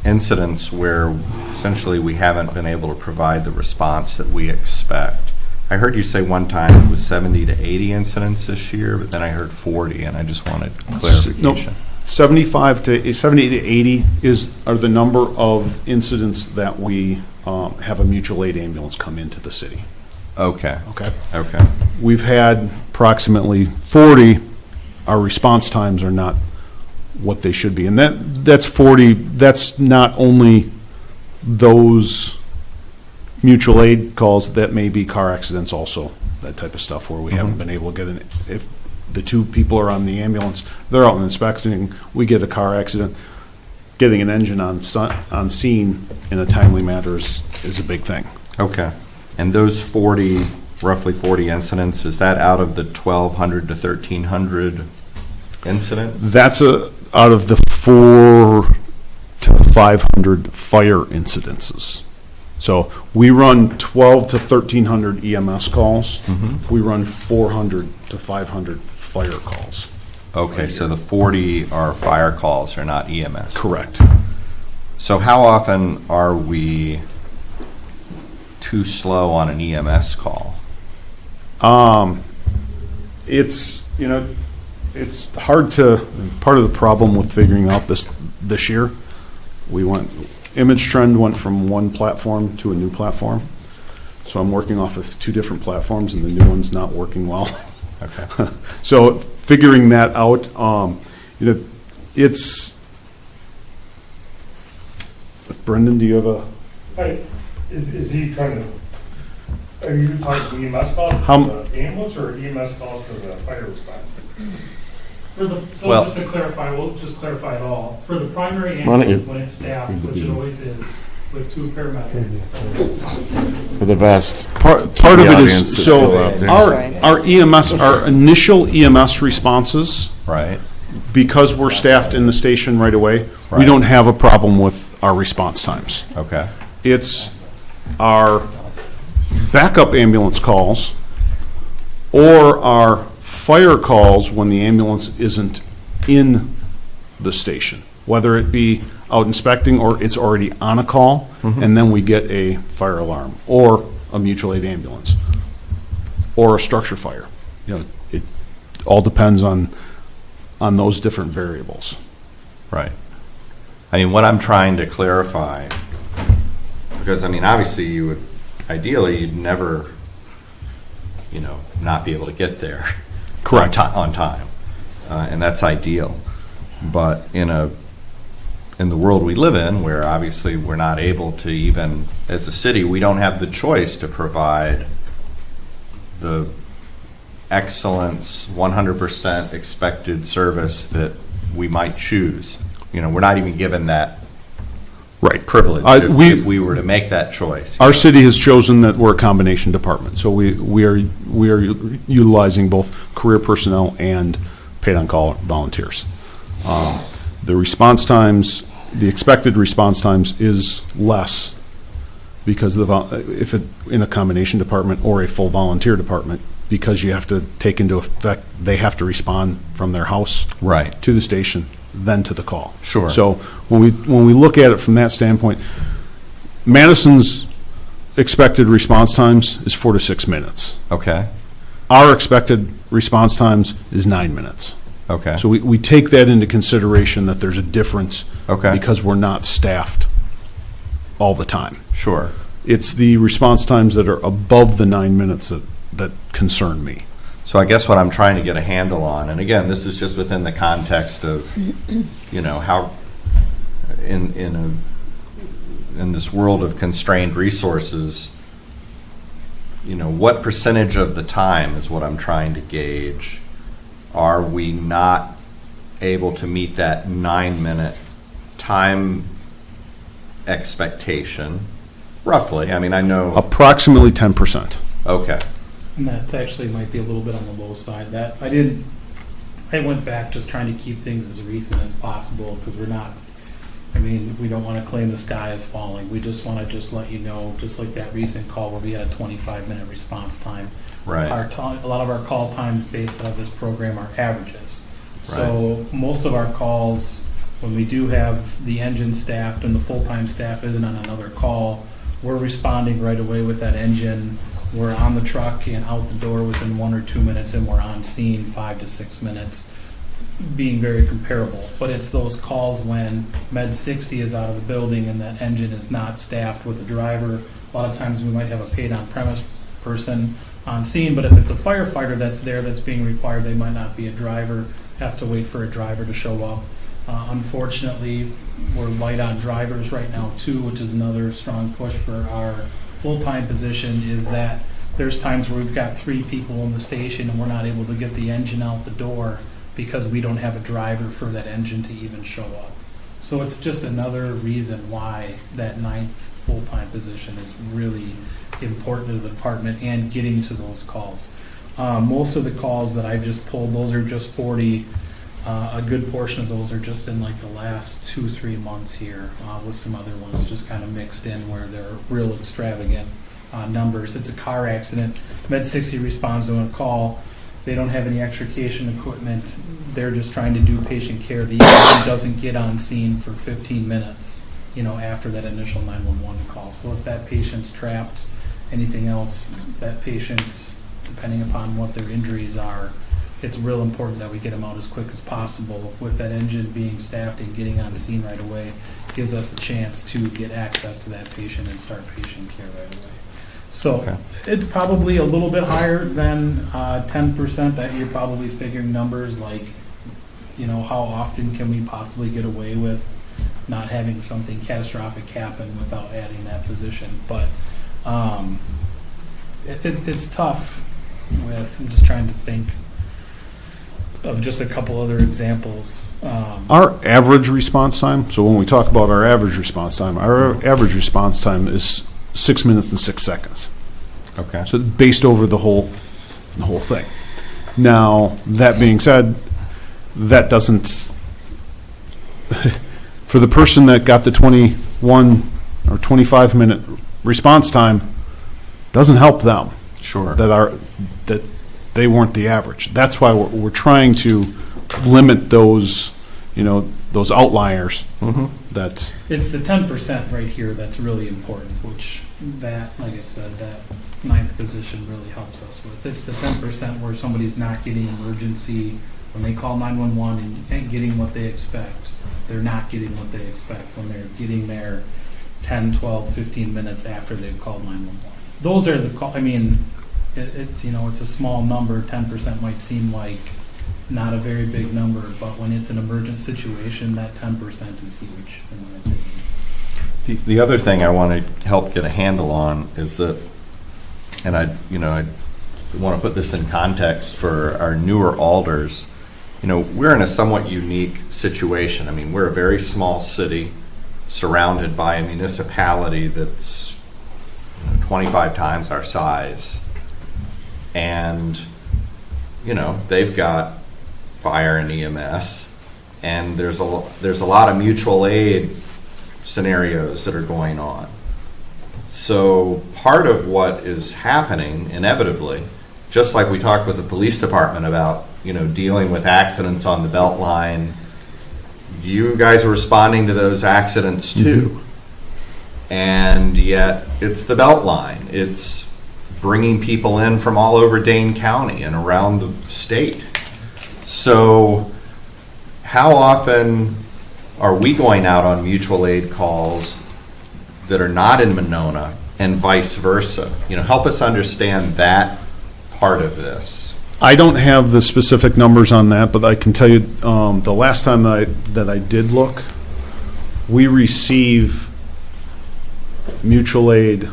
incidents where essentially we haven't been able to provide the response that we expect. I heard you say one time it was 70 to 80 incidents this year, but then I heard 40, and I just wanted clarification. 70 to 80 are the number of incidents that we have a mutual aid ambulance come into the city. Okay. Okay. We've had approximately 40. Our response times are not what they should be, and that's 40. That's not only those mutual aid calls. That may be car accidents also, that type of stuff where we haven't been able to get in. If the 2 people are on the ambulance, they're out inspecting, we get a car accident, getting an engine on scene in a timely manner is a big thing. Okay. And those roughly 40 incidents, is that out of the 1,200 to 1,300 incidents? That's out of the 400 to 500 fire incidences. So we run 12 to 1,300 EMS calls. We run 400 to 500 fire calls. Okay, so the 40 are fire calls, are not EMS? Correct. So how often are we too slow on an EMS call? It's hard to, part of the problem with figuring out this year, Image Trend went from one platform to a new platform. So I'm working off of 2 different platforms, and the new one's not working well. Okay. So figuring that out, it's, Brendan, do you have a? Is he trying to, are you talking EMS calls for the ambulance or EMS calls for the fire response? Just to clarify, we'll just clarify it all. For the primary ambulance, when it's staffed, which it always is, with 2 paramedics. For the vast part of it is, our EMS, our initial EMS responses, right, because we're staffed in the station right away, we don't have a problem with our response times. Okay. It's our backup ambulance calls or our fire calls when the ambulance isn't in the station, whether it be out inspecting or it's already on a call, and then we get a fire alarm or a mutual aid ambulance or a structure fire. It all depends on those different variables. Right. I mean, what I'm trying to clarify, because obviously you'd never, not be able to get there. Correct. On time, and that's ideal. But in the world we live in, where obviously we're not able to, even as a city, we don't have the choice to provide the excellence, 100% expected service that we might choose. we're not even given that Right. privilege if we were to make that choice. Our city has chosen that we're a combination department, so we are utilizing both career personnel and paid-on-call volunteers. The response times, the expected response times is less because if it in a combination department or a full volunteer department, because you have to take into effect, they have to respond from their house Right. to the station, then to the call. Sure. So when we look at it from that standpoint, Madison's expected response times is 4 to 6 minutes. Okay. Our expected response times is 9 minutes. Okay. So we take that into consideration that there's a difference because we're not staffed all the time. Sure. It's the response times that are above the 9 minutes that concern me. So I guess what I'm trying to get a handle on, and again, this is just within the context of, how in this world of constrained resources, what percentage of the time is what I'm trying to gauge. Are we not able to meet that 9-minute time expectation? Roughly. I mean, I know. Approximately 10%. Okay. And that actually might be a little bit on the low side. That I went back just trying to keep things as recent as possible because we don't want to claim the sky is falling. We just want to let you know, just like that recent call where we had a 25-minute response time. Right. A lot of our call times based on this program are averages. So most of our calls, when we do have the engine staffed and the full-time staff isn't on another call, we're responding right away with that engine. We're on the truck and out the door within 1 or 2 minutes, and we're on scene 5 to 6 minutes, being very comparable. But it's those calls when Med 60 is out of the building and that engine is not staffed with a driver. A lot of times we might have a paid on-premise person on scene, but if it's a firefighter that's there that's being required, they might not be a driver, has to wait for a driver to show up. Unfortunately, we're light on drivers right now too, which is another strong push for our full-time position, is that there's times where we've got 3 people in the station and we're not able to get the engine out the door because we don't have a driver for that engine to even show up. So it's just another reason why that 9th full-time position is really important to the department and getting to those calls. Most of the calls that I've just pulled, those are just 40. A good portion of those are just in like the last 2-3 months here, with some other ones just kind of mixed in where they're real extravagant numbers. It's a car accident. Med 60 responds to a call. They don't have any extrication equipment. They're just trying to do patient care. The EMT doesn't get on scene for 15 minutes, after that initial 911 call. So if that patient's trapped, anything else, that patient, depending upon what their injuries are, it's real important that we get them out as quick as possible. With that engine being staffed and getting on scene right away, gives us a chance to get access to that patient and start patient care right away. So it's probably a little bit higher than 10%. That you're probably figuring numbers like, how often can we possibly get away with not having something catastrophic happen without adding that position. But it's tough I'm just trying to think of just a couple other examples. Our average response time, so when we talk about our average response time is 6 minutes and 6 seconds. Okay. So based over the whole thing. Now, that being said, that doesn't, for the person that got the 21 or 25 minute response time, doesn't help them. Sure. That they weren't the average. That's why we're trying to limit those, those outliers. That it's the 10% right here that's really important, which that, like I said, that 9th position really helps us with. It's the 10% where somebody's not getting emergency when they call 911 and getting what they expect. They're not getting what they expect when they're getting there 10, 12, 15 minutes after they've called 911. Those are the call. It's it's a small number. 10% might seem like not a very big number, but when it's an emergent situation, that 10% is huge in my opinion. The other thing I want to help get a handle on is that, and I want to put this in context for our newer alders. we're in a somewhat unique situation. I mean, we're a very small city surrounded by a municipality that's 25 times our size. And, they've got fire and EMS, and there's a lot of mutual aid scenarios that are going on. So part of what is happening inevitably, just like we talked with the police department about, dealing with accidents on the belt line, you guys are responding to those accidents too. And yet it's the belt line. It's bringing people in from all over Dane County and around the state. So how often are we going out on mutual aid calls that are not in Monona and vice versa? Help us understand that part of this. I don't have the specific numbers on that, but I can tell you the last time that I did look, we receive mutual aid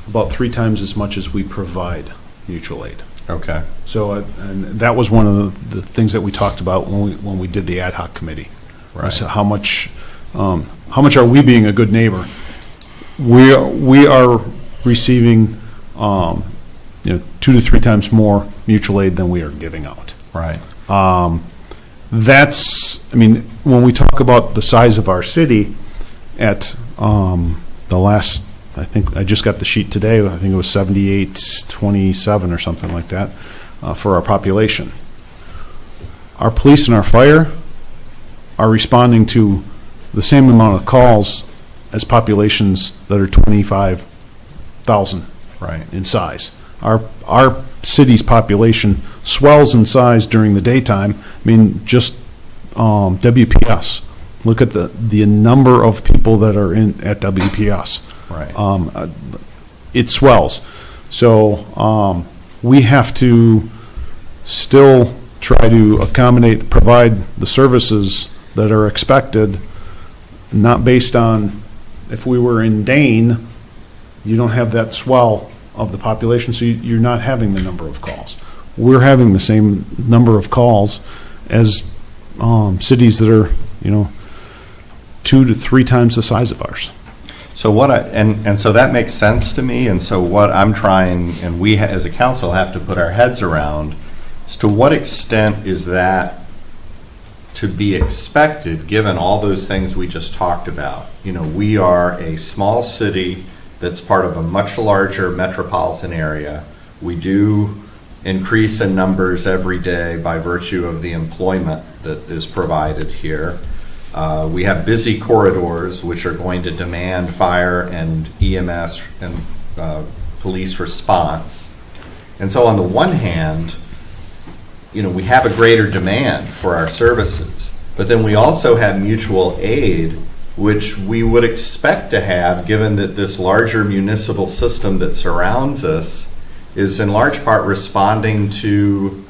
about 3 times as much as we provide mutual aid. Okay. So, and that was one of the things that we talked about when we did the ad hoc committee. Right. So how much are we being a good neighbor? We are receiving 2 to 3 times more mutual aid than we are giving out. Right. When we talk about the size of our city, at the last, I think I just got the sheet today, I think it was 7827 or something like that for our population. Our police and our fire are responding to the same amount of calls as populations that are 25,000 in size. Our city's population swells in size during the daytime. Just WPS. Look at the number of people that are at WPS. Right. It swells. So we have to still try to provide the services that are expected, not based on, if we were in Dane, you don't have that swell of the population, so you're not having the number of calls. We're having the same number of calls as cities that are, 2 to 3 times the size of ours. So so that makes sense to me, and so what I'm trying, and we as a council have to put our heads around, is to what extent is that to be expected, given all those things we just talked about. We are a small city that's part of a much larger metropolitan area. We do increase in numbers every day by virtue of the employment that is provided here. We have busy corridors which are going to demand fire and EMS and police response. And so on the one hand, we have a greater demand for our services, but then we also have mutual aid, which we would expect to have, given that this larger municipal system that surrounds us is in large part responding to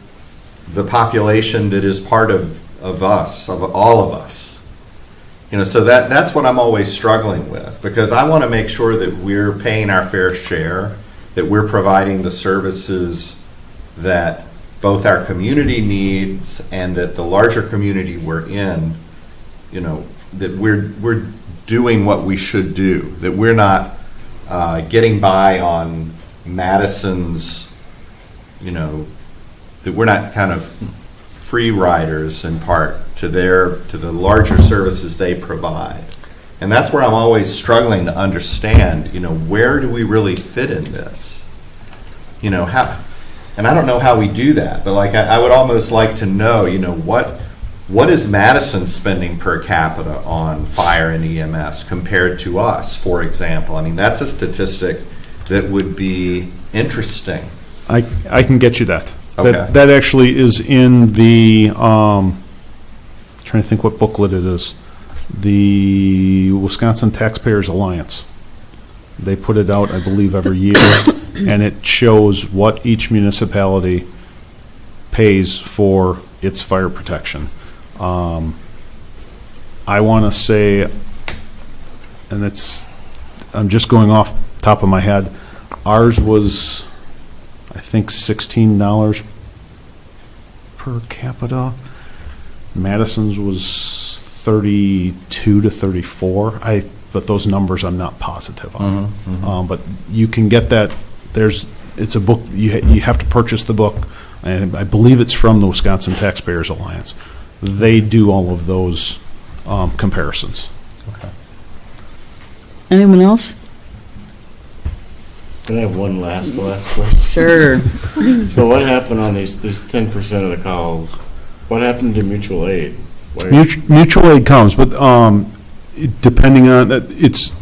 the population that is part of us, of all of us. So that's what I'm always struggling with, because I want to make sure that we're paying our fair share, that we're providing the services that both our community needs and that the larger community we're in, that we're doing what we should do, that we're not getting by on Madison's, that we're not kind of free riders in part to the larger services they provide. And that's where I'm always struggling to understand, where do we really fit in this? How, and I don't know how we do that, but I would almost like to know, what is Madison spending per capita on fire and EMS compared to us, for example? That's a statistic that would be interesting. I can get you that. Okay. That actually is in the, trying to think what booklet it is, the Wisconsin Taxpayers Alliance. They put it out, I believe, every year, and it shows what each municipality pays for its fire protection. I want to say, and I'm just going off top of my head, ours was, I think, $16 per capita. Madison's was 32 to 34. But those numbers I'm not positive on. But you can get that. It's a book. You have to purchase the book, and I believe it's from the Wisconsin Taxpayers Alliance. They do all of those comparisons. Okay. Anyone else? Can I have one last question? Sure. So what happened on these 10% of the calls? What happened to mutual aid? Mutual aid comes, but depending on it's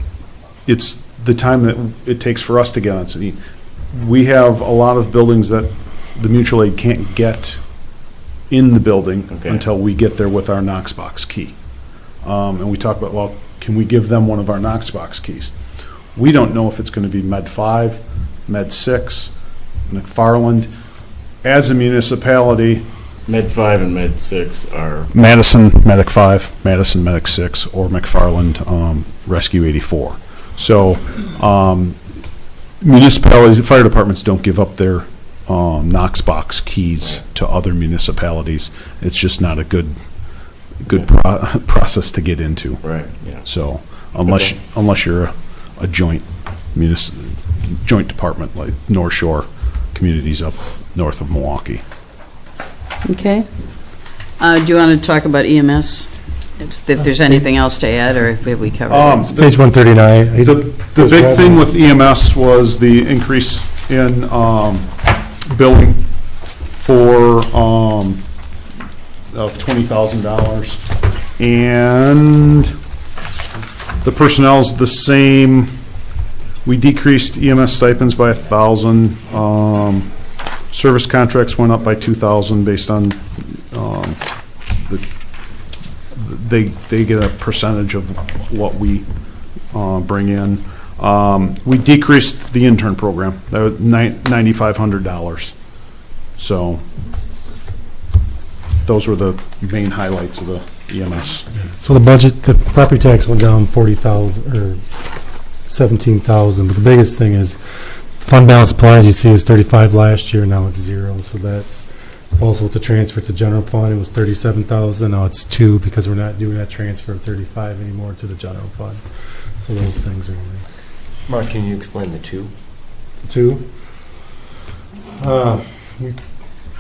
the time that it takes for us to get on city. We have a lot of buildings that the mutual aid can't get in the building until we get there with our Knox box key. And we talk about, well, can we give them one of our Knox box keys? We don't know if it's going to be Med 5, Med 6, McFarland. As a municipality, Med 5 and Med 6 are Madison Medic 5, Madison Medic 6, or McFarland Rescue 84. So municipalities, fire departments don't give up their Knox box keys to other municipalities. It's just not a good process to get into. Right. Yeah. So unless you're a joint department like North Shore Communities up north of Milwaukee. Okay. Do you want to talk about EMS? If there's anything else to add, or have we covered it? Page 139. The big thing with EMS was the increase in billing for of $20,000, and the personnel's the same. We decreased EMS stipends by 1,000. Service contracts went up by 2,000 based on they get a percentage of what we bring in. We decreased the intern program. That was $9,500. So those were the main highlights of the EMS. So the property tax went down 40,000 or 17,000, but the biggest thing is fund balance applied, you see, is 35 last year, now it's 0. So that's also with the transfer to general fund, it was 37,000, now it's 2 because we're not doing that transfer of 35 anymore to the general fund. So those things are. Mark, can you explain the 2? 2?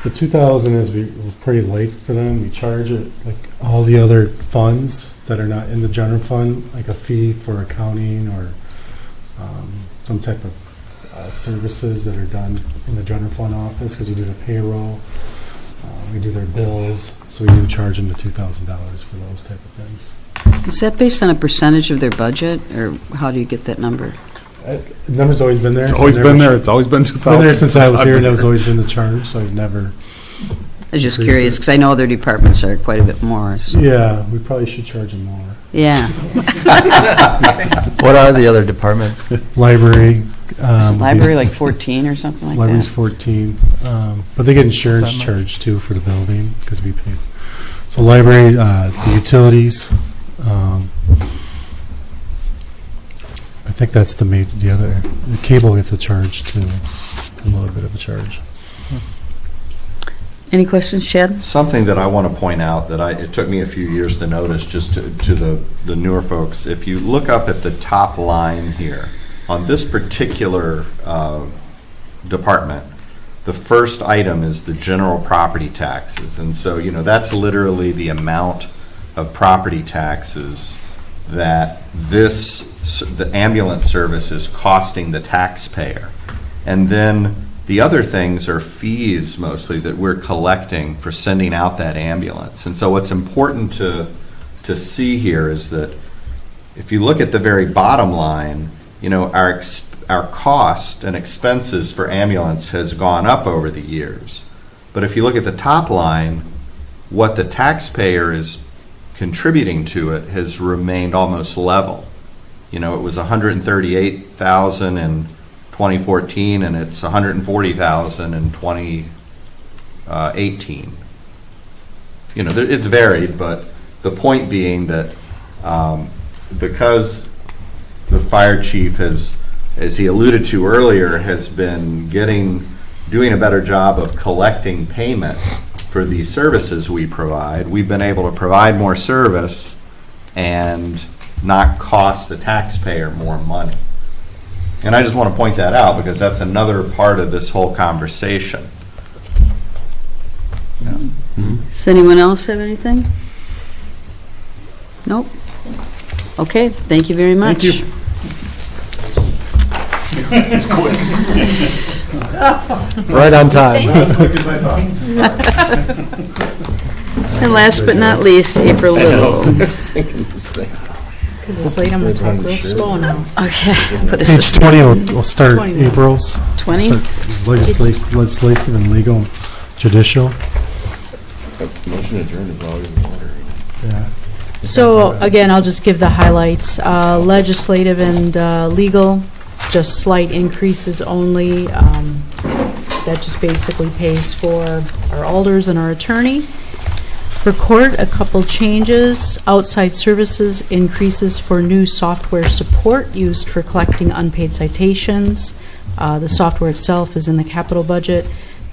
The 2,000 is we're pretty late for them. We charge it like all the other funds that are not in the general fund, like a fee for accounting or some type of services that are done in the general fund office, because we do the payroll, we do their bills, so we do charge them the $2,000 for those type of things. Is that based on a percentage of their budget, or how do you get that number? The number's always been there. It's always been there. It's always been 2,000. It's been there since I was here, and that was always been the charge, so I've never. I was just curious, because I know other departments are quite a bit more. So. Yeah, we probably should charge them more. Yeah. What are the other departments? Library. Library like 14 or something like Library's that? 14. But they get insurance charge too for the building, because we pay. So library, the utilities. I think that's the other. The cable gets a charge too, a little bit of a charge. Any questions, Chad? Something that I want to point out that it took me a few years to notice, just to the newer folks. If you look up at the top line here, on this particular department, the first item is the general property taxes. And so, that's literally the amount of property taxes that the ambulance service is costing the taxpayer. And then the other things are fees mostly that we're collecting for sending out that ambulance. And so what's important to see here is that if you look at the very bottom line, our cost and expenses for ambulance has gone up over the years. But if you look at the top line, what the taxpayer is contributing to it has remained almost level. It was $138,000 in 2014, and it's $140,000 in 2018. It's varied, but the point being that because the fire chief has, as he alluded to earlier, has been doing a better job of collecting payment, for the services we provide. We've been able to provide more service and not cost the taxpayer more money. And I just want to point that out because that's another part of this whole conversation. Does anyone else have anything? Nope. Okay, thank you very much. Thank you. It's quick. Right on time. As quick as I thought. And last but not least, April Little. Because it's late, I'm going to talk real slow now. Okay. Put us Page to 20 we'll start 20. April's. 20? Legislative and legal, judicial. Motion adjourned is always in order. Yeah. So again, I'll just give the highlights. Legislative and legal, just slight increases only. That just basically pays for our alders and our attorney. For court, a couple changes. Outside services increases for new software support used for collecting unpaid citations. The software itself is in the capital budget.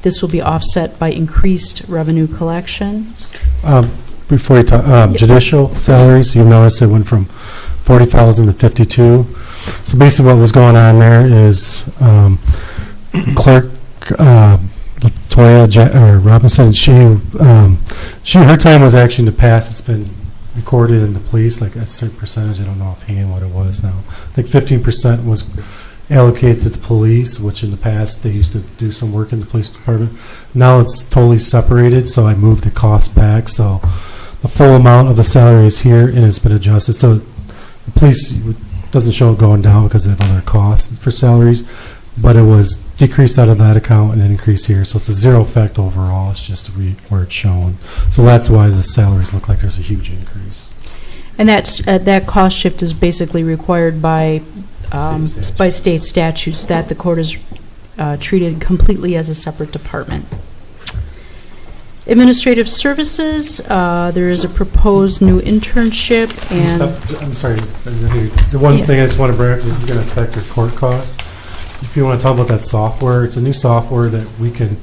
This will be offset by increased revenue collections. Before you talk, judicial salaries, you notice it went from 40,000 to 52. So basically what was going on there is clerk Latoya Robinson, her time was actually in the past. It's been recorded in the police, like a certain percentage. I don't know offhand what it was now. I think 15% was allocated to the police, which in the past they used to do some work in the police department. Now it's totally separated, so I moved the cost back. So the full amount of the salary is here and it's been adjusted. So the police doesn't show it going down because they have other costs for salaries, but it was decreased out of that account and then increased here. So it's a zero effect overall. It's just where it's shown. So that's why the salaries look like there's a huge increase. And that cost shift is basically required by state statutes that the court is treated completely as a separate department. Administrative services, there is a proposed new internship and... I'm sorry. The one thing I just want to bring up, this is going to affect your court costs. If you want to talk about that software, it's a new software that we can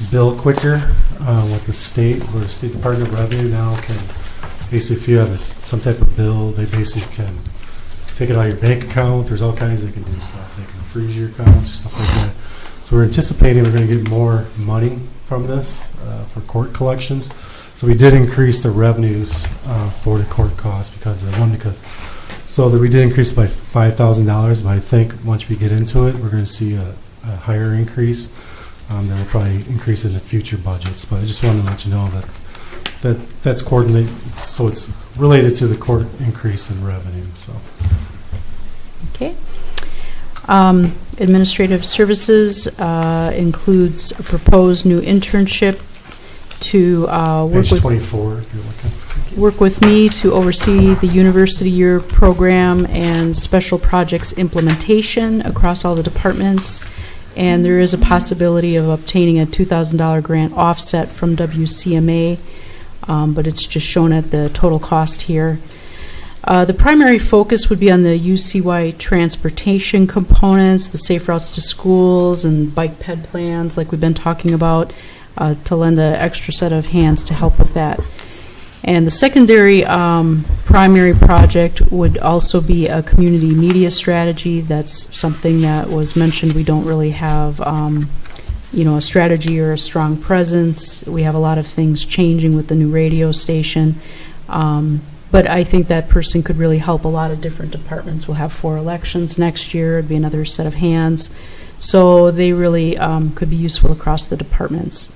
bill quicker with the state, where the State Department of Revenue now can, basically if you have some type of bill, they basically can take it out of your bank account. There's all kinds they can do stuff. They can freeze your accounts or stuff like that. So we're anticipating we're going to get more money from this for court collections. So we did increase the revenues for the court costs because we did increase it by $5,000, but I think once we get into it, we're going to see a higher increase. Then we'll probably increase it in the future budgets. But I just wanted to let you know that's coordinated, so it's related to the court increase in revenue. So. Okay. Administrative services includes a proposed new internship to work with me to oversee the university year program and special projects implementation across all the departments. And there is a possibility of obtaining a $2,000 grant offset from WCMA, but it's just shown at the total cost here. The primary focus would be on the UCY transportation components, the safe routes to schools and bike ped plans like we've been talking about, to lend an extra set of hands to help with that. And the secondary primary project would also be a community media strategy. That's something that was mentioned. We don't really have a strategy or a strong presence. We have a lot of things changing with the new radio station. But I think that person could really help a lot of different departments. We'll have 4 elections next year. It'd be another set of hands. So they really could be useful across the departments.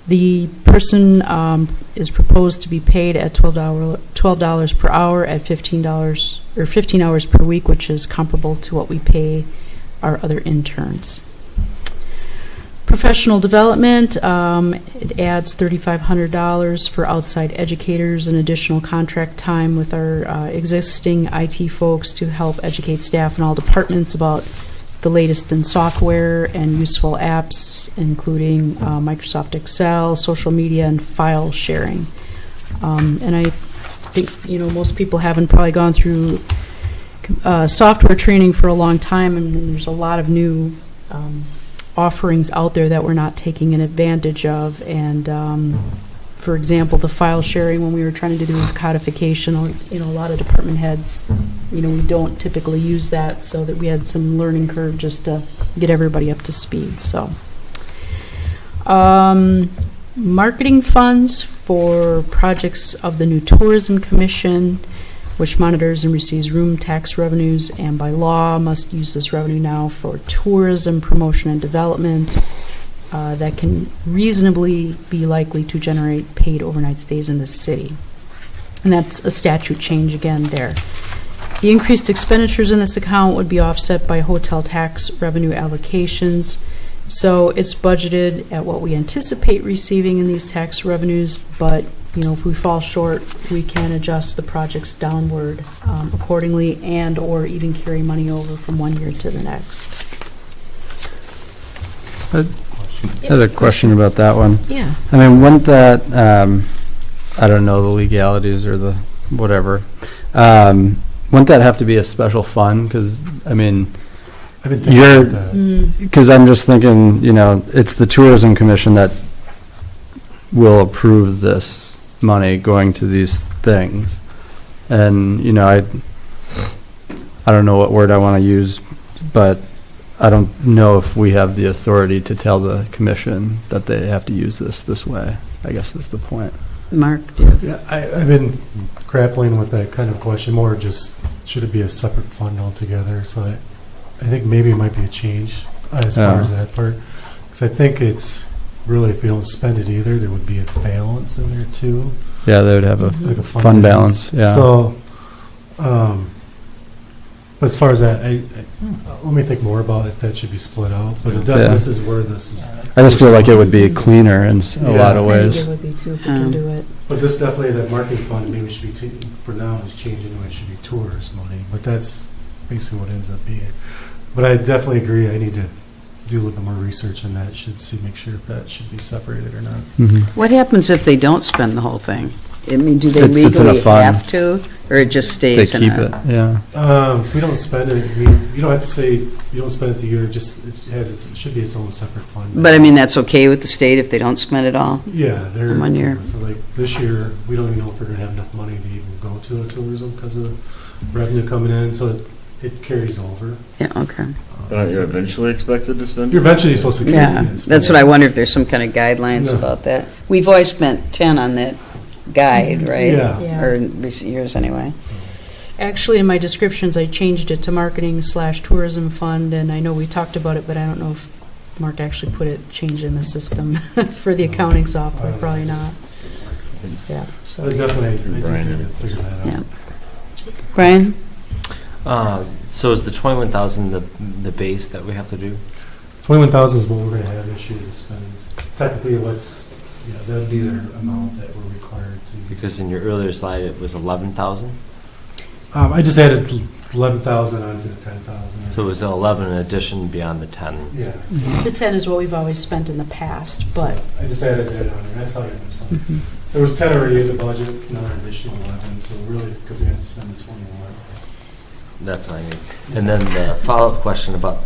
The person is proposed to be paid at $12 per hour at $15 or 15 hours per week, which is comparable to what we pay our other interns. Professional development, it adds $3,500 for outside educators and additional contract time with our existing IT folks to help educate staff in all departments about the latest in software and useful apps, including Microsoft Excel, social media, and file sharing. And I think, most people haven't probably gone through software training for a long time, and there's a lot of new offerings out there that we're not taking an advantage of. And, for example, the file sharing, when we were trying to do the codification, a lot of department heads, we don't typically use that, so that we had some learning curve just to get everybody up to speed, so. Marketing funds for projects of the new Tourism Commission, which monitors and receives room tax revenues, and by law must use this revenue now for tourism promotion and development that can reasonably be likely to generate paid overnight stays in the city. And that's a statute change again there. The increased expenditures in this account would be offset by hotel tax revenue allocations. So it's budgeted at what we anticipate receiving in these tax revenues, but if we fall short, we can adjust the projects downward accordingly, and or even carry money over from one year to the next. I had a question about that one. Yeah. I mean, wouldn't that, I don't know the legalities or the whatever, wouldn't that have to be a special fund? Because, I mean, I've been thinking about that. because I'm just thinking, it's the Tourism Commission that will approve this money going to these things. And, I don't know what word I want to use, but I don't know if we have the authority to tell the commission that they have to use this way, I guess is the point. Mark? Yeah, I've been grappling with that kind of question more, just should it be a separate fund altogether? So I think maybe it might be a change as far as that part. Because I think it's really, if you don't spend it either, there would be a balance in there too. Yeah, they would have Like a fund balance, yeah. So, but as far as that, let me think more about if that should be split out. But it definitely, this is where this is. I just feel like it would be cleaner in a lot of I ways. think it would be too if we can do it. But this definitely, that marketing fund, maybe should be, for now, is changing to it should be tourist money. But that's basically what ends up being. But I definitely agree, I need to do a little bit more research on that, make sure if that should be separated or not. What happens if they don't spend the whole thing? I mean, do they It sits in a legally fund. have to, or it just They stays in keep it, yeah. If we don't spend it, I mean, you don't have to say you don't spend it the year, it should be its own separate fund. But I mean, that's okay with the state if they don't spend it all? Yeah, they're, in 1 year. for like this year, we don't even know if we're gonna have enough money to even go to a tourism because of revenue coming in, so it carries over. Yeah, okay. Aren't you eventually expected to spend? You're eventually supposed to. Yeah, that's what I wonder, if there's some kind of guidelines about that. We've always spent 10 on that guide, right? Yeah. Or in recent years, anyway. Actually, in my descriptions, I changed it to marketing/tourism fund, and I know we talked about it, but I don't know if Mark actually changed in the system for the accounting software, probably not. Yeah, so. But definitely, Brian I did. did figure that out. Yeah. Brian? So is the 21,000 the base that we have to do? 21,000 is what we're gonna have this year to spend. Technically, that'd be their amount that we're required to. Because in your earlier slide, it was 11,000? I just added 11,000 onto the 10,000. So it was 11 in addition beyond the 10? Yeah. The 10 is what we've always spent in the past, but. I just added that on there, that's how I got the 20. There was 10 already in the budget, another additional 11, so really, because we had to spend the 21. That's what I mean. And then the follow-up question about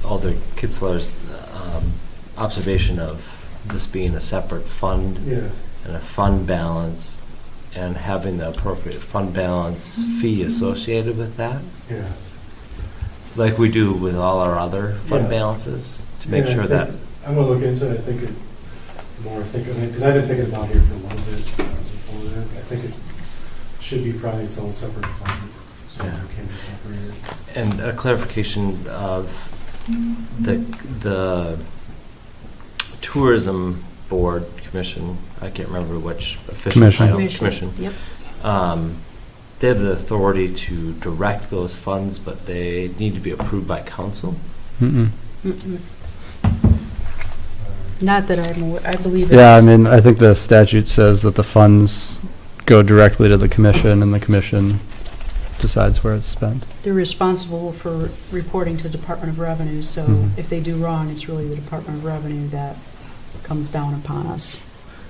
Alder Kitzler's observation of this being a separate fund and a fund balance, and having the appropriate fund balance fee associated with that? Yeah. Like we do with all our other fund balances, to make sure that... I'm going to look into it, the more I think of it, because I've been thinking about it here for a little bit before that. I think it should be probably its own separate fund, so it can be separated. And a clarification of the tourism board commission, I can't remember which official title. Commission. Yep. They have the authority to direct those funds, but they need to be approved by council. Not that I'm aware, I believe it's. Yeah, I mean, I think the statute says that the funds go directly to the commission, and the commission decides where it's spent. They're responsible for reporting to Department of Revenue, so if they do wrong, it's really the Department of Revenue that comes down upon us.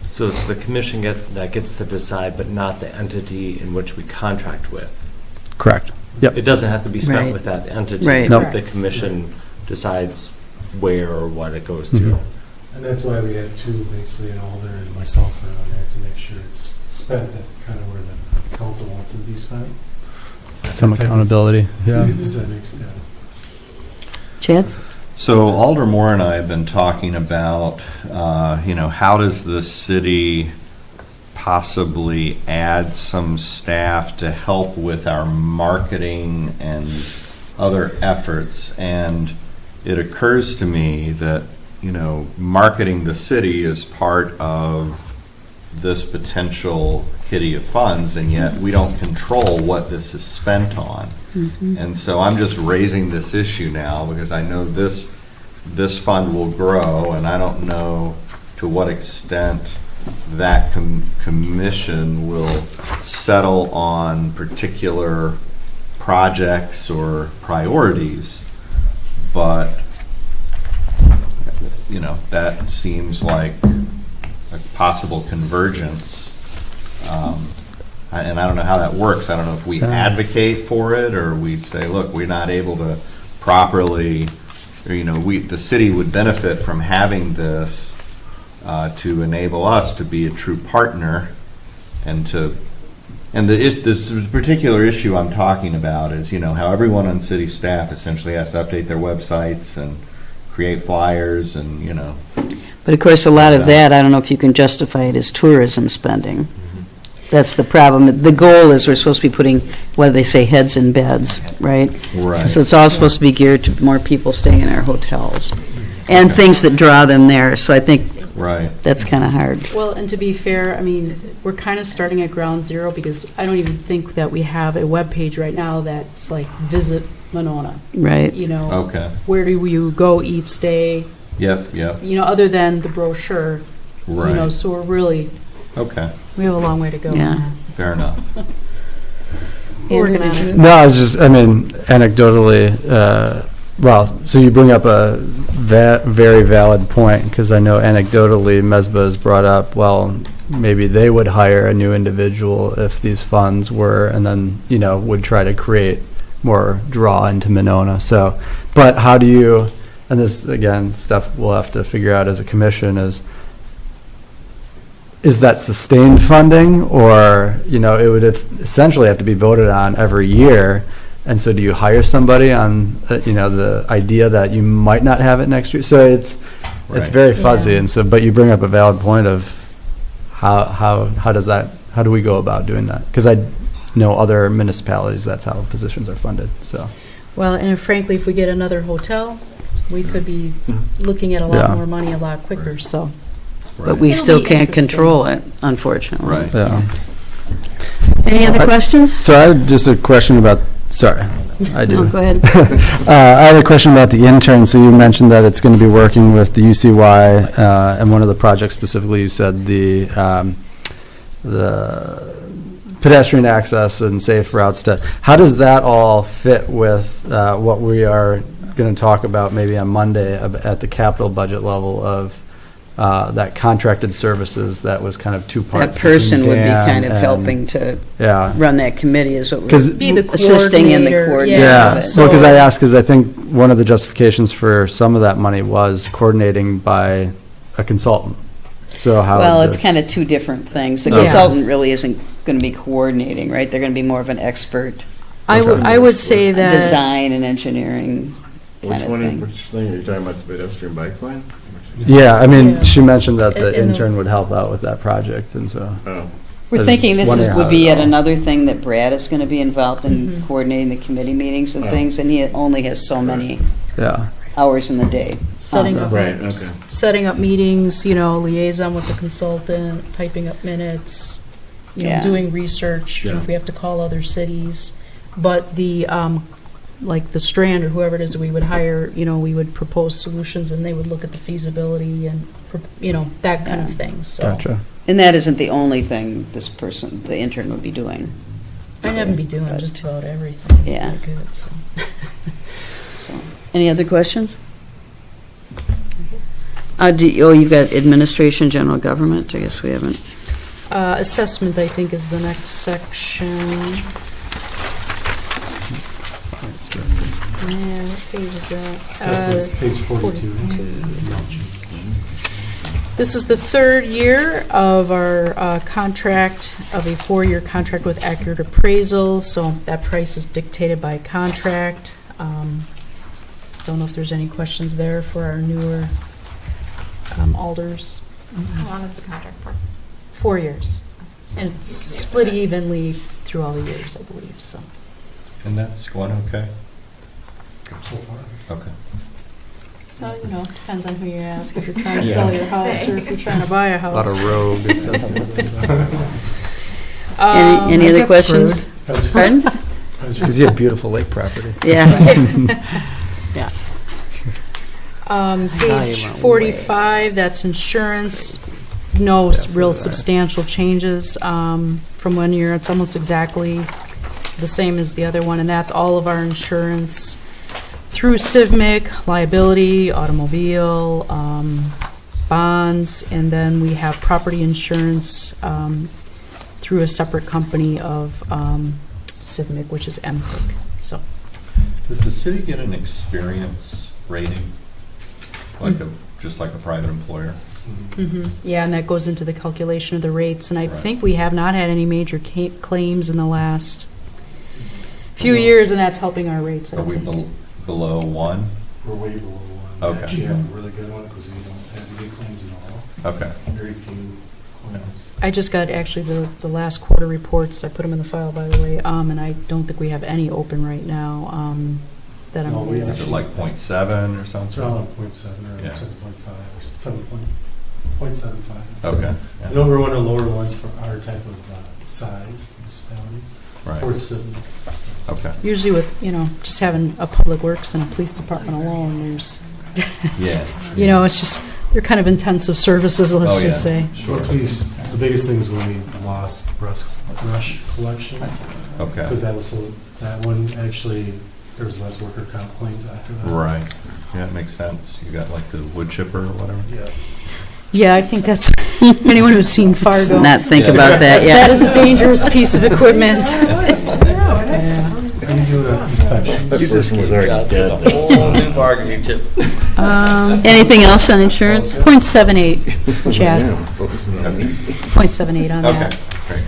So it's the commission that gets to decide, but not the entity in which we contract with. Correct. Yep. It doesn't have to be spent Right. with that entity. Right. But the commission decides where or what it goes to. And that's why we had two, basically, an alder and myself are on there to make sure it's spent at kind of where the council wants it to be spent. Some accountability, yeah. Does that make sense? Chad? So Alder Moore and I have been talking about, how does the city possibly add some staff to help with our marketing and other efforts? And it occurs to me that, marketing the city is part of this potential kitty of funds, and yet we don't control what this is spent on. And so I'm just raising this issue now because I know this fund will grow, and I don't know to what extent that commission will settle on particular projects or priorities, but that seems like a possible convergence. And I don't know how that works. I don't know if we advocate for it or we say, look, we're not able to properly, or, the city would benefit from having this to enable us to be a true partner this particular issue I'm talking about is, how everyone on city staff essentially has to update their websites and create flyers and, But of course, a lot of that, I don't know if you can justify it as tourism spending. That's the problem. The goal is we're supposed to be putting, what do they say, heads in beds, right? Right. So it's all supposed to be geared to more people staying in our hotels and things that draw them there. So I think that's kind of hard. Well, and to be fair, I mean, we're kind of starting at ground zero because I don't even think that we have a web page right now that's like visit Monona. Right. Okay. Where do you go, eat, stay? Yep. Other than the brochure. Right. So we're really. Okay. We have a long way to go. Yeah. Fair enough. We're working on it. No, anecdotally, so you bring up a very valid point, because I know anecdotally MESBA has brought up, well, maybe they would hire a new individual if these funds were, and then, would try to create more draw into Monona. So, but how do you, and this, again, stuff we'll have to figure out as a commission is that sustained funding, or, it would essentially have to be voted on every year. And so do you hire somebody on, the idea that you might not have it next year? So it's very fuzzy. And so, but you bring up a valid point of how do we go about doing that? Because I know other municipalities, that's how positions are funded, so. Well, and frankly, if we get another hotel, we could be looking at a lot more money a lot quicker, so. But we still can't control it, unfortunately. Right. Yeah. Any other questions? So I have just a question about, sorry, I do. No, go ahead. I have a question about the intern. So you mentioned that it's going to be working with the UCY, and one of the projects specifically, you said the pedestrian access and safe routes to, how does that all fit with what we are going to talk about maybe on Monday at the capital budget level of that contracted services that was kind of two parts? That person would be Dan kind of and- helping to Yeah. run that committee, is what Because- we're Be the assisting in the coordinator, coordinating Yeah, of it. so because I asked, because I think one of the justifications for some of that money was coordinating by a consultant. So how? Well, it's does- kind of two different things. The Yeah. consultant really isn't going to be coordinating, right? They're going to be more of an expert. I would say that. Design and engineering Which kind of one, thing. which thing are you talking about, the pedestrian bike lane? Yeah, I mean, Yeah. she mentioned that the And the- intern would help out with that project, and so. Oh. We're I was thinking this wondering would how be it yet all- another thing that Brad is going to be involved in Mhm. coordinating the committee meetings and Oh. things, and he only has so many Yeah. hours in the day. Setting up, Right, okay. setting up meetings, liaison with the consultant, typing up minutes, Yeah. doing research, Yeah. if we have to call other cities. But the, like the Strand or whoever it is that we would hire, we would propose solutions and they would look at the feasibility and, that kind of thing, so. Gotcha. And that isn't the only thing this person, the intern, would be doing. I'd have them be doing just about everything. Yeah. They're good, so. So, any other questions? You've got administration, general government. I guess we haven't. Assessment, I think, is the next section. Yeah, what page is that? Assessments, page 42. This is the third year of our contract, of a 4-year contract with Accurate Appraisal, so that price is dictated by contract. Don't know if there's any questions there for our newer alders. How long is the contract for? 4 years. And it's split evenly through all the years, I believe, so. And that's going okay? So far. Okay. Well, you know, depends on who you ask, if you're trying to sell your house or if you're trying to buy a house. A lot of rogue assessment. Any other questions? Pardon? Because you have beautiful lake property. Yeah. Yeah. Page 45, that's insurance. No real substantial changes from 1 year. It's almost exactly the same as the other one, and that's all of our insurance through CIVMIC, liability, automobile, bonds, and then we have property insurance through a separate company of CIVMIC, which is MCIC. So, does the city get an experience rating, like just like a private employer? Yeah, and that goes into the calculation of the rates, and I think we have not had any major claims in the last few years, and that's helping our rates. Are we below 1? We're way below 1. Okay. We actually have a really good one because we don't have any claims at all. Okay. Very few claims. I just got actually the last quarter reports. I put them in the file, by the way, and I don't think we have any open right now that I'm aware of. Is it like 0.7 or something? It's around 0.7 or 7.5 or 7.75. Okay. Yeah. I know we're one of the lower ones for our type of size municipality. Right. Or city. Okay. Usually with, just having a public works and a police department alone, there's, it's just, they're kind of intensive services, let's just say. Sure. The biggest thing is when we lost brush collection. Okay. Because that one actually, there was less worker comp claims after that. Right. Yeah, it makes sense. You got like the wood chipper or whatever? Yeah. Yeah, I think that's, anyone who's seen Fargo. Let's not think about that, yeah. That is a dangerous piece of equipment. When you do an inspection. That person was already dead. Whole new bargaining chip. Anything else on insurance? 0.78, Chad. Yeah, focusing on me. 0.78 on that. Okay, great.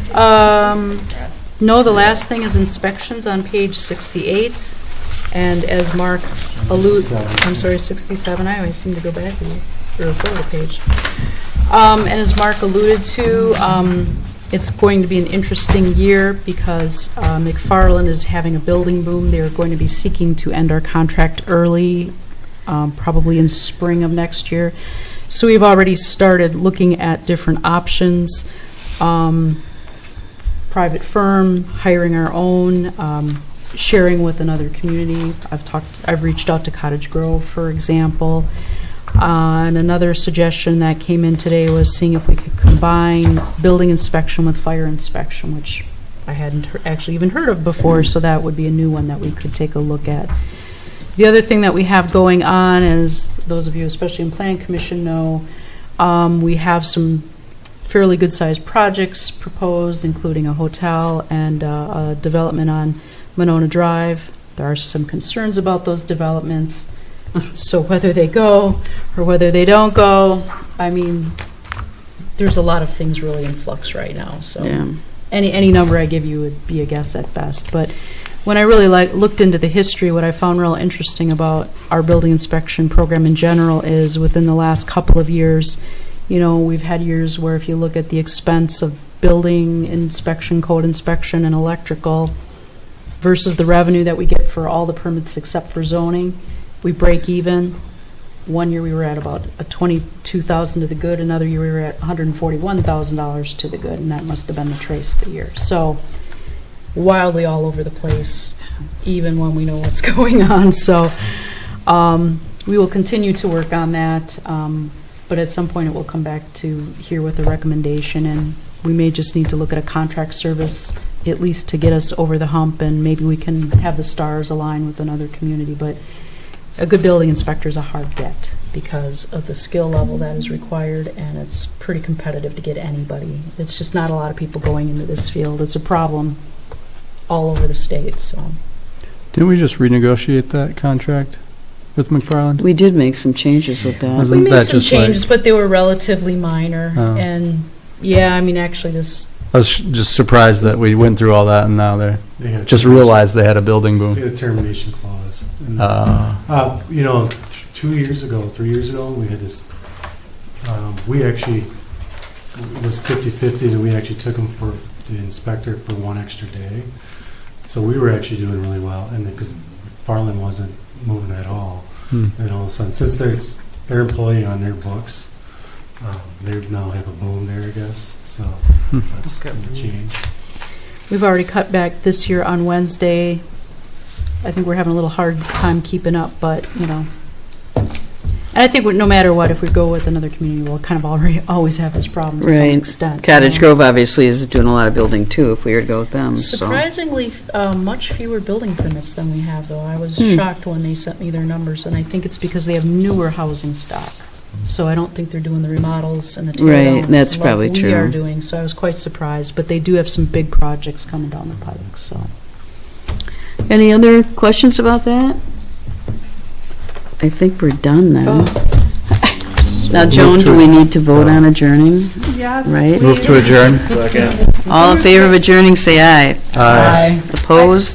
No, the last thing is inspections on page 68. And as Mark I'm sorry, 67. I always seem to go back and refer the page. And as Mark alluded to, it's going to be an interesting year because McFarland is having a building boom. They're going to be seeking to end our contract early, probably in spring of next year. So we've already started looking at different options. Private firm, hiring our own, sharing with another community. I've reached out to Cottage Grove, for example. And another suggestion that came in today was seeing if we could combine building inspection with fire inspection, which I hadn't actually even heard of before, so that would be a new one that we could take a look at. The other thing that we have going on, as those of you, especially in Planning Commission, know, we have some fairly good-sized projects proposed, including a hotel and a development on Monona Drive. There are some concerns about those developments. So whether they go or whether they don't go, I mean, there's a lot of things really in flux right now. So any number I give you would be a guess at best. But when I really looked into the history, what I found real interesting about our building inspection program in general is within the last couple of years, we've had years where if you look at the expense of building inspection, code inspection, and electrical versus the revenue that we get for all the permits except for zoning, we break even. 1 year we were at about a $22,000 to the good. Another year we were at $141,000 to the good, and that must have been the trace the year. So wildly all over the place, even when we know what's going on. So we will continue to work on that, but at some point it will come back to here with a recommendation, and we may just need to look at a contract service at least to get us over the hump, and maybe we can have the stars align with another community. But a good building inspector is a hard get because of the skill level that is required, and it's pretty competitive to get anybody. It's just not a lot of people going into this field. It's a problem all over the state. So Didn't we just renegotiate that contract with McFarland? We did make some changes with that. Wasn't We made that some just like- changes, but they were relatively minor. Oh. And, yeah, I mean, actually, this, I was just surprised that we went through all that and now they're, They had just termination- realized they had a building They boom. had a termination clause. And, Oh. 3 years ago, we had this, we actually, it was 50/50, and we actually took them for the inspector for one extra day. So we were actually doing really well, and because Farland wasn't moving at all. And all of a sudden, since it's their employee on their books, they now have a boom there, I guess, so that's going to change. we've already cut back this year on Wednesday. I think we're having a little hard time keeping up, but, you know. And I think no matter what, if we go with another community, we'll kind of always have this problem to some Right. extent. Cottage Grove obviously is doing a lot of building too, if we were to go with them, so. Surprisingly, much fewer building permits than we have, though. I was shocked when they sent me their numbers, and I think it's because they have newer housing stock. So I don't think they're doing the remodels and the tear Right, downs that's like probably we are true. doing, so I was quite surprised. But they do have some big projects coming down the pike, so. Any other questions about that? I think we're done then. Now, Joan, do we need to vote on adjourning? Yes. Right? Move to adjourn. All in favor of adjourning, say aye. Aye. Opposed?